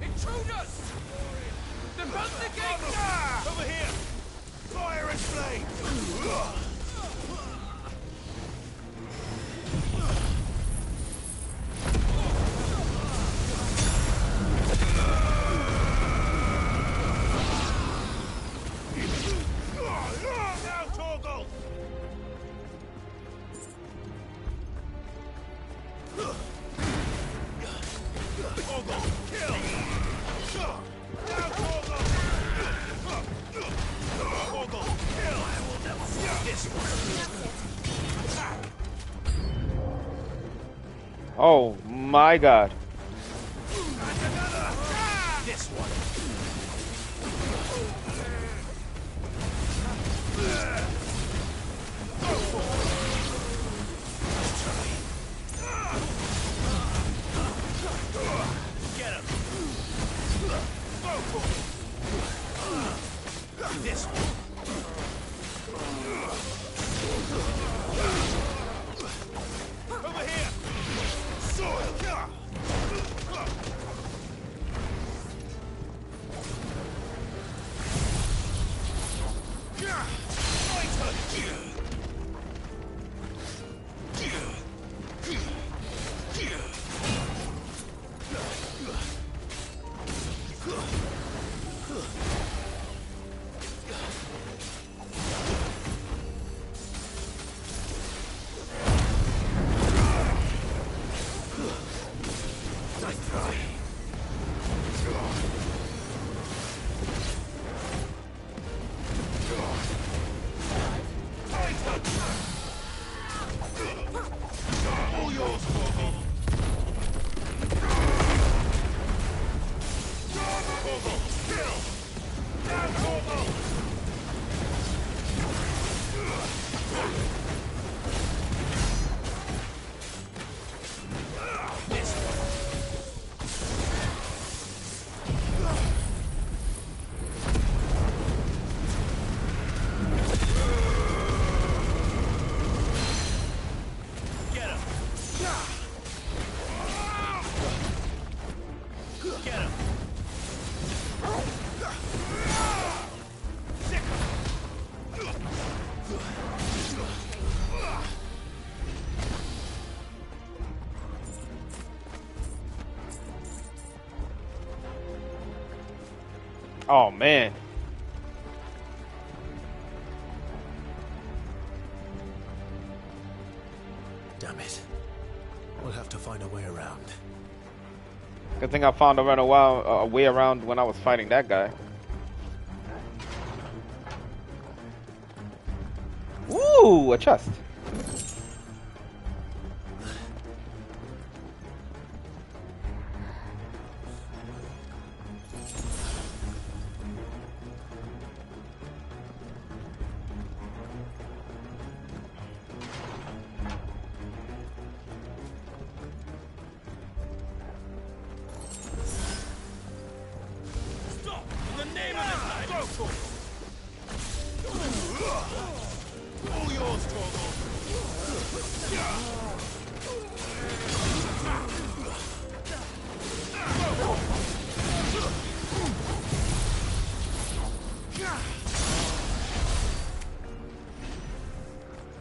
Intruders! Defend the gate! Over here! Fire and flame! Now, Torgal! Torgal, kill! Now, Torgal! Torgal, kill! I will never forget this one. Oh my god. This one. Get him. This one. Over here. Soil. Oh man. Damn it. We'll have to find a way around. Good thing I found a way around when I was fighting that guy. Ooh, a chest.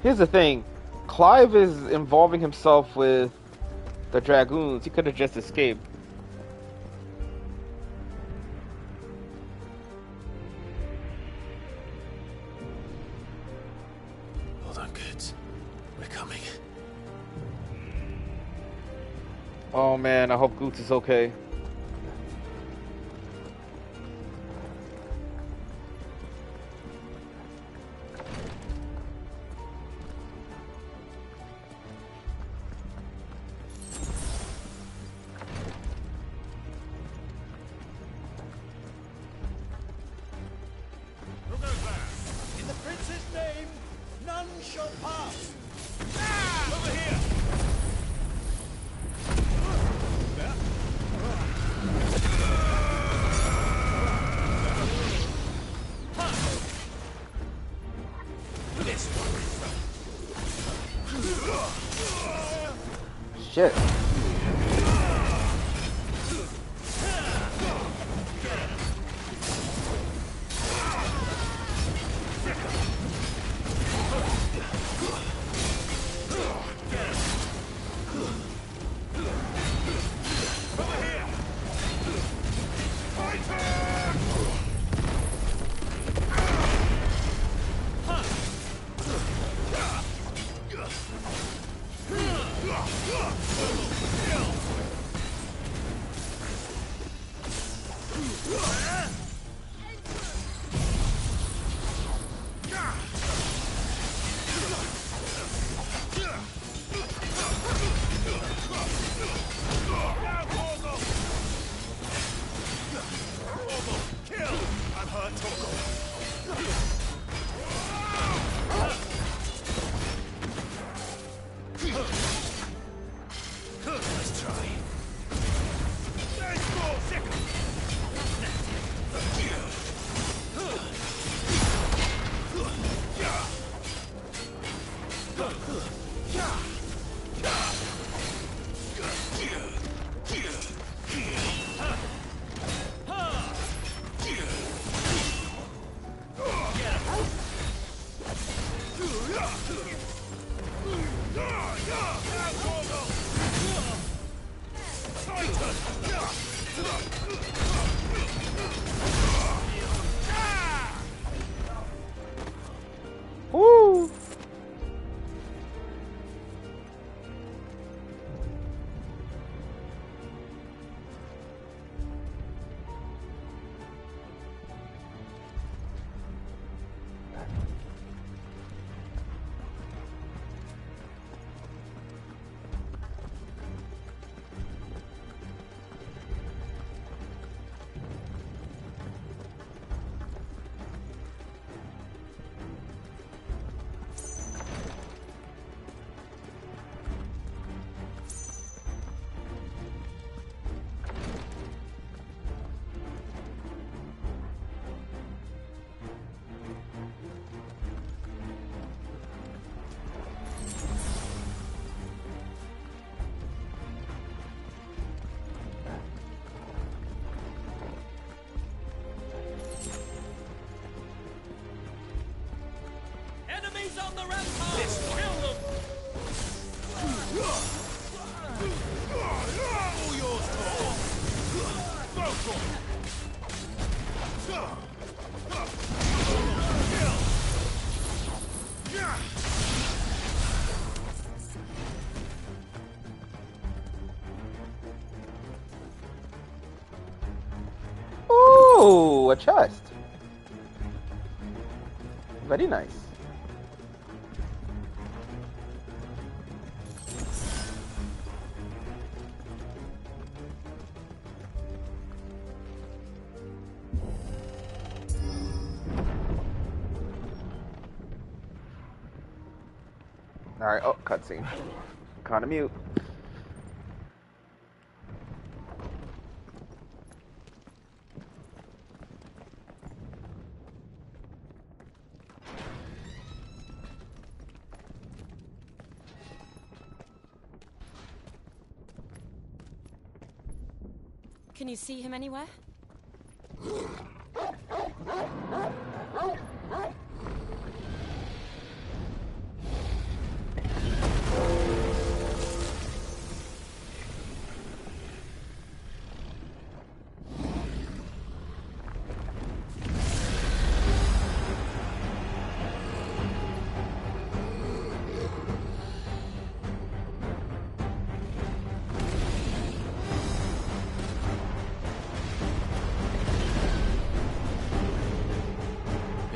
Here's the thing, Clive is involving himself with the Dragoons. He could have just escaped. Good. We're coming. Oh man, I hope Goots is okay. In the prince's name, none shall pass. Over here. This Shit. Woo! Enemies on the ramparts! Kill them! All yours, Thor! Go for it! Ooh, a chest. Very nice. Alright, oh, cutscene. Kinda mute. Can you see him anywhere?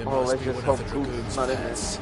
Oh, must let's be just one of hope the Goof's dragoons' not in there. pets.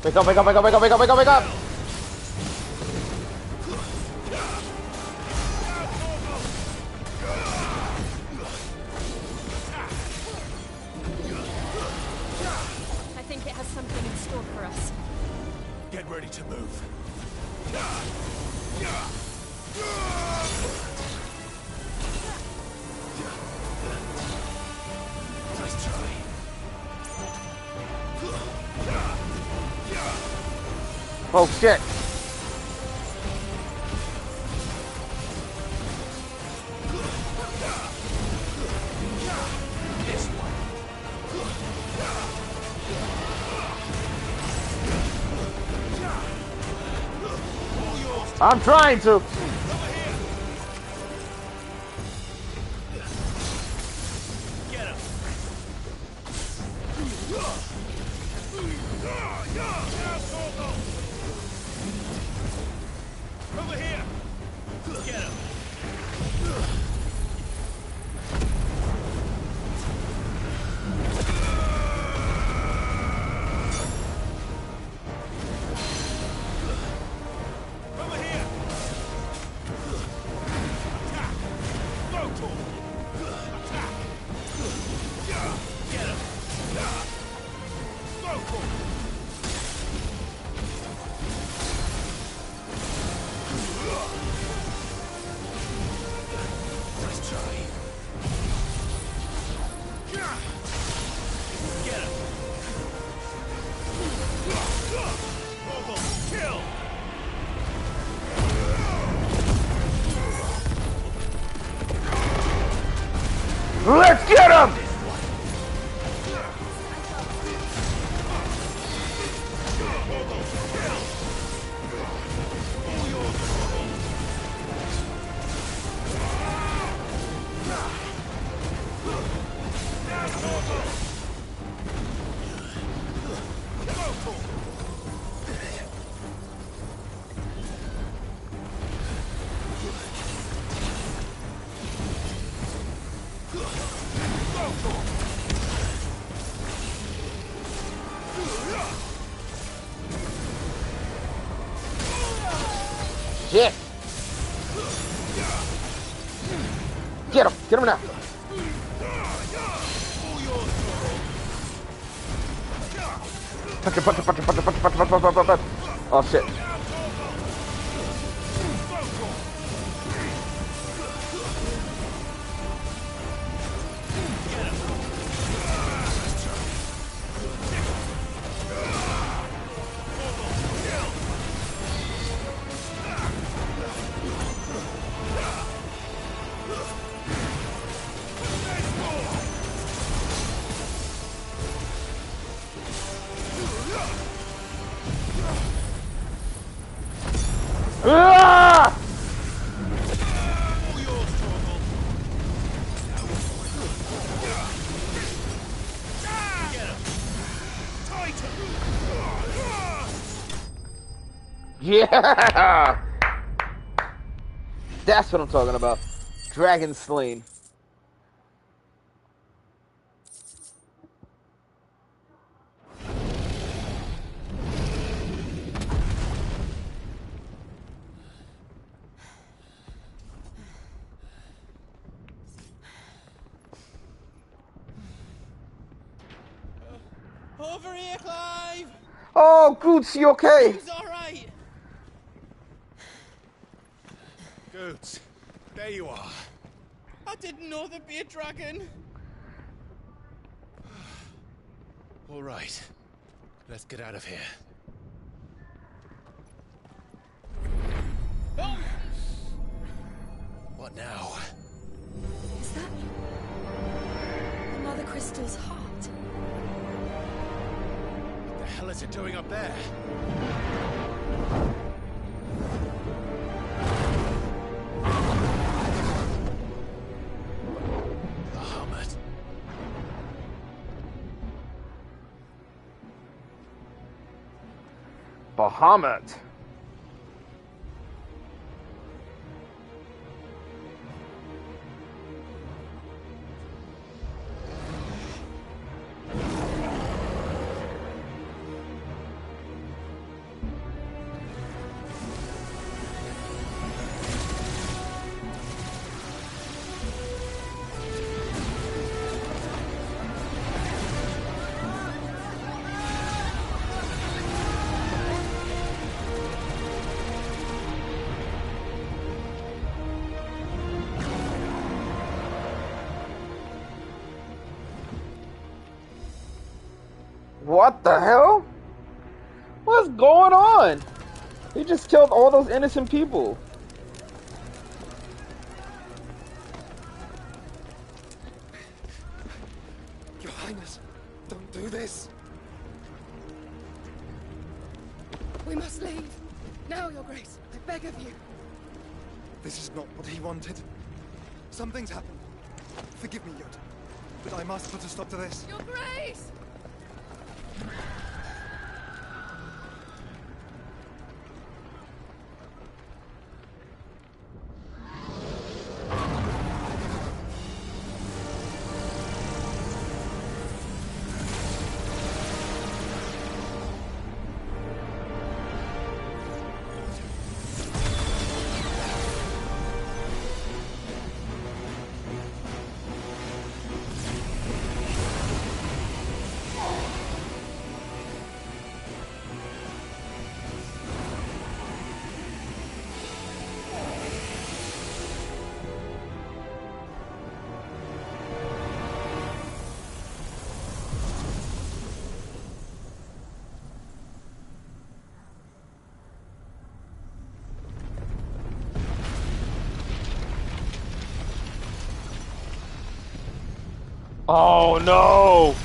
Wake up, wake up, wake up, wake up, wake up, wake up, wake up! I think it has something in store for us. Get ready to move. Nice try. Oh shit! I'm trying to. Get him. Over here. Get him. Over here. Attack. Go. Attack. Get him. Go. Nice try. Get him. Kill. Let's get him! Shit! Get him! Get him now! Punch him, punch him, punch him, punch him, punch him, punch him, punch him, punch him, punch him. Oh shit. Ah! Yeah! That's what I'm talking about. Dragon slain. Over here, Clive! Oh, Goots, you okay? He's alright! Goots, there you are. I didn't know there'd be a dragon. All right. Let's get out of here. Oh. What now? Is that Mother Crystal's heart? What the hell is it doing up there? Bahamut. Bahamut. What the hell? What's going on? He just killed all those innocent people. Your Highness, don't do this. We must leave. Now, Your Grace. I beg of you. This is not what he wanted. Something's happened. Forgive me, Yoda, but I must put a stop to this. Your Grace! Oh no!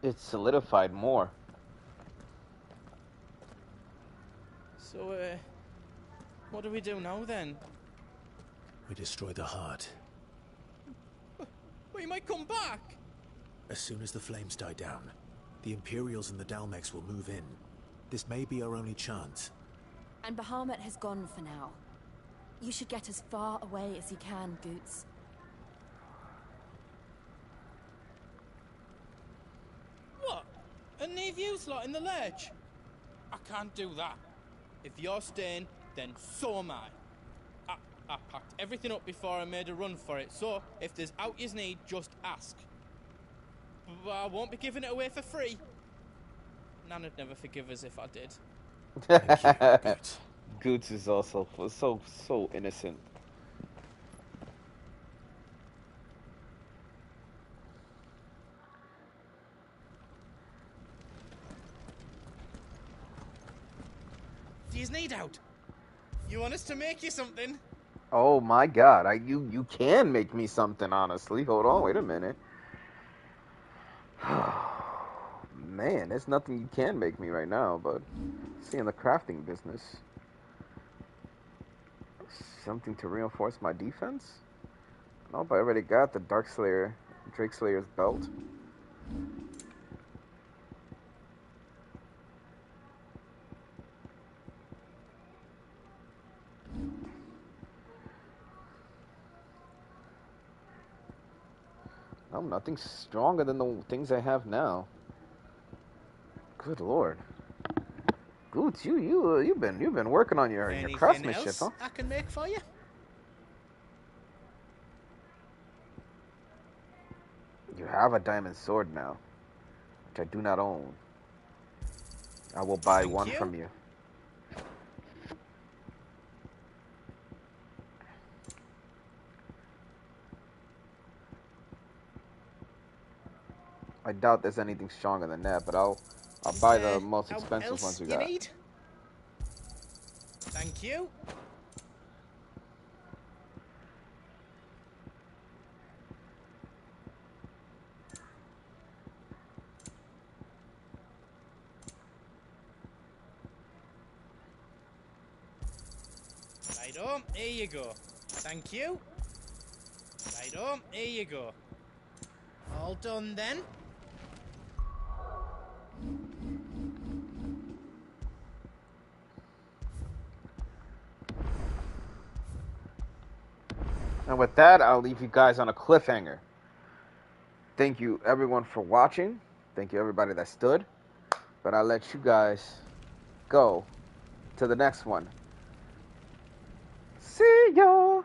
It's solidified more. So, what do we do now then? We destroy the heart. We might come back. As soon as the flames die down, the Imperials and the Dalmex will move in. This may be our only chance. And Bahamut has gone for now. You should get as far away as you can, Goots. What? And leave you lot in the lurch? I can't do that. If you're staying, then so am I. I packed everything up before I made a run for it, so if there's out you need, just ask. But I won't be giving it away for free. Nana'd never forgive us if I did. Thank you, Goots. Goots is also so innocent. Do you need out? You want us to make you something? Oh my god, you can make me something, honestly. Hold on, wait a minute. Man, there's nothing you can make me right now, but see in the crafting business. Something to reinforce my defense? Nope, I already got the Drake Slayer's belt. Oh, nothing stronger than the things I have now. Good lord. Goots, you've been working on your craftsmanship, else huh? I can make for you? You have a diamond sword now, which I do not own. I will buy one from you. I doubt there's anything stronger than that, but I'll buy the most expensive ones we got. Need? Thank you. Righto, here you go. Thank you. Righto, here you go. All done then. And with that, I'll leave you guys on a cliffhanger. Thank you, everyone, for watching. Thank you, everybody that stood. But I'll let you guys go to the next one. See ya!